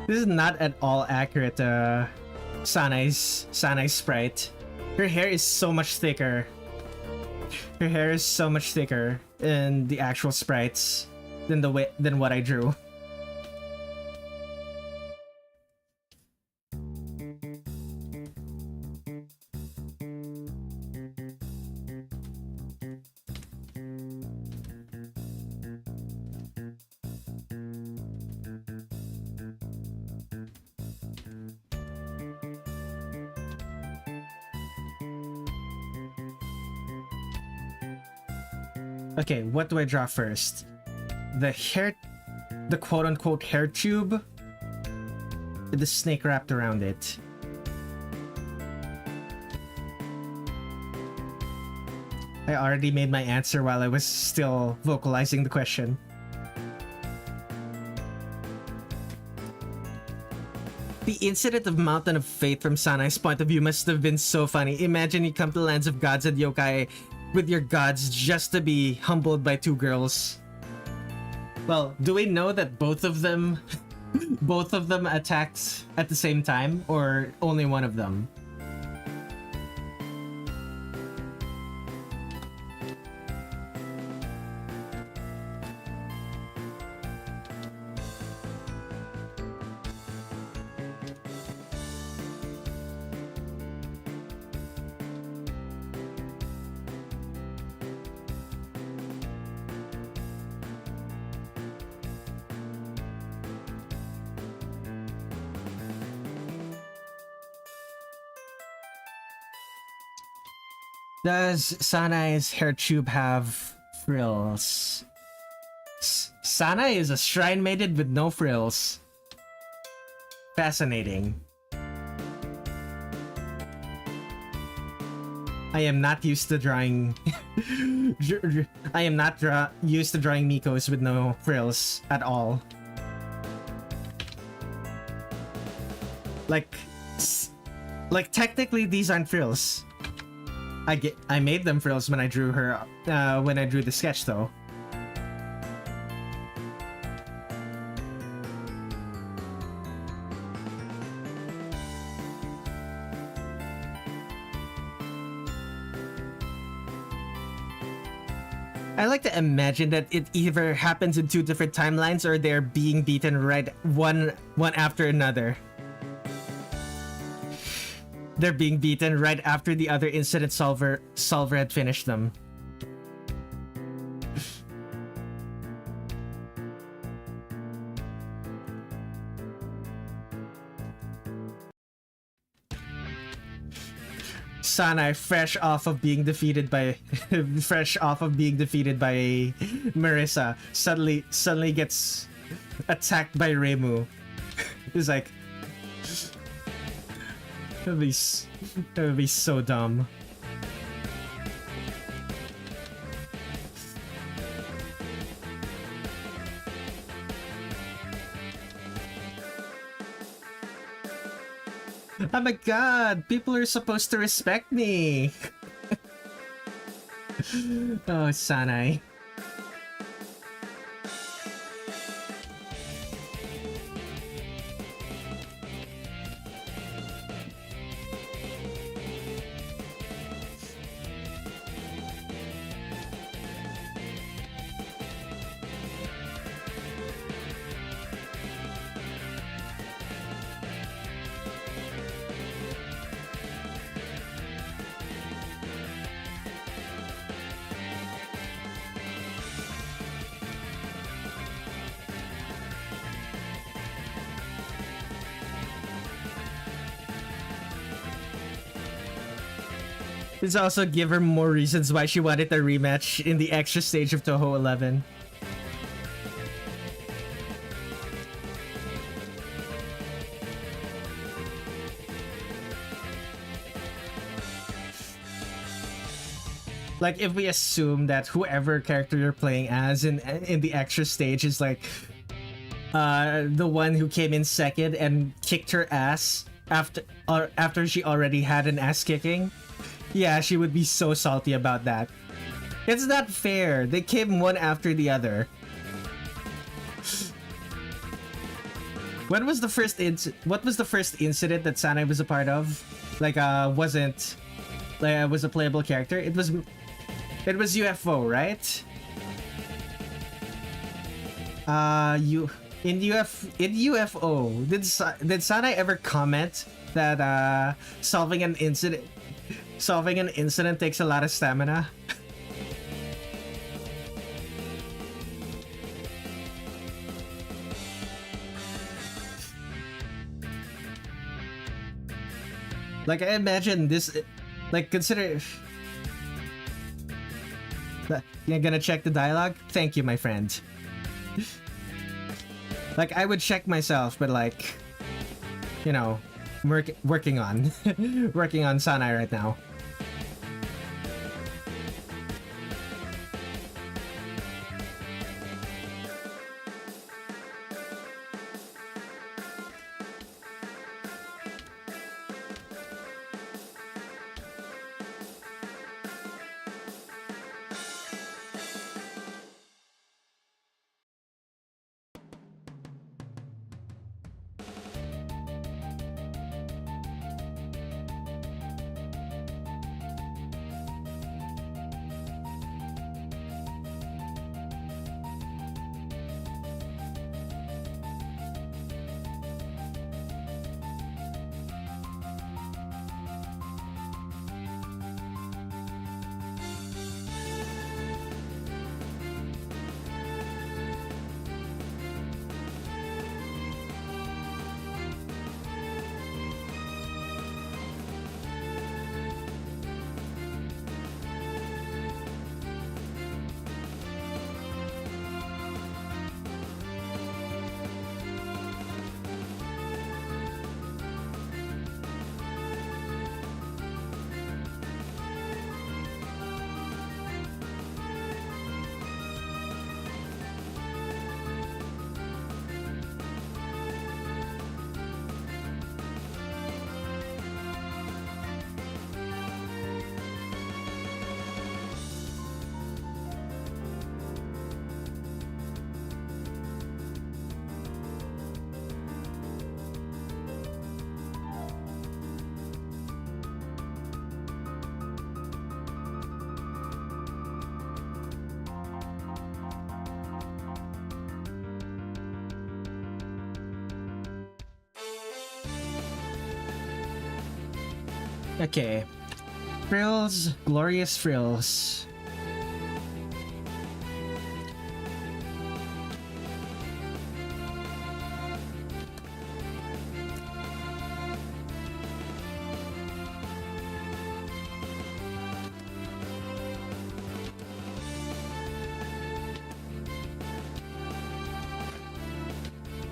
This is not at all accurate. Sanae's sprite. Her hair is so much thicker. Her hair is so much thicker in the actual sprites than what I drew. Okay, what do I draw first? The quote-unquote hair tube with the snake wrapped around it. I already made my answer while I was still vocalizing the question. The incident of Mountain of Faith from Sanae's point of view must have been so funny. Imagine you come to lands of gods and yokai with your gods just to be humbled by two girls. Well, do we know that both of them attacked at the same time, or only one of them? Does Sanae's hair tube have frills? Sanae is a shrine maiden with no frills. Fascinating. I am not used to drawing. I am not used to drawing Mikos with no frills at all. Like technically these aren't frills. I made them frills when I drew her. When I drew the sketch though. I like to imagine that it either happens in two different timelines or they're being beaten right one after another. They're being beaten right after the other incident solver had finished them. Sanae, fresh off of being defeated by Marisa, suddenly gets attacked by Reimu. It's like that would be so dumb. Oh my god, people are supposed to respect me. Oh, Sanae. This also give her more reasons why she wanted a rematch in the extra stage of Touhou 11. Like, if we assume that whoever character you're playing as in the extra stage is like the one who came in second and kicked her ass after she already had an ass kicking, yeah, she would be so salty about that. It's not fair. They came one after the other. What was the first incident that Sanae was a part of? Like, was a playable character? It was UFO, right? In UFO, did Sanae ever comment that solving an incident takes a lot of stamina? Like, I imagine this, like, consider... You're gonna check the dialogue? Thank you, my friend. Like, I would check myself, but like, you know, working on working on Sanae right now. Okay. Frills, glorious frills.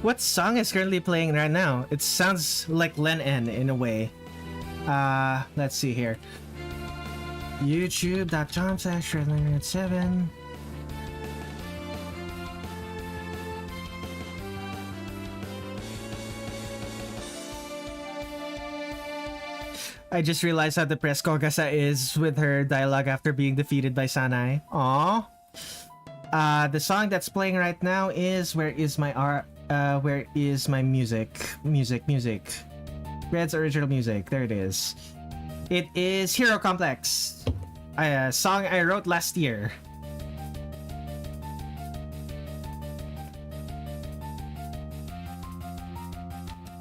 What song is currently playing right now? It sounds like Len N in a way. Let's see here. YouTube.com/Redler Red7. I just realized how depressed Kogasa is with her dialogue after being defeated by Sanae. Aww. The song that's playing right now is Where Is My Music? Music. Red's original music. There it is. It is Hero Complex. A song I wrote last year.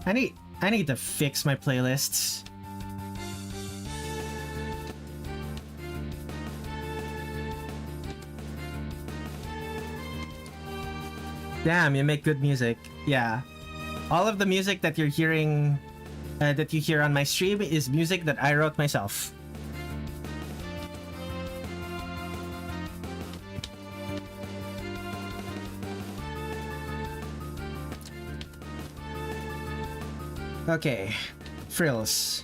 I need to fix my playlists. Damn, you make good music. Yeah. All of the music that you're hearing, that you hear on my stream is music that I wrote myself. Okay. Frills.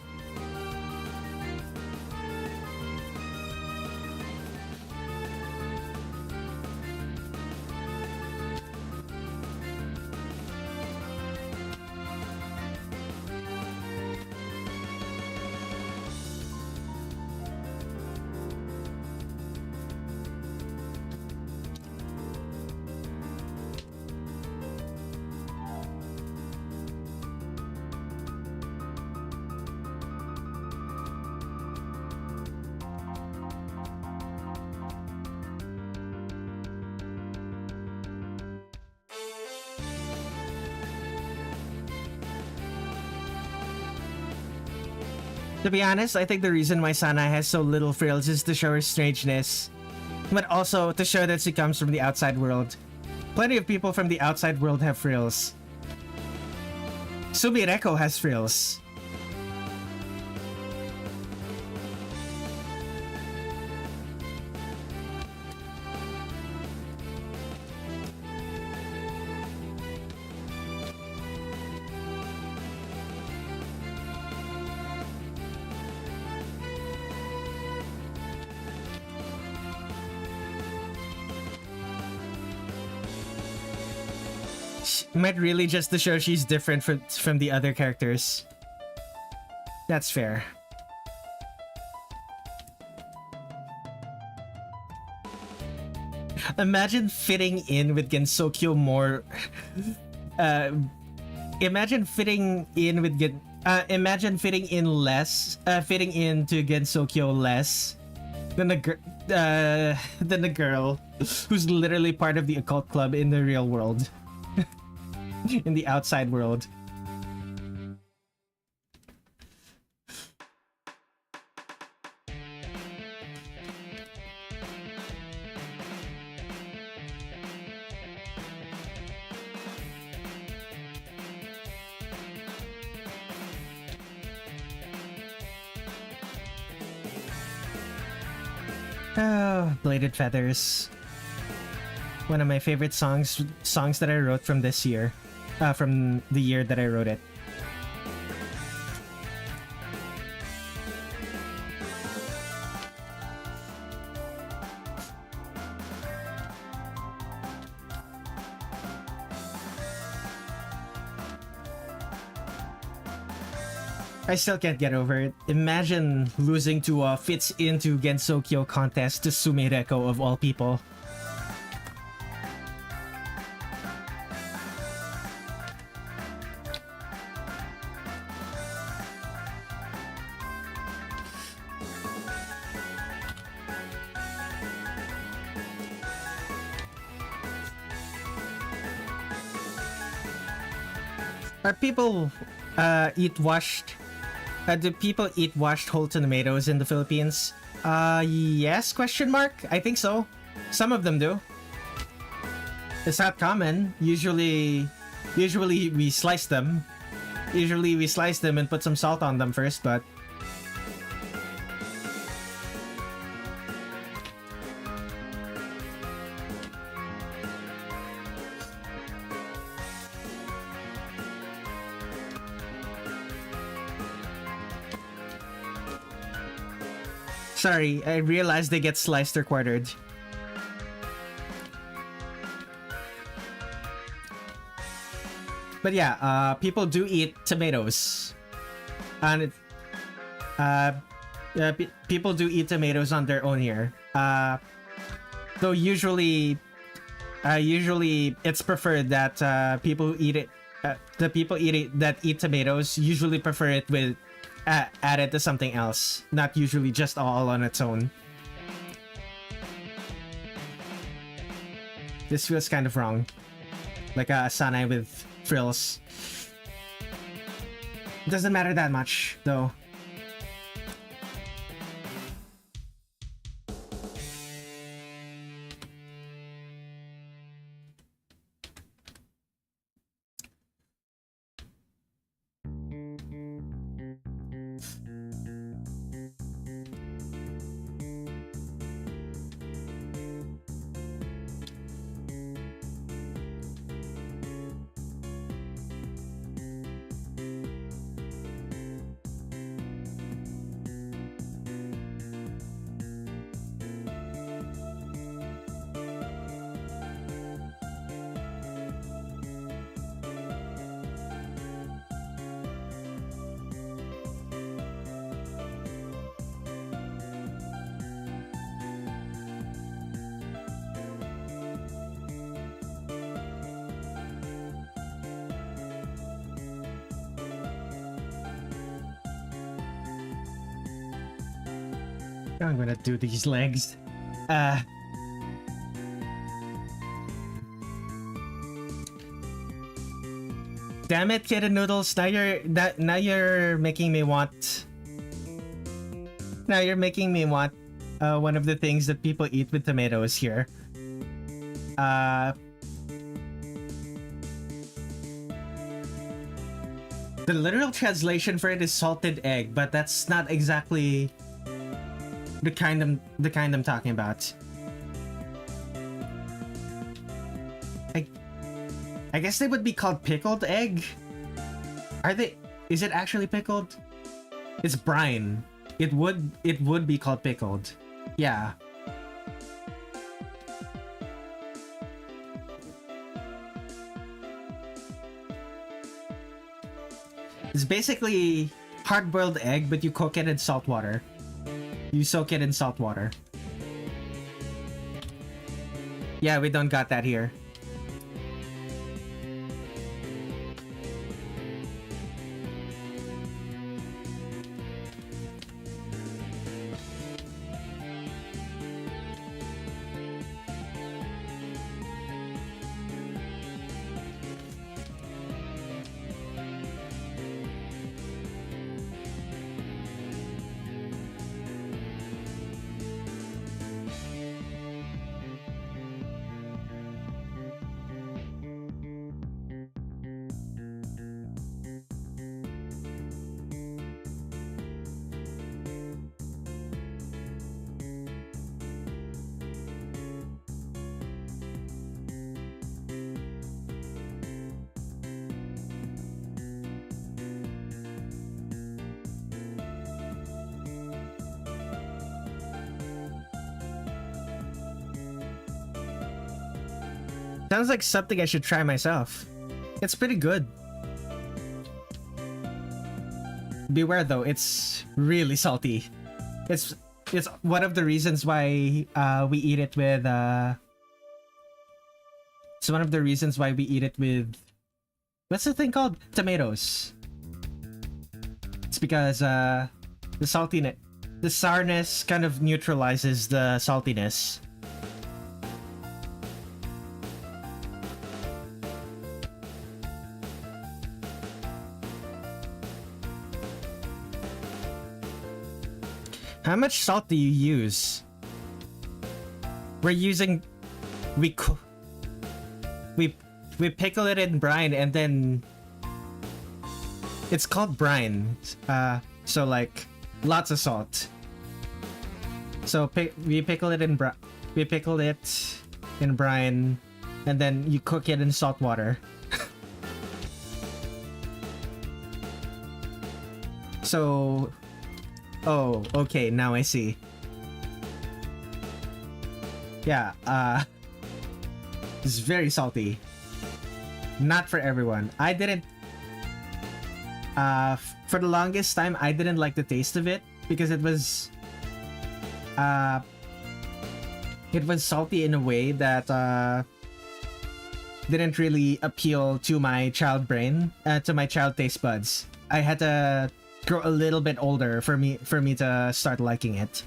To be honest, I think the reason why Sanae has so little frills is to show her strangeness, but also to show that she comes from the outside world. Plenty of people from the outside world have frills. Suwako has frills. Might really just to show she's different from the other characters. That's fair. Imagine fitting in with Gensokyo more. Imagine fitting in with imagine fitting in less. Fitting into Gensokyo less than a girl who's literally part of the occult club in the real world. In the outside world. Oh, Bladed Feathers. One of my favorite songs that I wrote from this year. From the year that I wrote it. I still can't get over it. Imagine losing to a fits into Gensokyo contest to Sumireko of all people. Are people eat washed Do people eat washed whole tomatoes in the Philippines? Yes, question mark? I think so. Some of them do. It's not common. Usually we slice them. Usually we slice them and put some salt on them first, but... Sorry, I realized they get sliced or quartered. But yeah, people do eat tomatoes. And people do eat tomatoes on their own here. Though usually it's preferred that people eat it. The people that eat tomatoes usually prefer it with added to something else, not usually just all on its own. This feels kind of wrong, like a Sanae with frills. Doesn't matter that much though. I'm gonna do these legs. Damn it, Kid and Noodles! Now you're making me want. Now you're making me want one of the things that people eat with tomatoes here. The literal translation for it is salted egg, but that's not exactly the kind I'm talking about. I guess they would be called pickled egg. Are they? Is it actually pickled? It's brine. It would be called pickled. Yeah. It's basically hard-boiled egg, but you cook it in salt water. You soak it in salt water. Yeah, we don't got that here. Sounds like something I should try myself. It's pretty good. Beware though, it's really salty. It's one of the reasons why we eat it with it's one of the reasons why we eat it with, what's the thing called? Tomatoes. It's because the saltiness, the sourness kind of neutralizes the saltiness. How much salt do you use? We're using... We pickle it in brine and then... It's called brine. So like, lots of salt. So we pickle it in brine and then you cook it in salt water. So... Oh, okay, now I see. Yeah, it's very salty. Not for everyone. I didn't... for the longest time, I didn't like the taste of it because it was salty in a way that didn't really appeal to my child brain, to my child taste buds. I had to grow a little bit older for me to start liking it.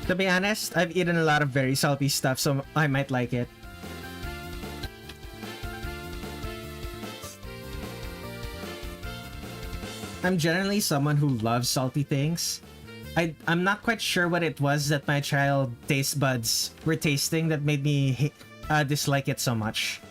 To be honest, I've eaten a lot of very salty stuff, so I might like it. I'm generally someone who loves salty things. I'm not quite sure what it was that my child taste buds were tasting that made me dislike it so much.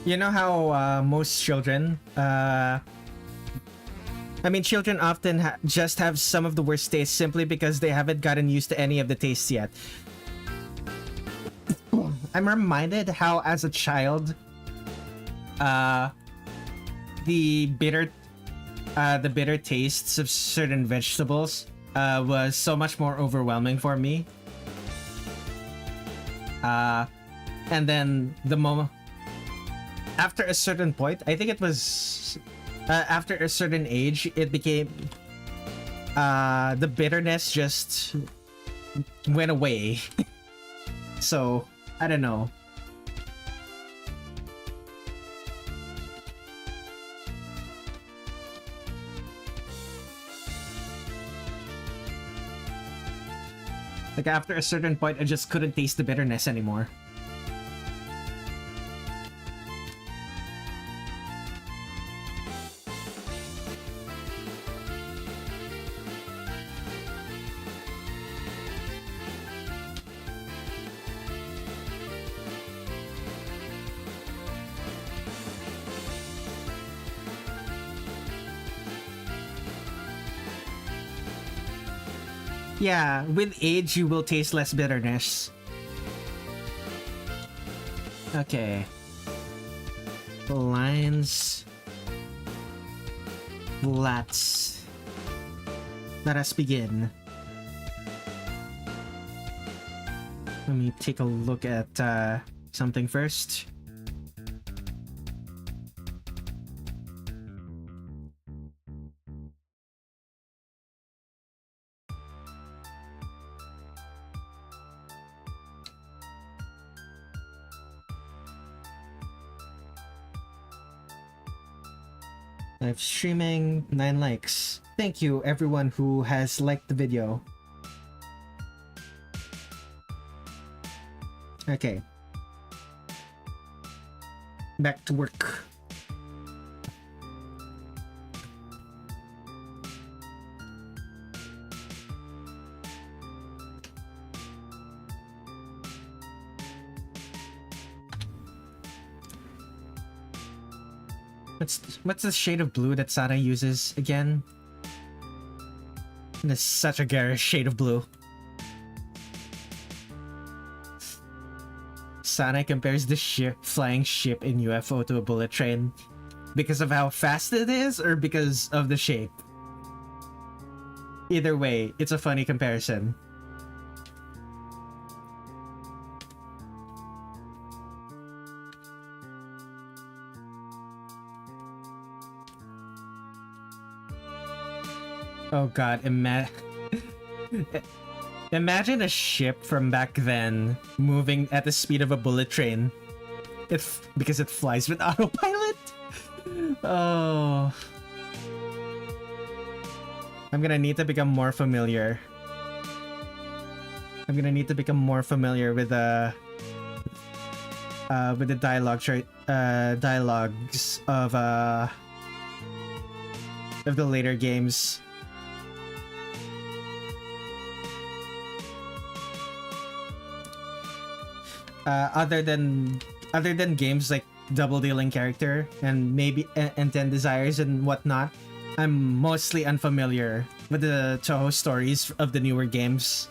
You know how most children, children often just have some of the worst tastes simply because they haven't gotten used to any of the tastes yet. I'm reminded how, as a child, the bitter tastes of certain vegetables was so much more overwhelming for me. And then the moment... After a certain point, I think it was after a certain age, it became the bitterness just went away. So I don't know. Like after a certain point, I just couldn't taste the bitterness anymore. Yeah, with age, you will taste less bitterness. Okay. Lines. Flats. Let us begin. Let me take a look at something first. Live streaming, 9 likes. Thank you everyone who has liked the video. Okay. Back to work. What's the shade of blue that Sanae uses again? It's such a garish shade of blue. Sanae compares the flying ship in UFO to a bullet train because of how fast it is or because of the shape. Either way, it's a funny comparison. Oh god, imagine a ship from back then moving at the speed of a bullet train. Because it flies with autopilot? Oh. I'm gonna need to become more familiar. I'm gonna need to become more familiar with the dialogues of the later games. Other than games like Double Dealing Character and maybe and 10 Desires and whatnot, I'm mostly unfamiliar with the Touhou stories of the newer games.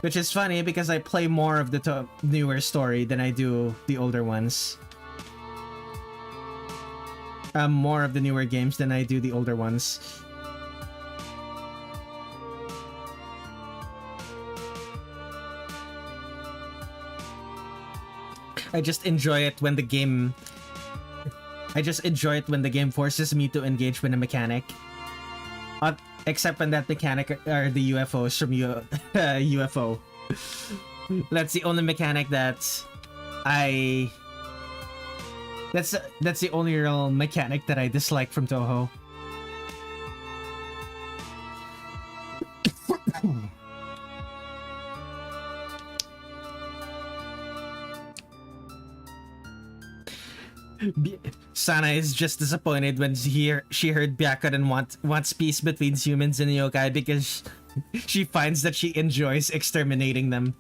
Which is funny because I play more of the newer story than I do the older ones. More of the newer games than I do the older ones. I just enjoy it when the game forces me to engage with a mechanic. Except when that mechanic are the UFOs from UFO. That's the only mechanic that's the only real mechanic that I dislike from Touhou. Sanae is just disappointed when she heard Byakuren wants peace between humans and yokai because she finds that she enjoys exterminating them.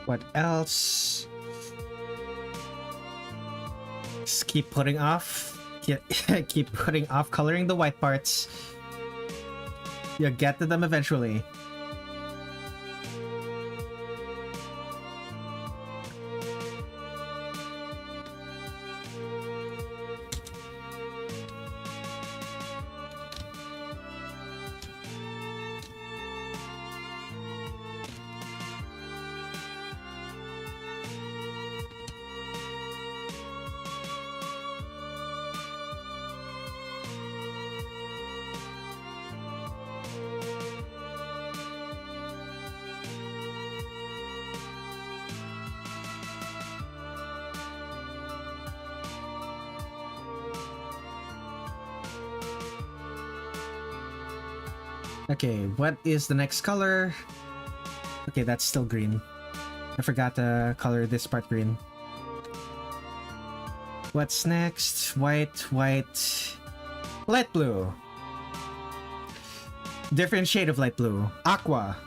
What else? Just keep putting off. Keep putting off coloring the white parts. You'll get to them eventually. Okay, what is the next color? Okay, that's still green. I forgot to color this part green. What's next? White, light blue. Different shade of light blue. Aqua.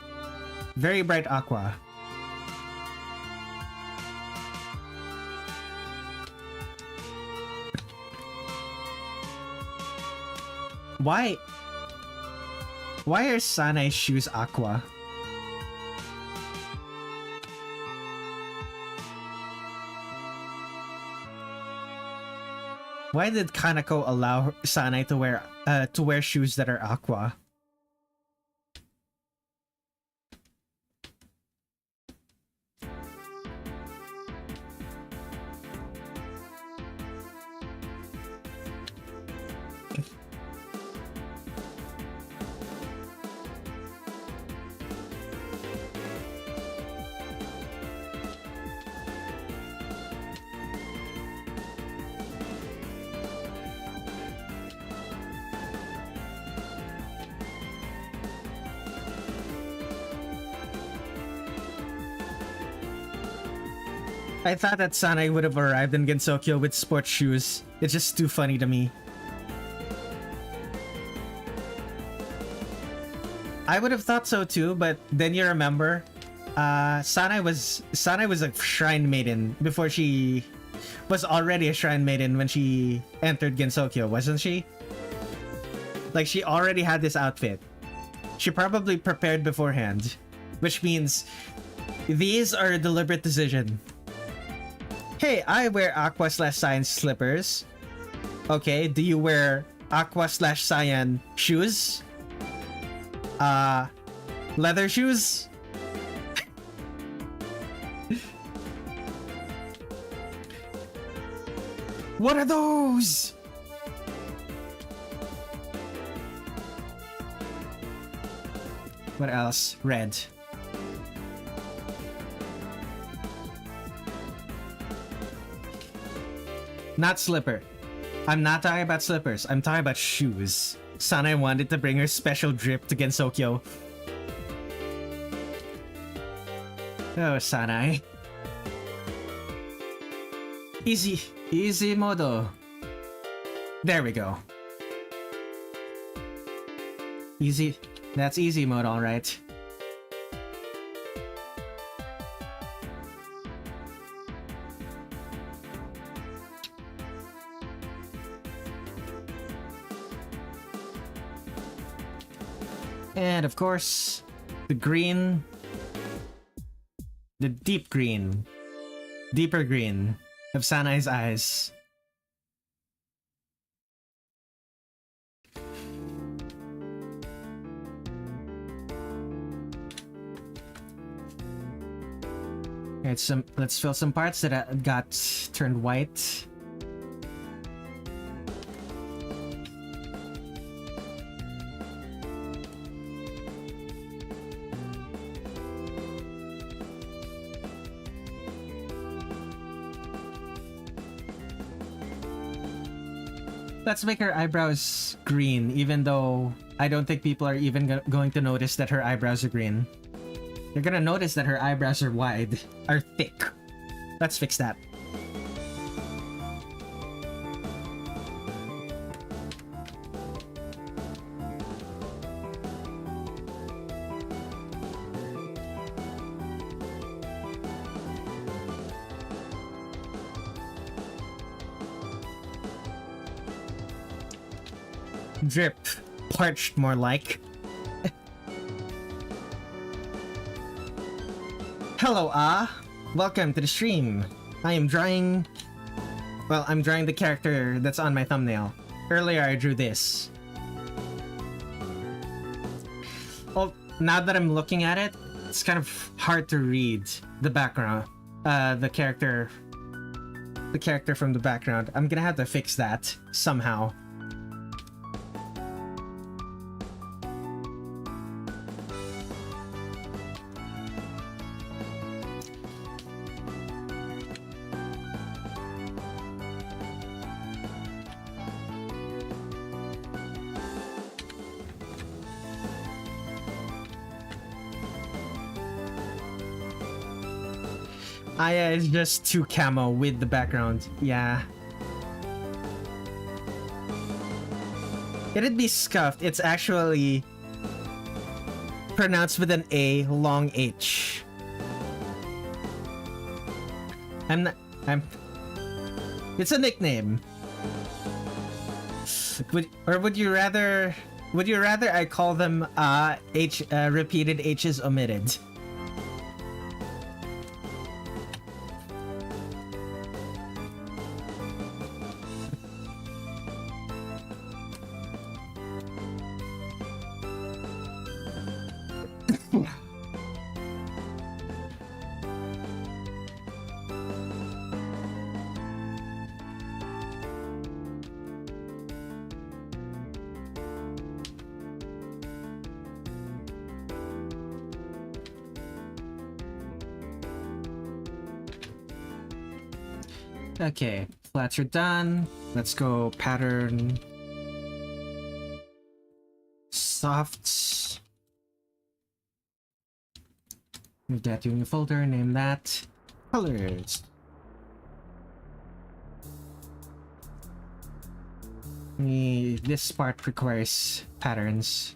Very bright aqua. Why are Sanae's shoes aqua? Why did Kanako allow Sanae to wear shoes that are aqua? I thought that Sanae would have arrived in Gensokyo with sports shoes. It's just too funny to me. I would have thought so too, but then you remember, Sanae was a shrine maiden before she was already a shrine maiden when she entered Gensokyo, wasn't she? Like, she already had this outfit. She probably prepared beforehand, which means these are a deliberate decision. Hey, I wear aqua/cyan slippers. Okay, do you wear aqua/cyan shoes? Leather shoes? What are those? What else? Red. Not slipper. I'm not talking about slippers. I'm talking about shoes. Sanae wanted to bring her special drip to Gensokyo. Oh, Sanae. Easy modo. There we go. Easy. That's easy mode, alright. And of course, the green. The deep green. Deeper green of Sanae's eyes. Alright, let's fill some parts that got turned white. Let's make her eyebrows green, even though I don't think people are even going to notice that her eyebrows are green. You're gonna notice that her eyebrows are wide, are thick. Let's fix that. Drip. Parched, more like. Hello, welcome to the stream. I'm drawing the character that's on my thumbnail. Earlier I drew this. Well, now that I'm looking at it, it's kind of hard to read the background. The character from the background. I'm gonna have to fix that somehow. Aya is just too camo with the background. Yeah. It'd be scuffed. It's actually pronounced with an A, long H. It's a nickname. Would you rather I call them repeated H's omitted? Okay, flats are done. Let's go pattern softs. Move that to a new folder, name that colors. This part requires patterns.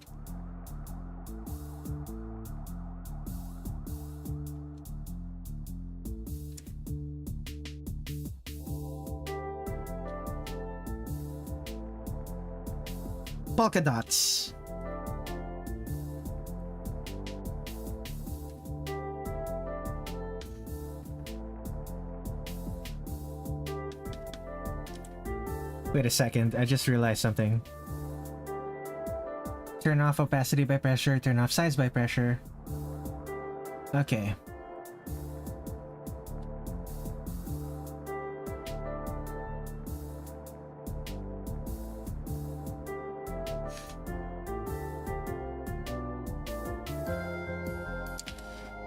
Polka dots. Wait a second, I just realized something. Turn off opacity by pressure, turn off size by pressure. Okay.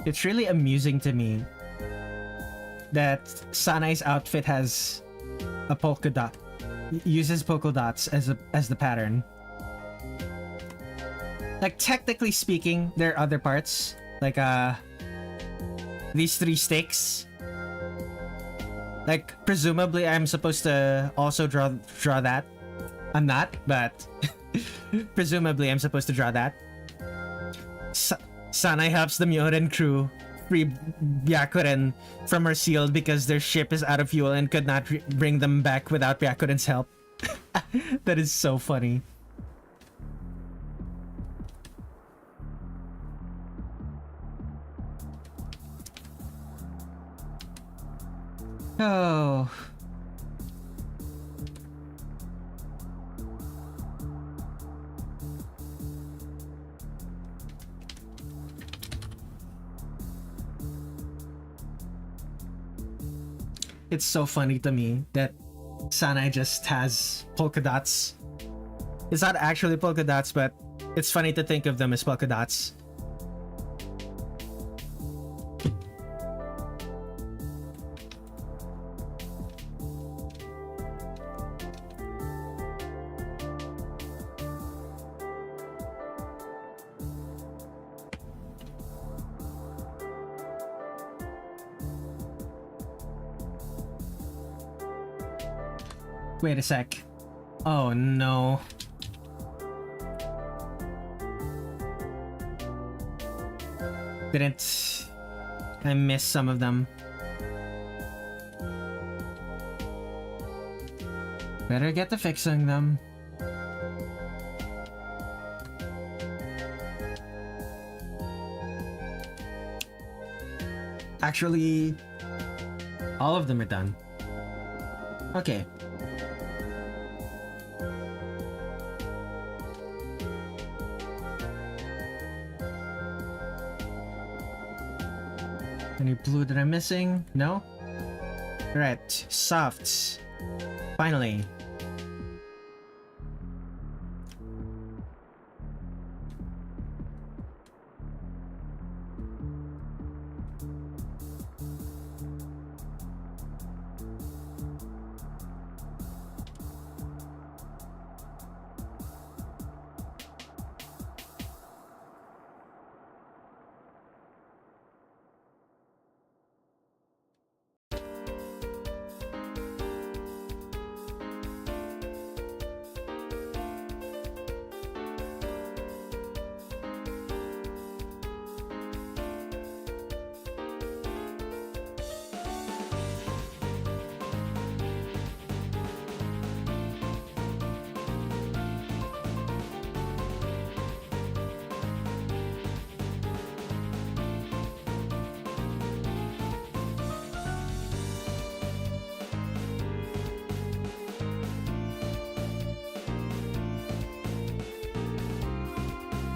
It's really amusing to me that Sanae's outfit has a polka dot, uses polka dots as the pattern. Like, technically speaking, there are other parts, like these 3 sticks. Like, presumably I'm supposed to also draw that. I'm not, but presumably I'm supposed to draw that. Sanae helps the Myoren crew free Byakuren from her shield because their ship is out of fuel and could not bring them back without Byakuren's help. That is so funny. Oh. It's so funny to me that Sanae just has polka dots. It's not actually polka dots, but it's funny to think of them as polka dots. Wait a sec. Oh no. Didn't I miss some of them? Better get to fixing them. Actually, all of them are done. Okay. Any blue that I'm missing? No? Right, softs. Finally.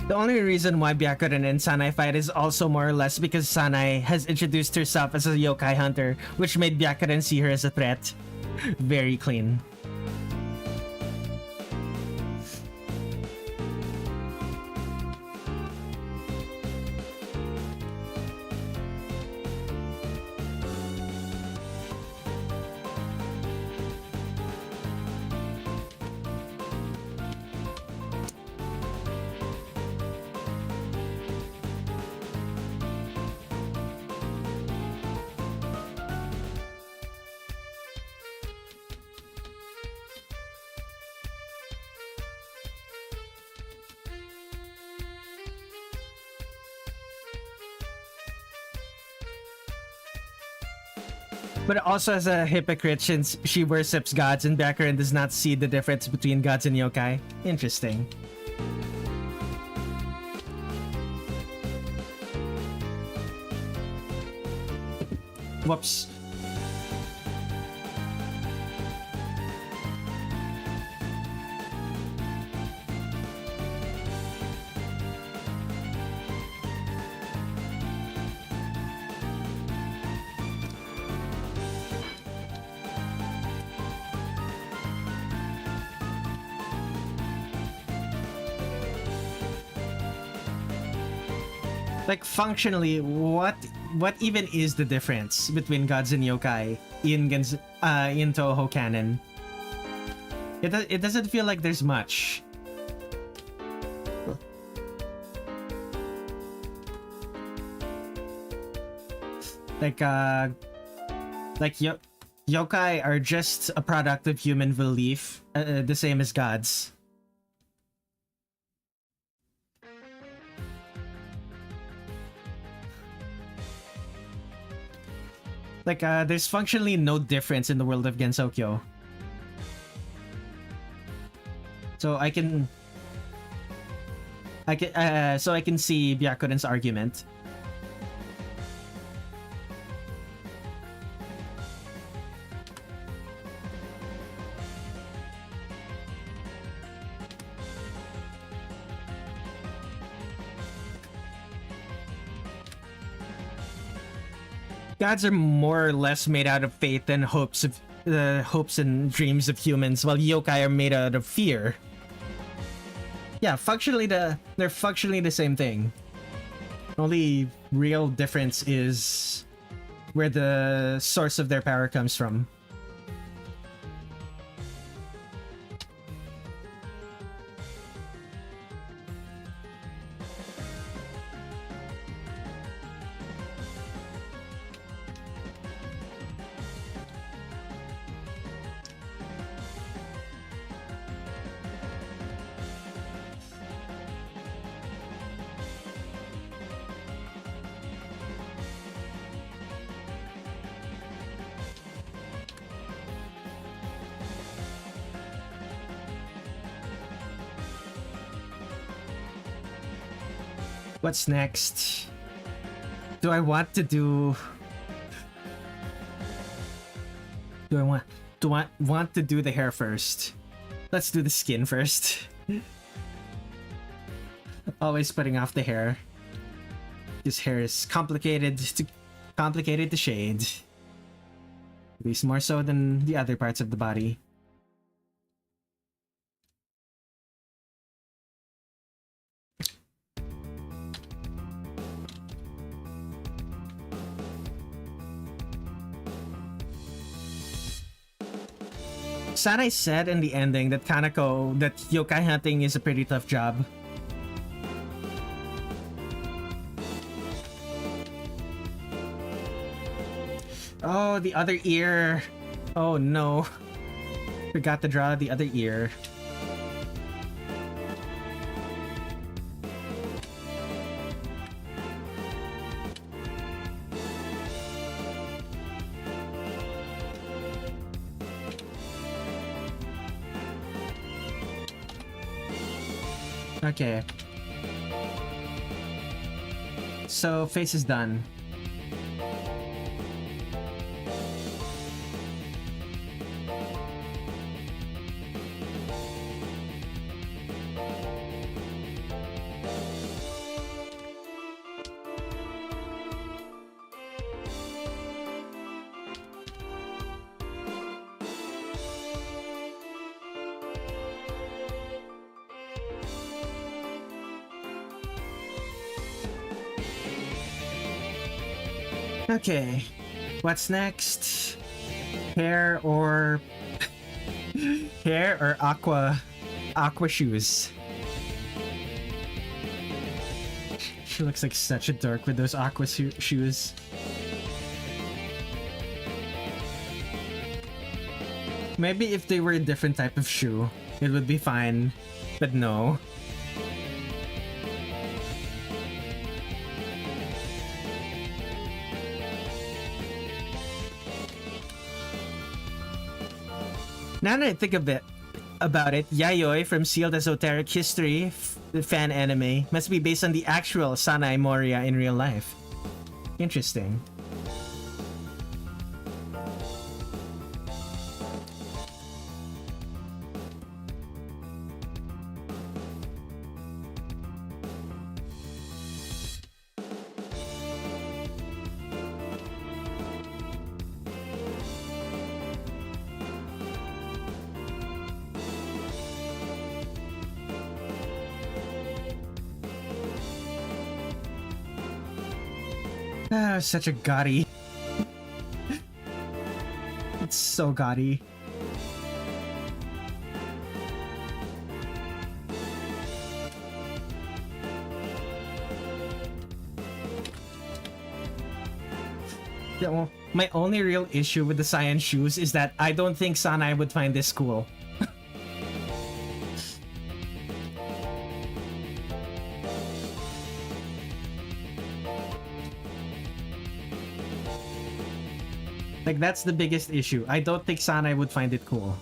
The only reason why Byakuren and Sanae fight is also more or less because Sanae has introduced herself as a yokai hunter, which made Byakuren see her as a threat. Very clean. But also as a hypocrite since she worships gods and Byakuren does not see the difference between gods and yokai. Interesting. Whoops. Like functionally, what even is the difference between gods and yokai in Touhou canon? It doesn't feel like there's much. Like yokai are just a product of human belief, the same as gods. Like, there's functionally no difference in the world of Gensokyo. So I can see Byakuren's argument. Gods are more or less made out of faith and hopes and dreams of humans, while yokai are made out of fear. Yeah, they're functionally the same thing. Only real difference is where the source of their power comes from. What's next? Do I want to do... Do I want to do the hair first? Let's do the skin first. Always putting off the hair. This hair is complicated to shade. At least more so than the other parts of the body. Sanae said in the ending that yokai hunting is a pretty tough job. Oh, the other ear. Oh no. Forgot to draw the other ear. Okay. So, face is done. Okay, what's next? Hair or aqua shoes? She looks like such a dork with those aqua shoes. Maybe if they were a different type of shoe, it would be fine, but no. Now that I think about it, Yayoi from Sealed Esoteric History, the fan anime, must be based on the actual Sanae Moriya in real life. Interesting. Such a gaudy. It's so gaudy. Yeah, well, my only real issue with the science shoes is that I don't think Sanae would find this cool. Like, that's the biggest issue. I don't think Sanae would find it cool.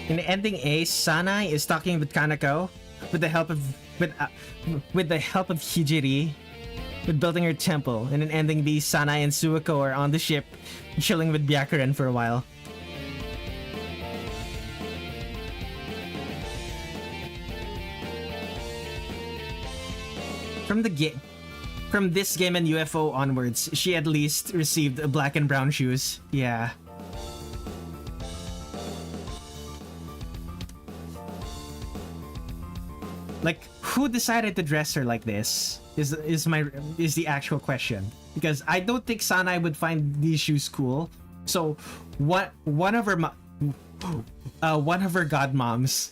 In ending A, Sanae is talking with Kanako with the help of Hijiri with building her temple. And in ending B, Sanae and Suwako are on the ship chilling with Byakuren for a while. From this game and UFO onwards, she at least received black and brown shoes. Yeah. Like, who decided to dress her like this? Is the actual question. Because I don't think Sanae would find these shoes cool. So, one of her godmoms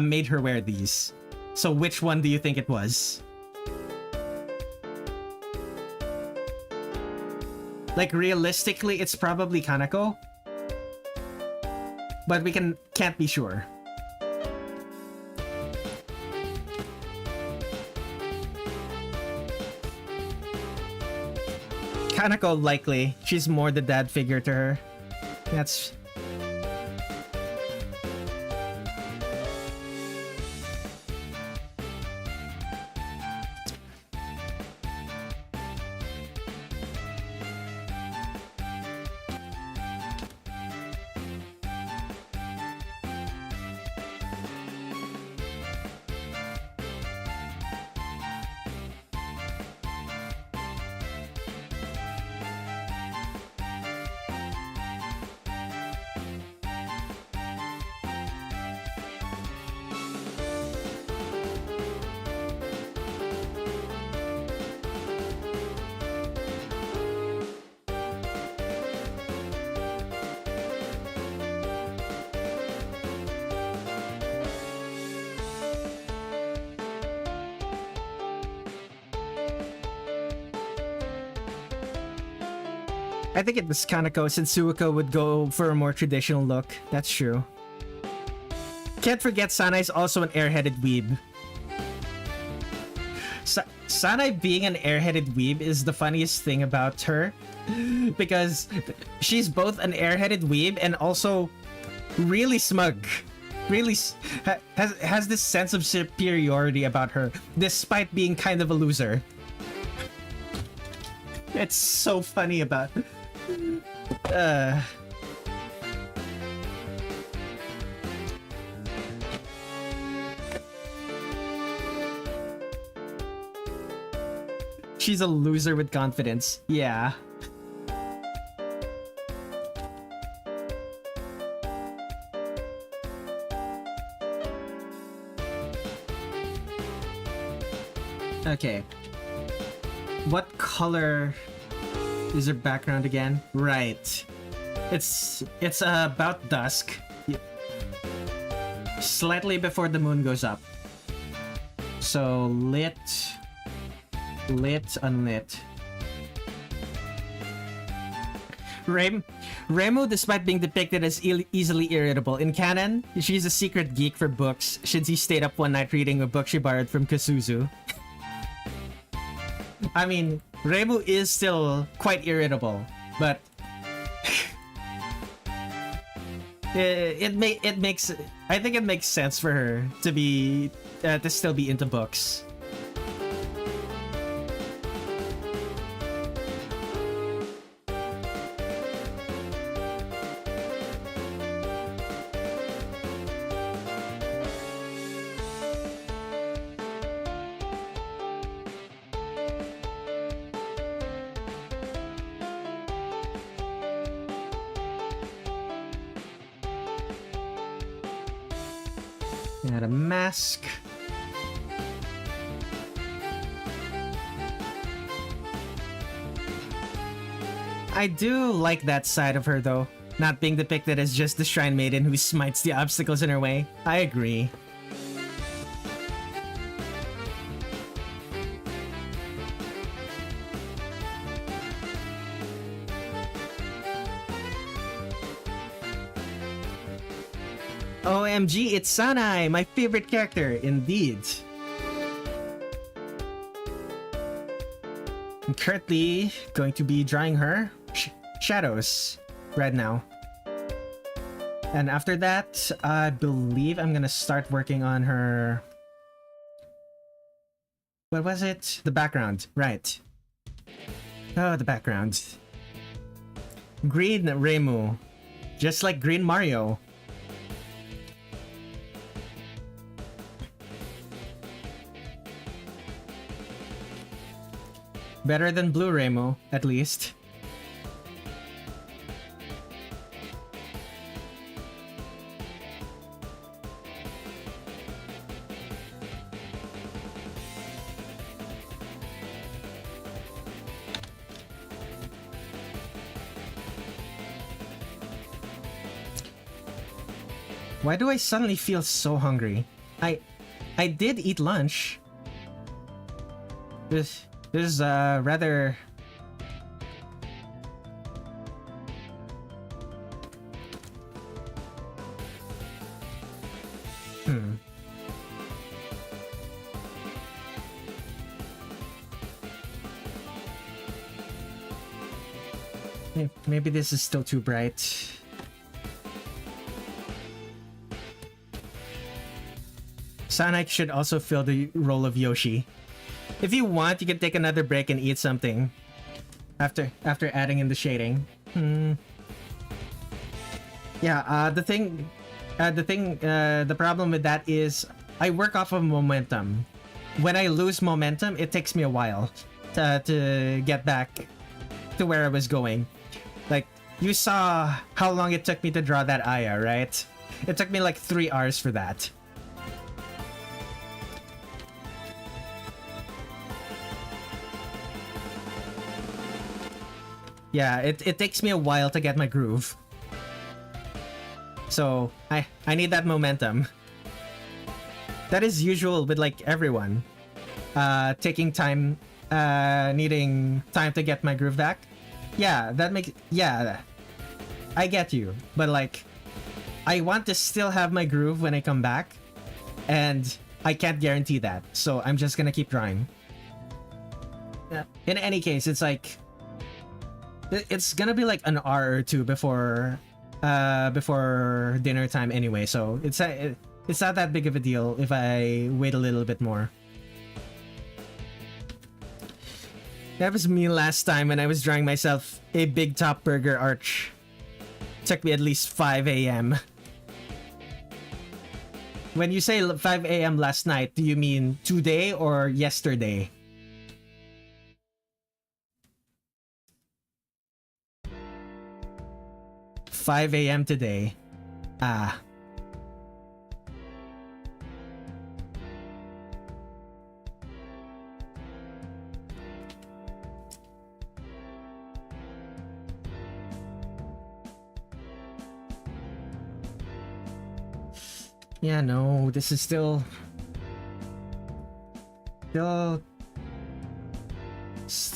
made her wear these. So which one do you think it was? Like, realistically, it's probably Kanako. But we can't be sure. Kanako, likely. She's more the dad figure to her. That's... I think it was Kanako, since Suwako would go for a more traditional look. That's true. Can't forget Sanae's also an airheaded weeb. Sanae being an airheaded weeb is the funniest thing about her. Because she's both an airheaded weeb and also really smug. Really has this sense of superiority about her, despite being kind of a loser. It's so funny about... She's a loser with confidence. Yeah. Okay. What color is her background again? Right. It's about dusk, slightly before the moon goes up. So lit, unlit. Reimu, despite being depicted as easily irritable, in canon, she's a secret geek for books since he stayed up one night reading a book she borrowed from Kasuzu. I mean, Reimu is still quite irritable, but I think it makes sense for her to be to still be into books. Got a mask. I do like that side of her though, not being depicted as just the shrine maiden who smites the obstacles in her way. I agree. OMG, it's Sanae, my favorite character, indeed. I'm currently going to be drawing her shadows right now. And after that, I believe I'm gonna start working on her... What was it? The background, right. Oh, the background. Green Reimu. Just like Green Mario. Better than Blue Reimu, at least. Why do I suddenly feel so hungry? I did eat lunch. This is rather... Maybe this is still too bright. Sanae should also fill the role of Yoshi. If you want, you can take another break and eat something after adding in the shading. Yeah, the problem with that is I work off of momentum. When I lose momentum, it takes me a while to get back to where I was going. Like, you saw how long it took me to draw that Aya, right? It took me like 3 hours for that. Yeah, it takes me a while to get my groove. So, I need that momentum. That is usual with like everyone. Taking time, needing time to get my groove back. Yeah, yeah, I get you. But like, I want to still have my groove when I come back. And I can't guarantee that. So I'm just gonna keep drawing. In any case, it's like... It's gonna be like an hour or two before dinner time anyway, so it's not that big of a deal if I wait a little bit more. That was me last time when I was drawing myself a big top burger arch. Took me at least 5 a.m. When you say 5 a.m. last night, do you mean today or yesterday? $5 a.m. today. Ah. Yeah, no, this is still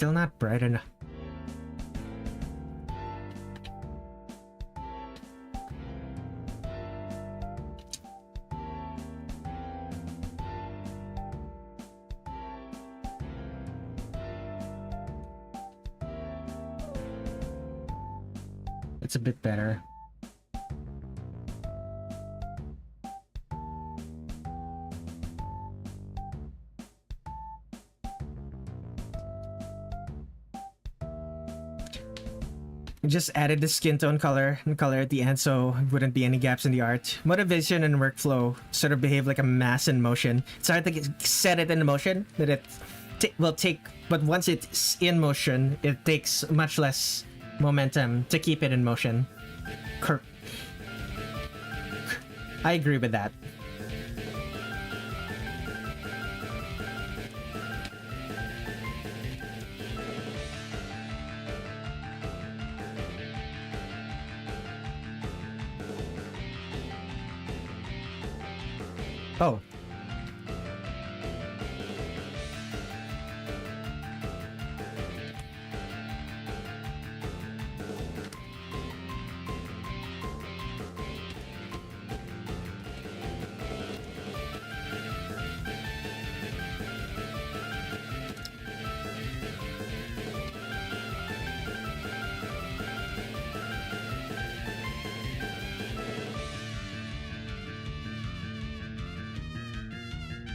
not bright enough. It's a bit better. Just added the skin tone color and color at the end so wouldn't be any gaps in the art. Motivation and workflow sort of behave like a mass in motion. It's hard to set it in motion that it will take, but once it's in motion, it takes much less momentum to keep it in motion. I agree with that. Oh.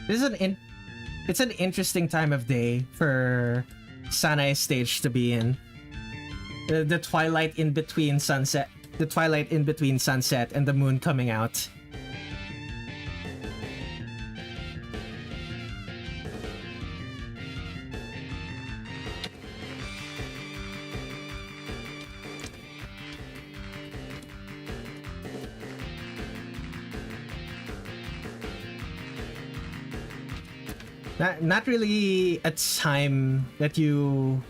This is it's an interesting time of day for Sanae's stage to be in. The twilight in between sunset, and the moon coming out. Not really a time that you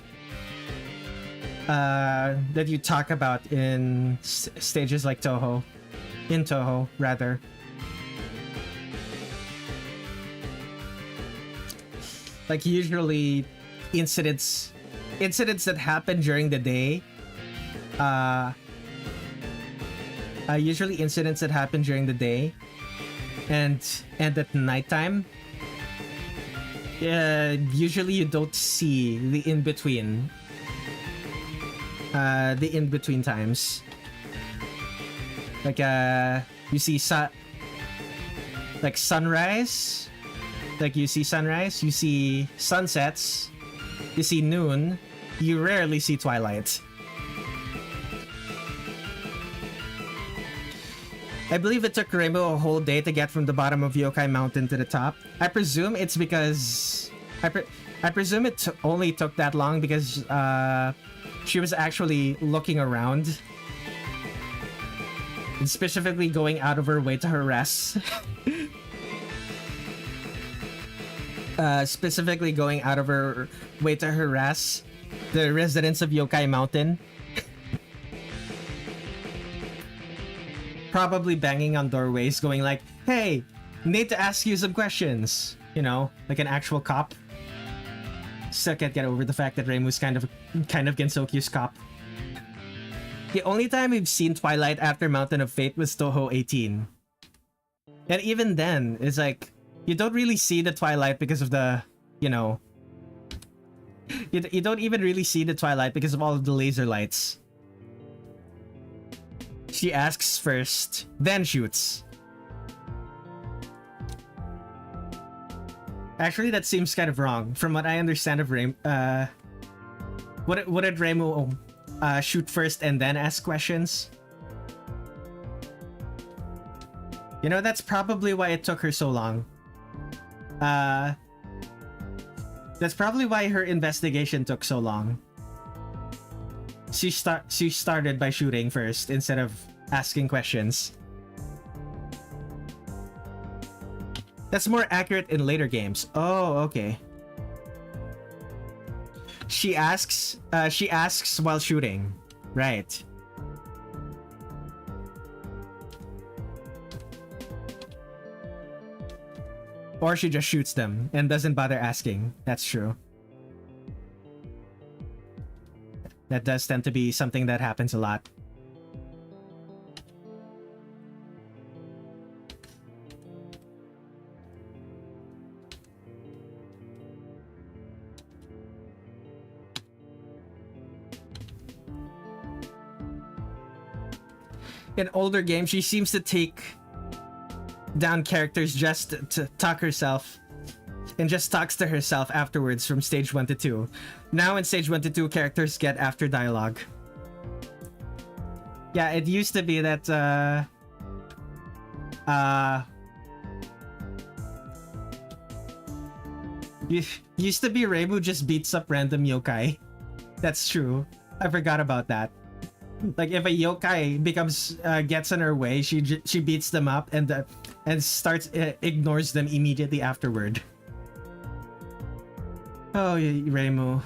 talk about in stages like Touhou, in Touhou rather. Like usually incidents that happen during the day, usually incidents that happen during the day and at nighttime. Usually you don't see the in-between times. Like you see sunrise, like you see sunrise, you see sunsets, you see noon, you rarely see twilight. I believe it took Reimu a whole day to get from the bottom of Yokai Mountain to the top. I presume it's because... I presume it only took that long because she was actually looking around. And specifically going out of her way to harass... specifically going out of her way to harass the residents of Yokai Mountain. Probably banging on doorways, going like, "Hey, need to ask you some questions." You know, like an actual cop. Still can't get over the fact that Reimu's kind of Gensokyu's cop. The only time we've seen Twilight after Mountain of Fate was Touhou 18. And even then, it's like, you don't really see the Twilight because of the, you know... You don't even really see the Twilight because of all of the laser lights. She asks first, then shoots. Actually, that seems kind of wrong. From what I understand of Reimu, what did Reimu shoot first and then ask questions? You know, that's probably why it took her so long. That's probably why her investigation took so long. She started by shooting first instead of asking questions. That's more accurate in later games. Oh, okay. She asks while shooting. Right. Or she just shoots them and doesn't bother asking. That's true. That does tend to be something that happens a lot. In older games, she seems to take down characters just to talk herself and just talks to herself afterwards from stage 1 to 2. Now in stage 1 to 2, characters get after dialogue. Yeah, it used to be that used to be Reimu just beats up random yokai. That's true. I forgot about that. Like if a yokai gets in her way, she beats them up and ignores them immediately afterward. Oh, Reimu.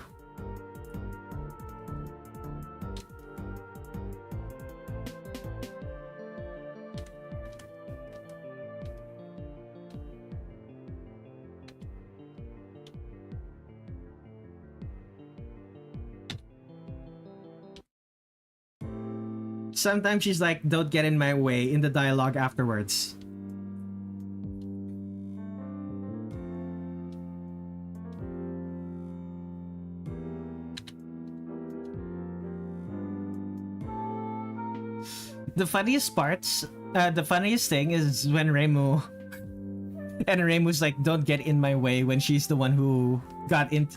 Sometimes she's like, don't get in my way in the dialogue afterwards. The funniest thing is when Reimu's like, don't get in my way, when she's the one who got in.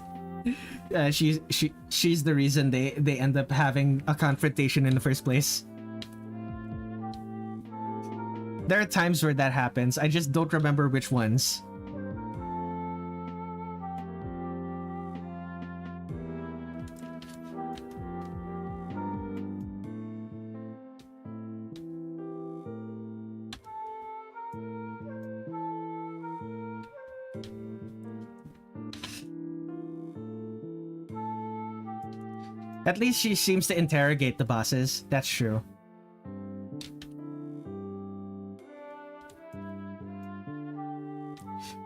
She's the reason they end up having a confrontation in the first place. There are times where that happens. I just don't remember which ones. At least she seems to interrogate the bosses. That's true.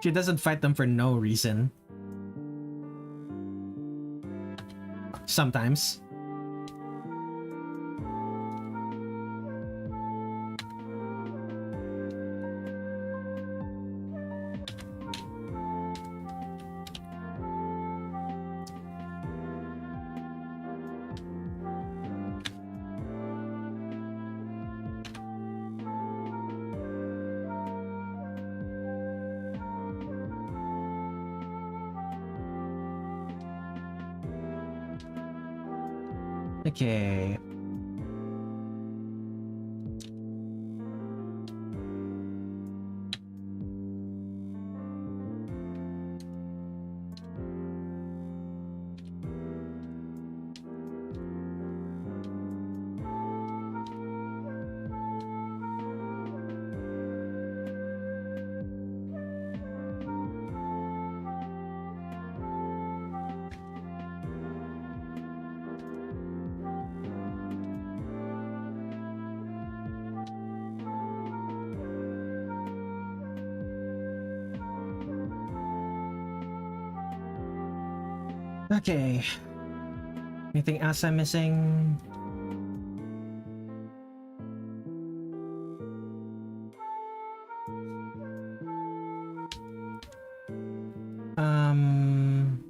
She doesn't fight them for no reason. Sometimes. Okay. Okay. Anything else I'm missing? Um...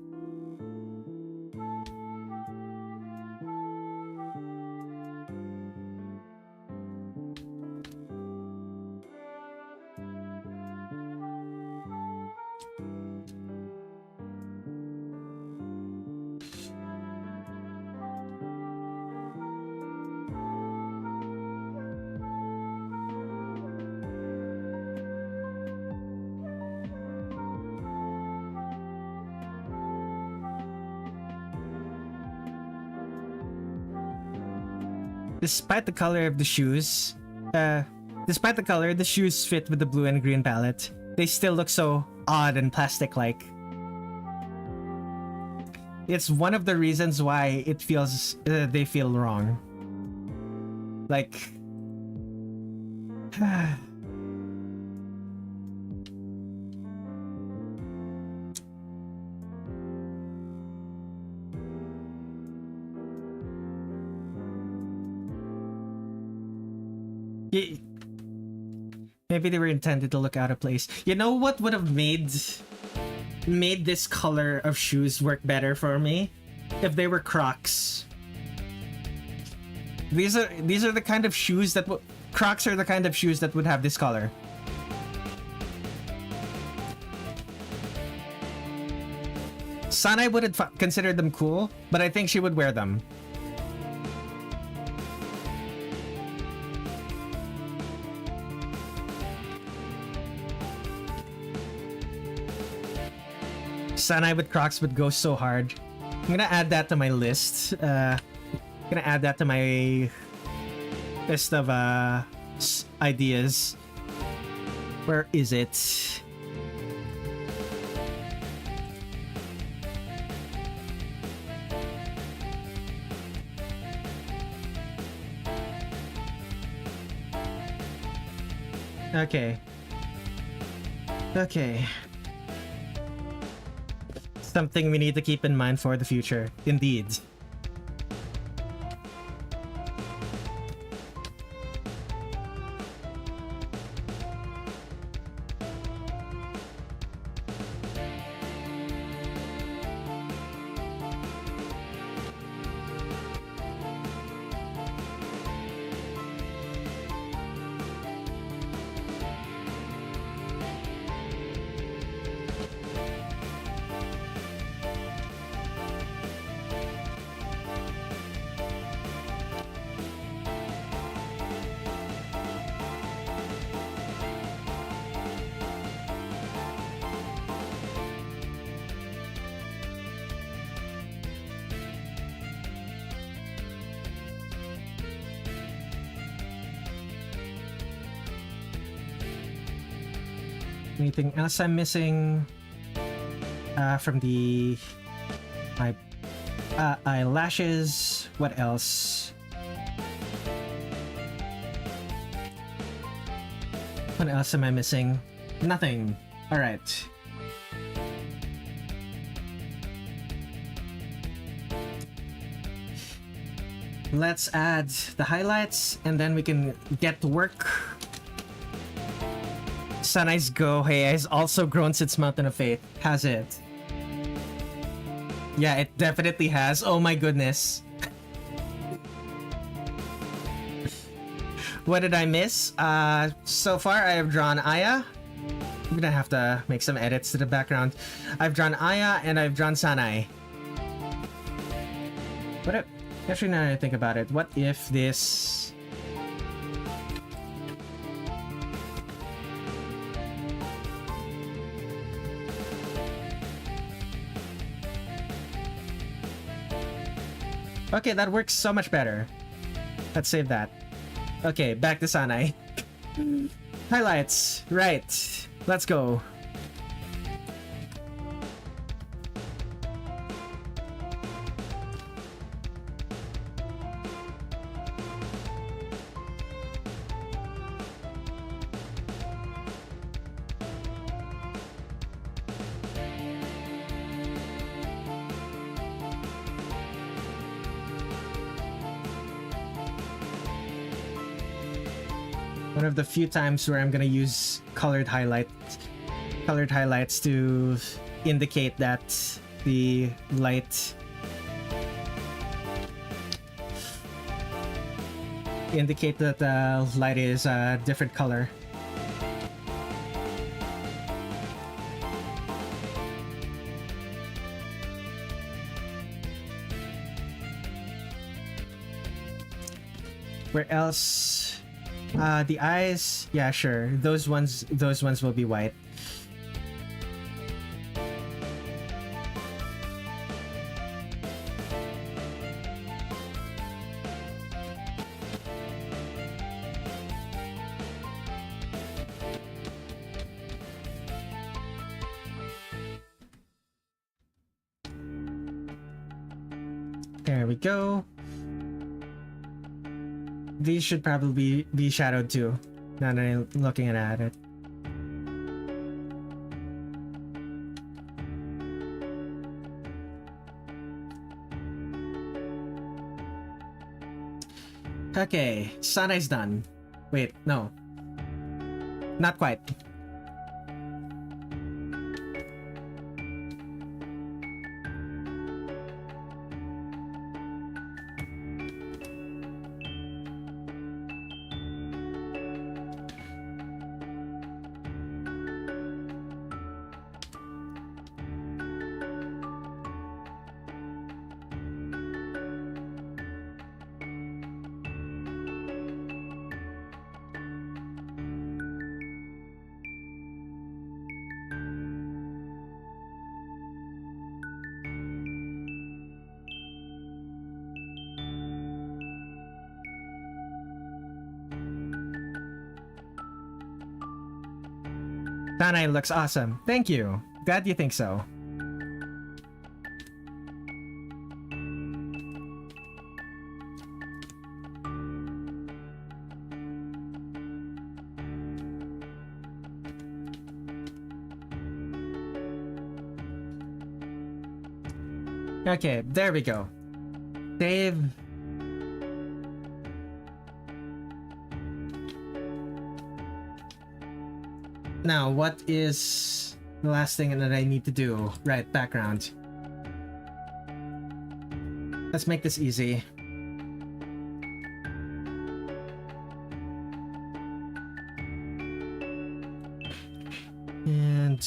Despite the color of the shoes, the shoes fit with the blue and green palette. They still look so odd and plastic-like. It's one of the reasons why it feels they feel wrong. Like, Maybe they were intended to look out of place. You know what would have made this color of shoes work better for me? If they were Crocs. These are the kind of shoes that Crocs are the kind of shoes that would have this color. Sanae wouldn't consider them cool, but I think she would wear them. Sanae with Crocs would go so hard. I'm gonna add that to my list. I'm gonna add that to my list of ideas. Where is it? Okay. Okay. Something we need to keep in mind for the future. Indeed. Anything else I'm missing from the my eyelashes? What else? What else am I missing? Nothing. All right. Let's add the highlights and then we can get to work. Sanae's Gohei has also grown since Mountain of Faith. Has it? Yeah, it definitely has. Oh my goodness. What did I miss? So far I have drawn Aya. I'm gonna have to make some edits to the background. I've drawn Aya and I've drawn Sanae. What if... Actually, now that I think about it, what if this... Okay, that works so much better. Let's save that. Okay, back to Sanae. Highlights. Right. Let's go. One of the few times where I'm gonna use colored highlights to indicate that the light that the light is a different color. Where else? The eyes, yeah, sure. Those ones will be white. There we go. These should probably be shadowed too, now that I'm looking at it. Okay, Sanae's done. Wait, no. Not quite. Sanae looks awesome. Thank you. Glad you think so. Okay, there we go. Save. Now, what is the last thing that I need to do? Right, background. Let's make this easy. And...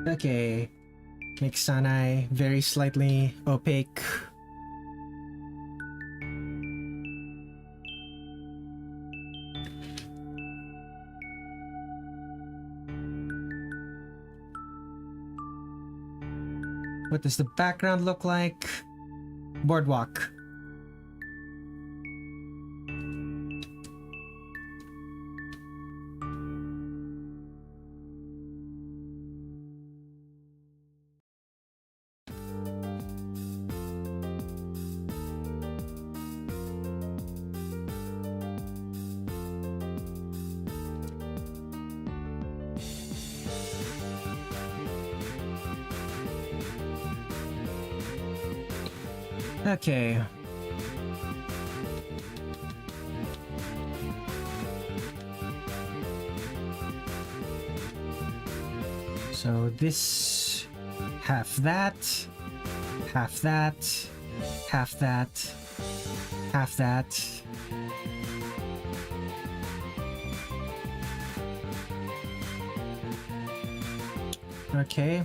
okay, make Sanae very slightly opaque. What does the background look like? Boardwalk. Okay. So this, half that, half that, half that, half that. Okay.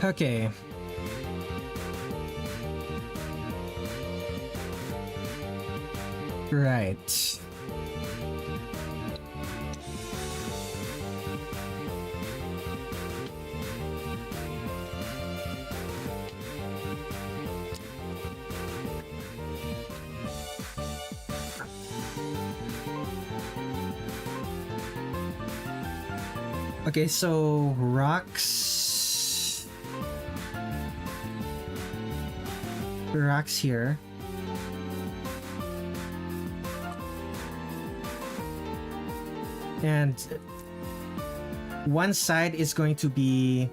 Okay. Right. Okay, so rocks here. And one side is going to be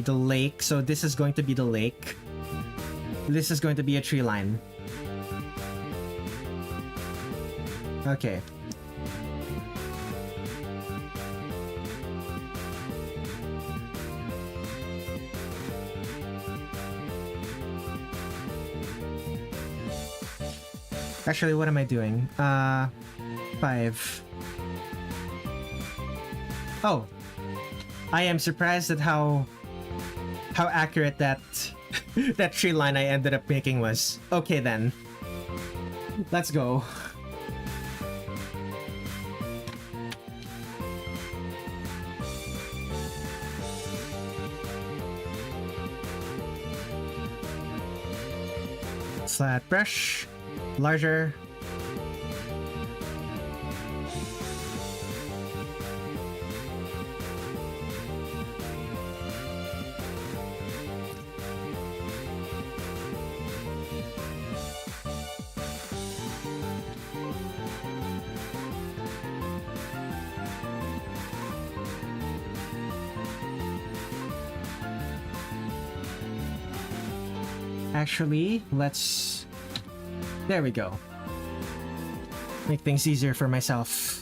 the lake, so this is going to be the lake. This is going to be a tree line. Okay. Actually, what am I doing? 5. Oh, I am surprised at how accurate that that tree line I ended up making was. Okay then, let's go. Flat brush. Larger. Actually, let's... There we go. Make things easier for myself.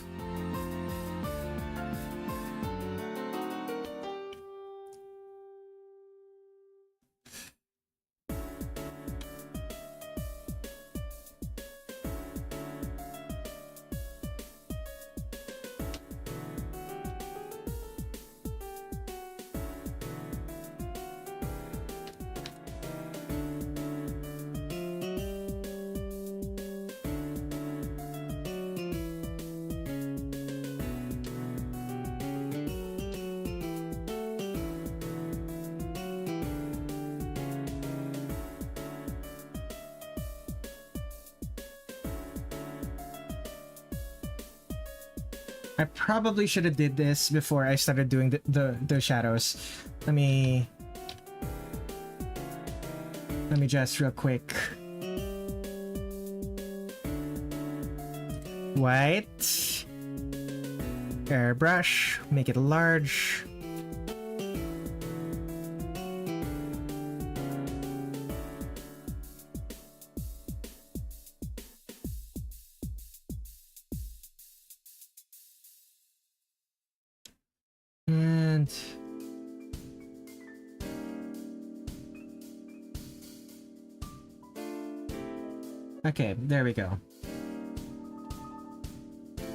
I probably should have did this before I started doing the shadows. Let me just real quick. White. Airbrush. Make it large. Okay, there we go.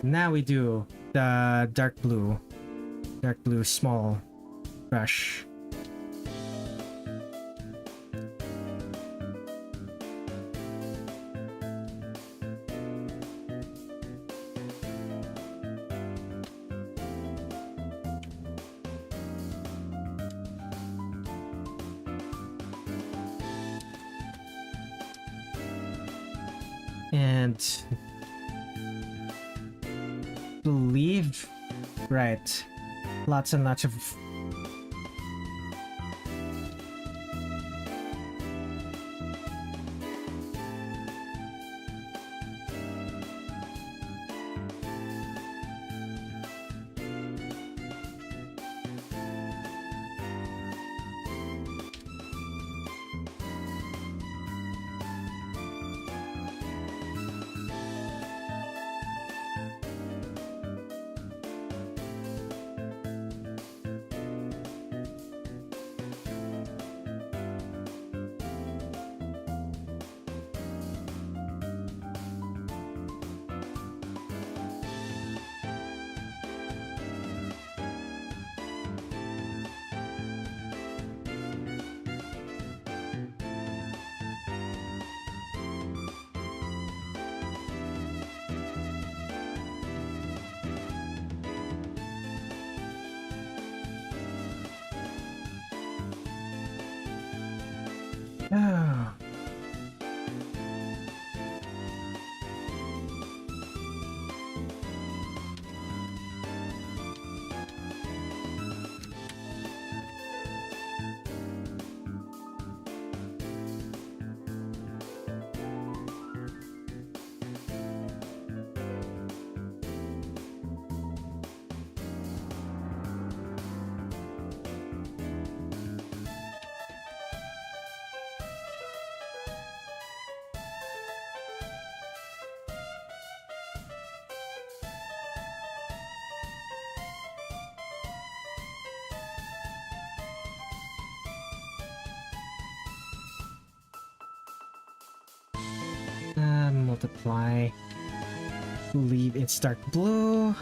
Now we do the dark blue small brush. And believe, right, lots and lots of oh. Multiply. Leave it's dark blue.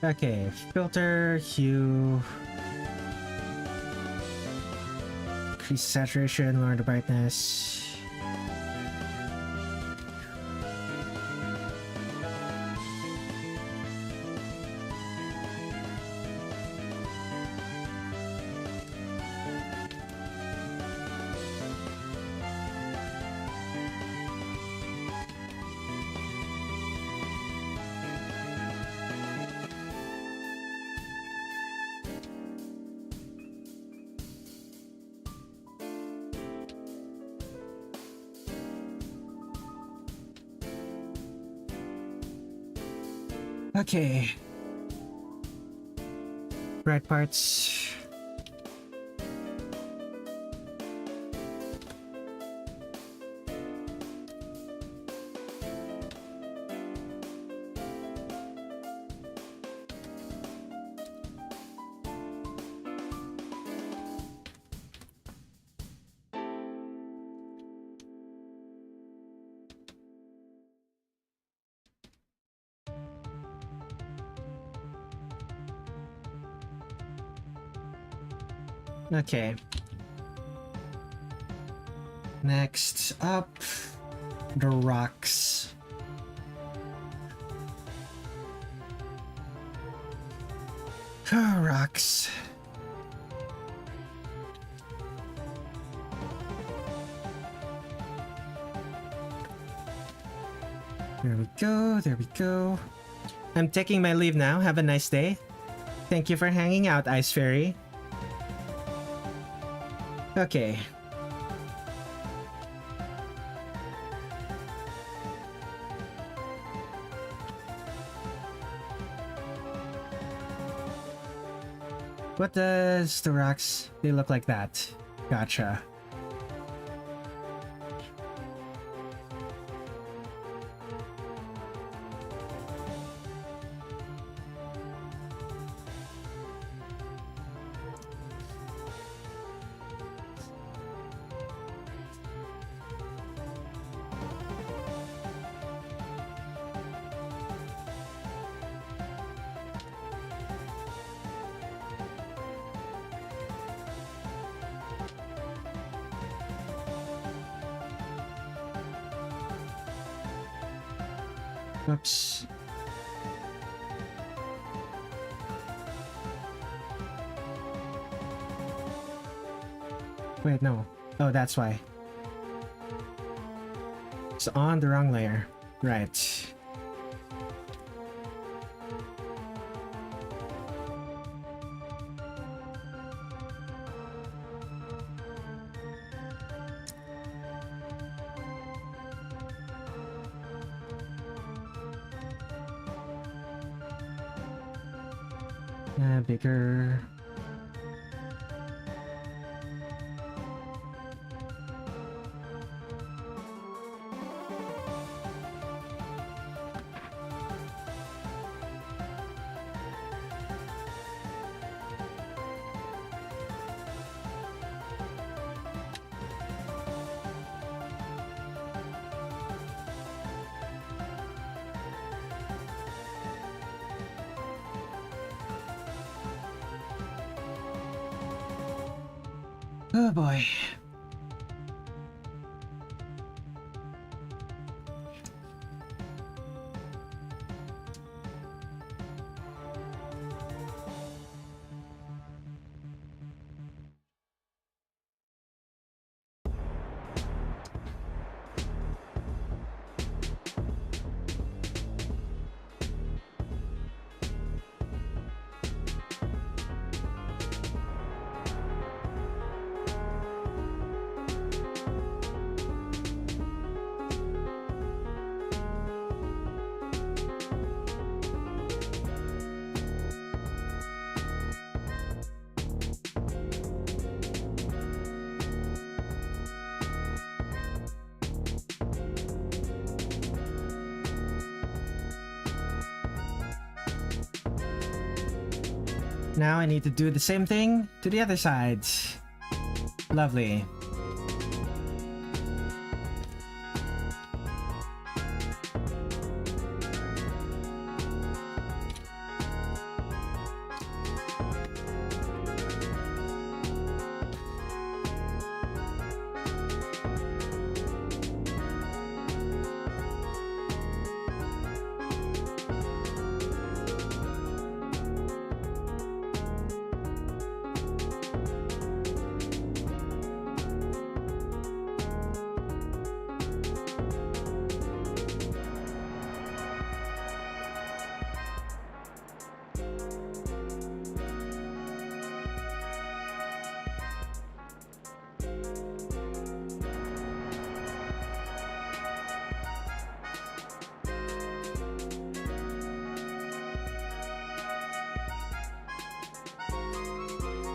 Okay, filter, hue, increase saturation, lower the brightness. Okay. Bright parts. Okay. Next up, the rocks. Rocks. There we go, there we go. I'm taking my leave now. Have a nice day. Thank you for hanging out, Ice Fairy. Okay. What does the rocks? They look like that. Gotcha. Oops. Wait, no. Oh, that's why. It's on the wrong layer. Right. Bigger. Oh boy. Now I need to do the same thing to the other side. Lovely.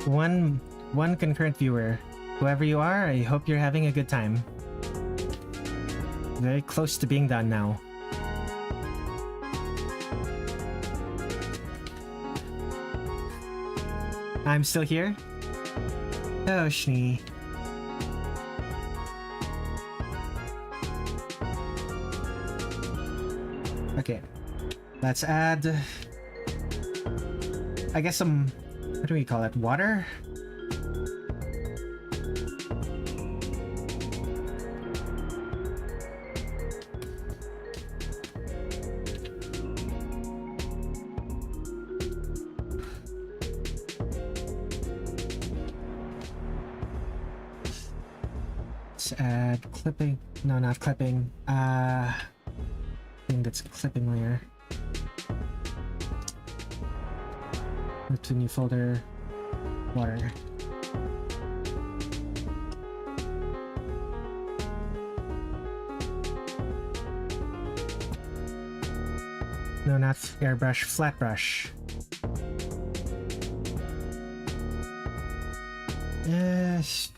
One concurrent viewer. Whoever you are, I hope you're having a good time. Very close to being done now. I'm still here? Oh, Schnee. Okay. Let's add... I guess some... What do we call it? Water? Let's add clipping. No, not clipping. Thing that's clipping layer. Move to new folder. Water. No, not airbrush, flat brush. Yes.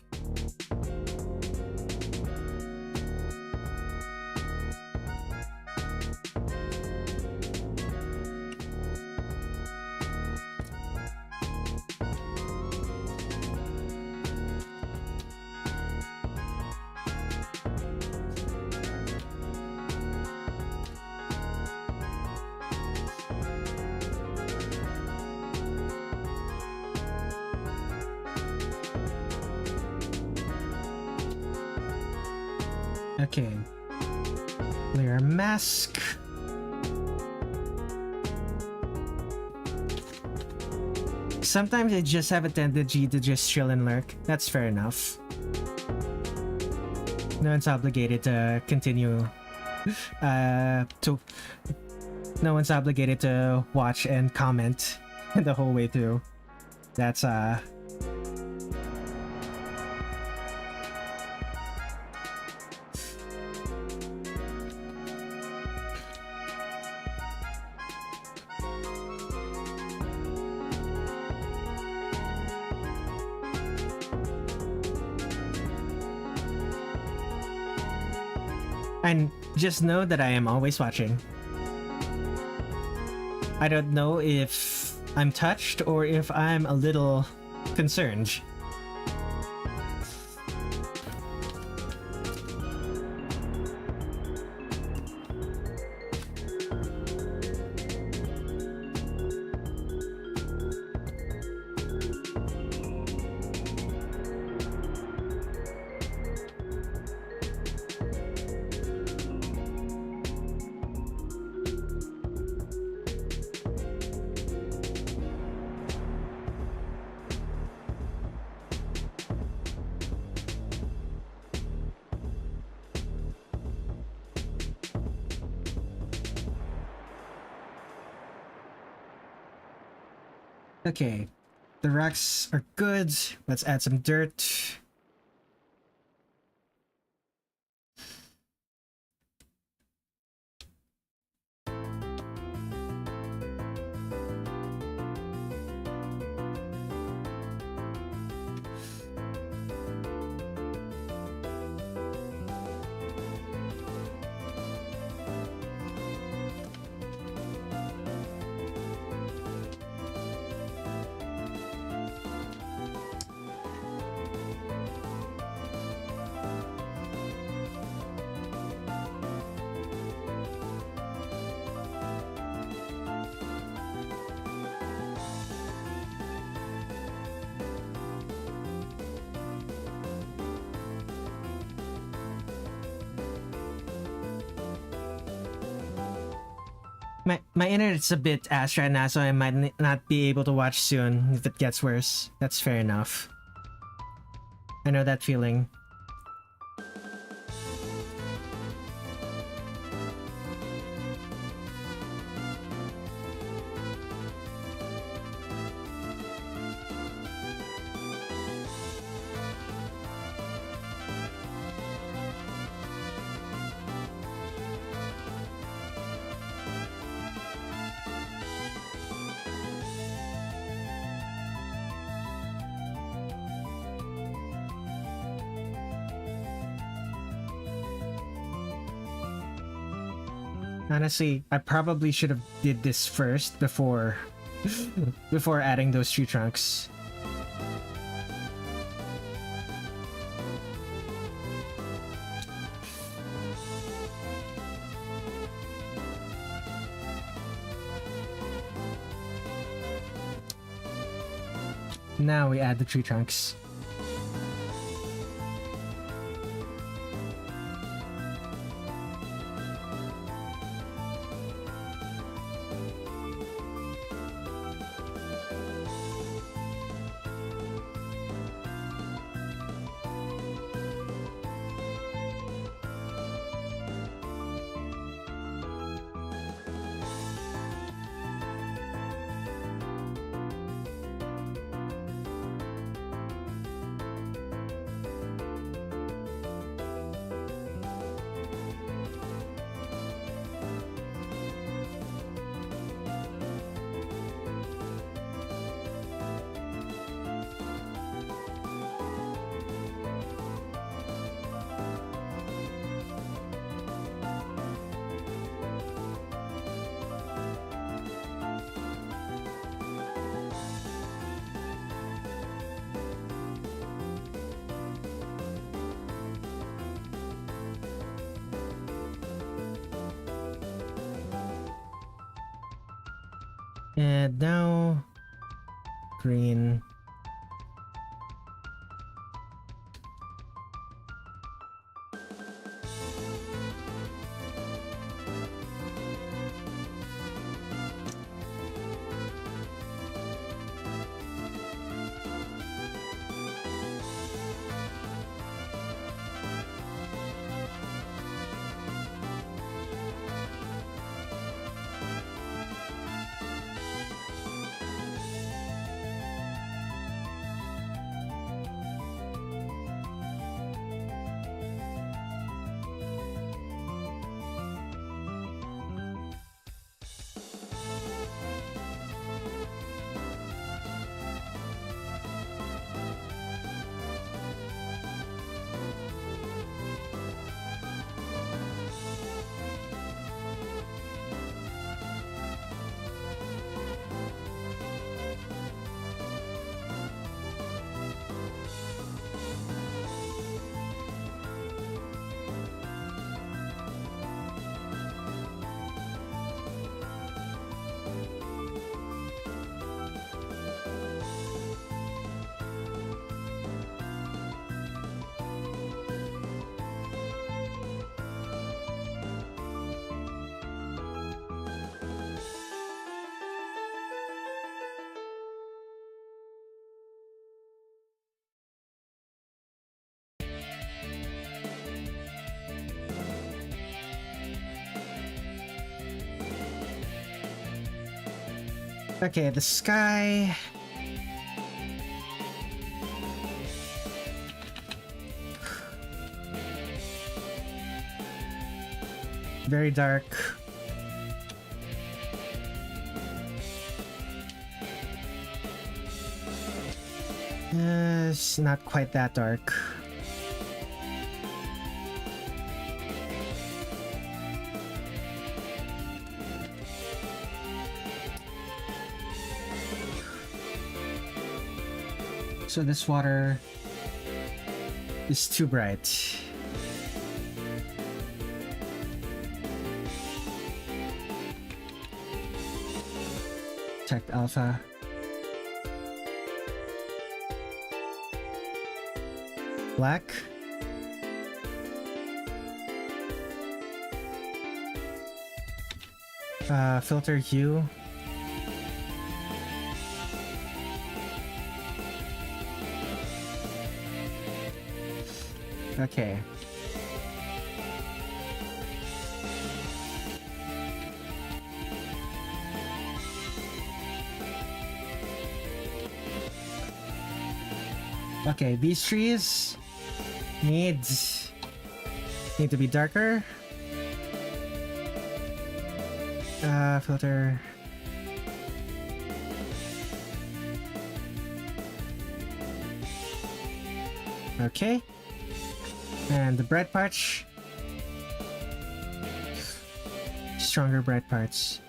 Okay. Layer mask. Sometimes I just have a tendency to just chill and lurk. That's fair enough. No one's obligated to continue no one's obligated to watch and comment the whole way through. That's and just know that I am always watching. I don't know if I'm touched or if I'm a little concerned. Okay, the rocks are good. Let's add some dirt. My internet's a bit ass right now, so I might not be able to watch soon if it gets worse. That's fair enough. I know that feeling. Honestly, I probably should have did this first before before adding those tree trunks. Now we add the tree trunks. And now green. Okay, the sky. Very dark. It's not quite that dark. So this water is too bright. Check alpha. Black. Filter hue. Okay. Okay, these trees need to be darker. Filter. Okay. And the bread patch. stronger bright parts.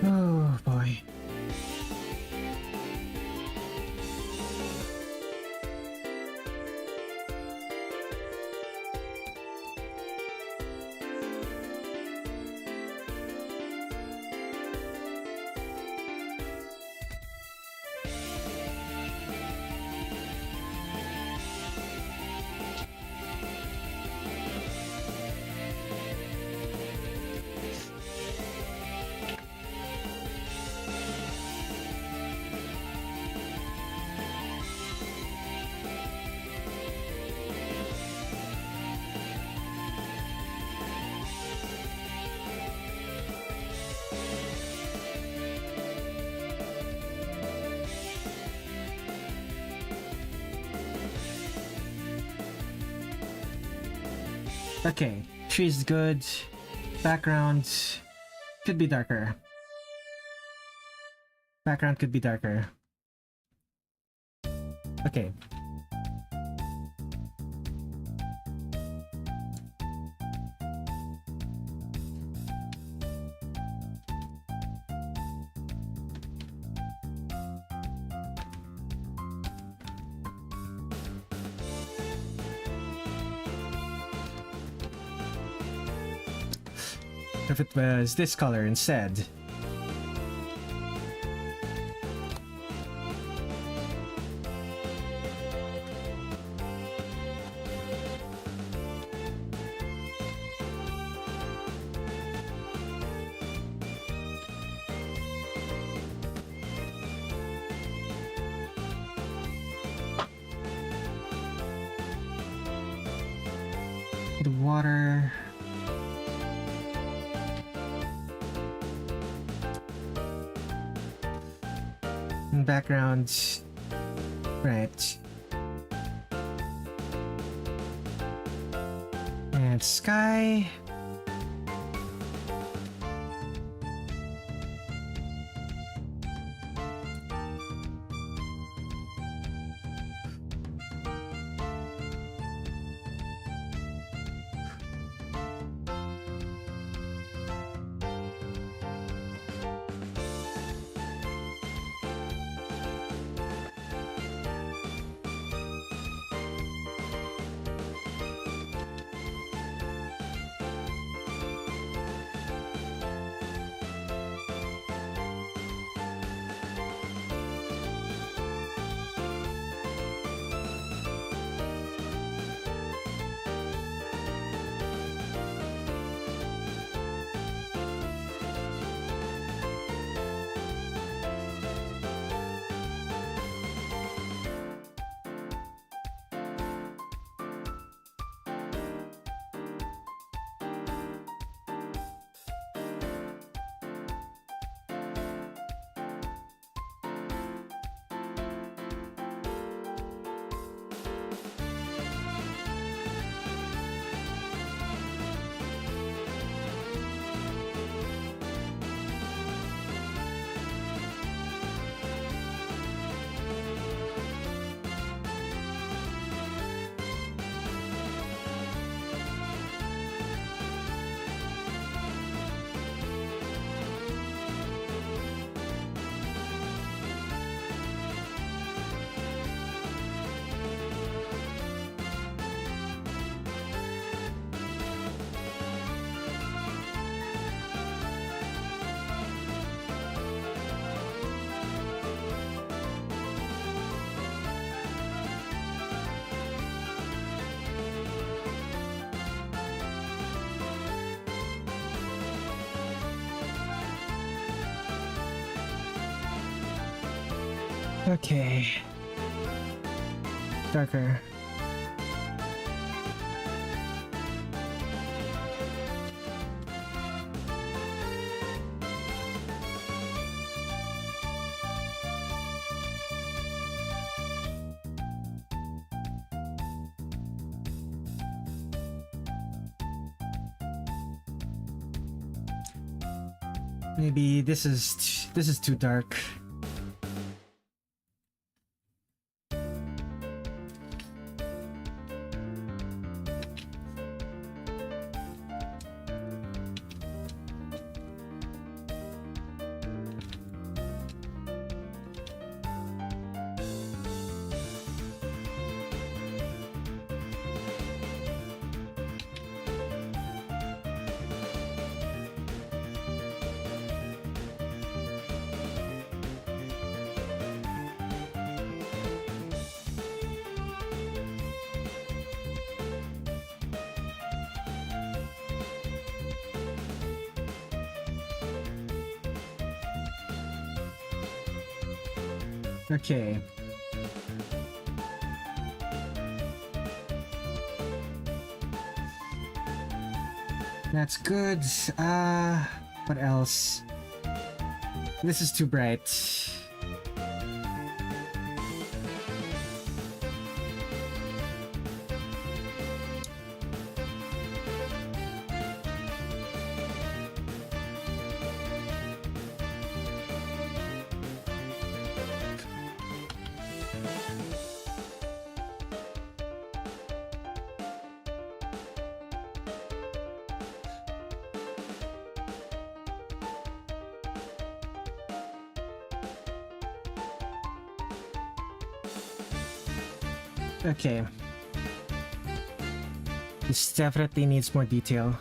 Oh boy. Okay, tree's good. Background could be darker. Background could be darker. Okay. If it was this color instead. The water. Background, right, and sky. Okay. Darker. Maybe this is too dark. Okay. That's good. What else? This is too bright. Okay. This definitely needs more detail.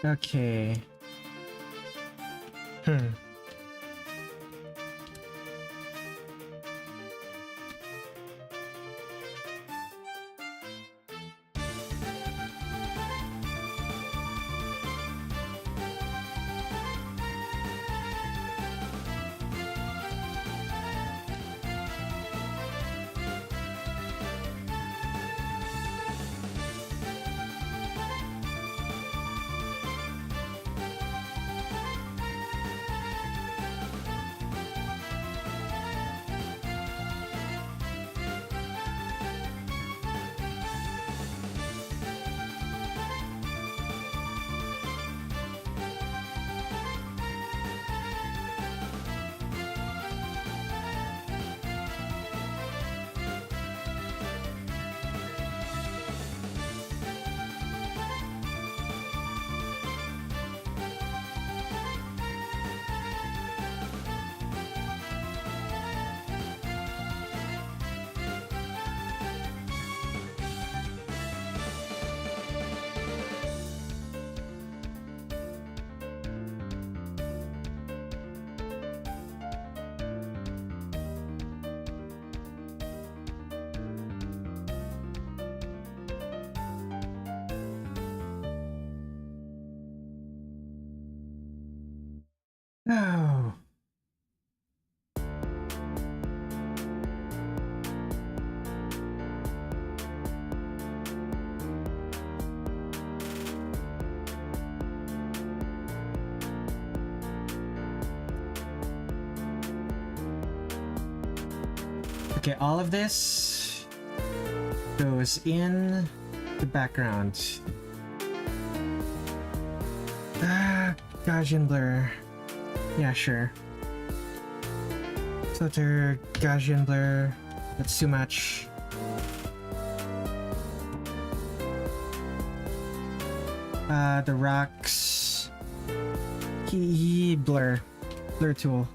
Okay. Oh. Okay, all of this goes in the background. Gaussian blur. Yeah, sure. Filter, Gaussian blur. That's too much. The rocks. Blur. Blur tool.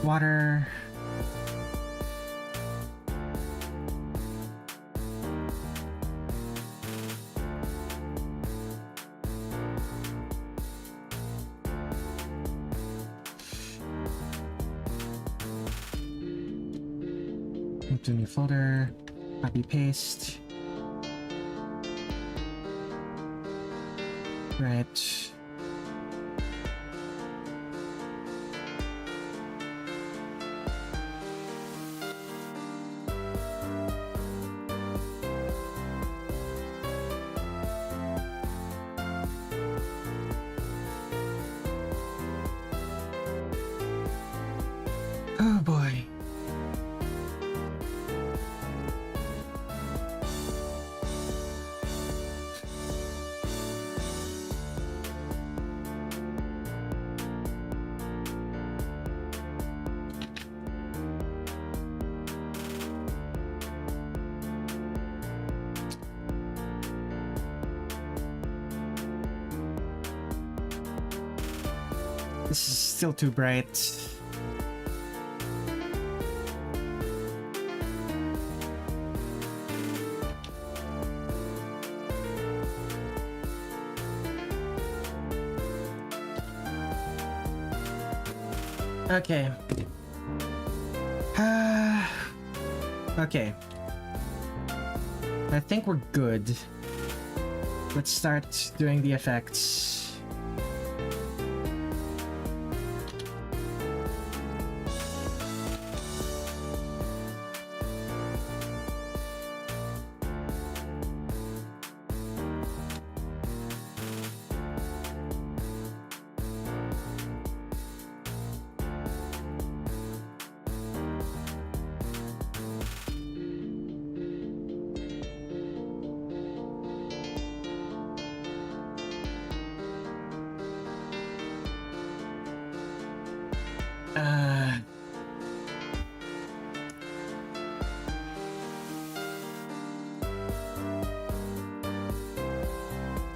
Water. Into new folder. Copy paste. Right. Oh boy. This is still too bright. Okay. Okay. I think we're good. Let's start doing the effects.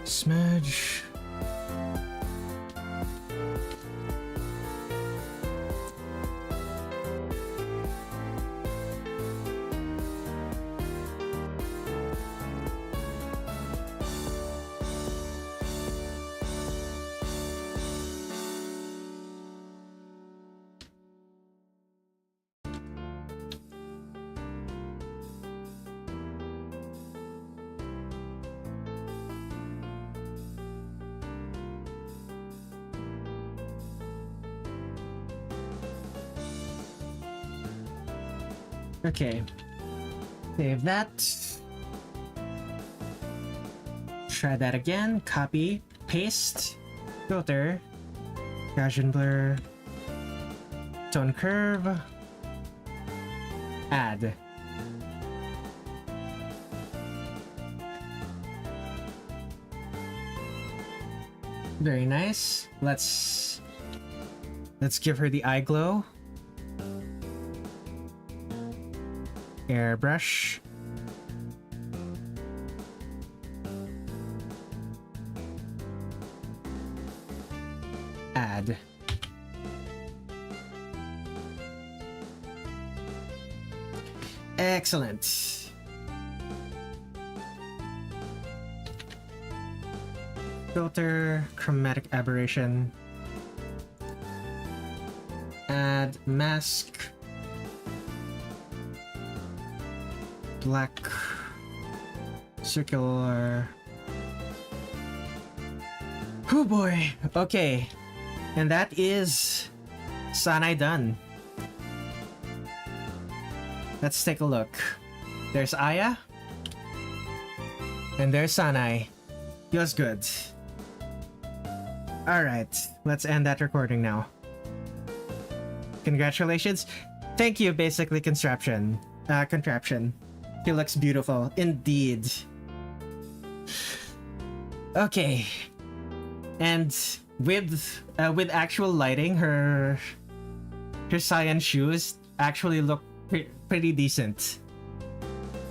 Smudge. Okay. Save that. Try that again. Copy. Paste. Filter. Gaussian blur. Tone curve. Add. Very nice. Let's give her the eye glow. Airbrush. Add. Excellent. Filter, chromatic aberration. Add mask. Black. Circular. Oh boy. Okay. And that is Sanae done. Let's take a look. There's Aya. And there's Sanae. Feels good. Alright, let's end that recording now. Congratulations. Thank you, basically, contraption. She looks beautiful. Indeed. Okay. And with actual lighting, her cyan shoes actually look pretty decent.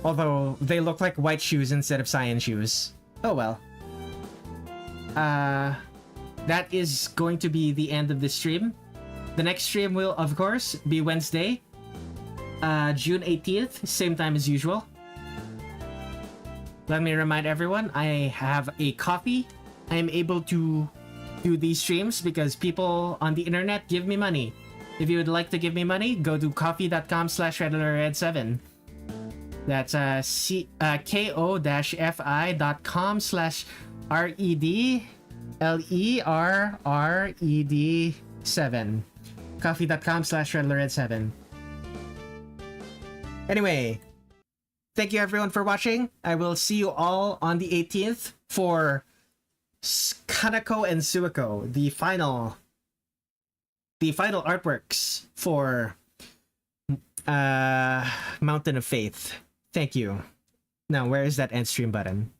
Although they look like white shoes instead of cyan shoes. Oh well. That is going to be the end of this stream. The next stream will, of course, be Wednesday, June 18th, same time as usual. Let me remind everyone, I have a coffee. I am able to do these streams because people on the internet give me money. If you would like to give me money, go to coffee.com/Redler Red7. That's ko-fi.com/REDLERRED7. Coffee.com/Redler Red7. Anyway, thank you everyone for watching. I will see you all on the 18th for Kanako and Suwako, the final artworks for Mountain of Faith. Thank you. Now, where is that end stream button?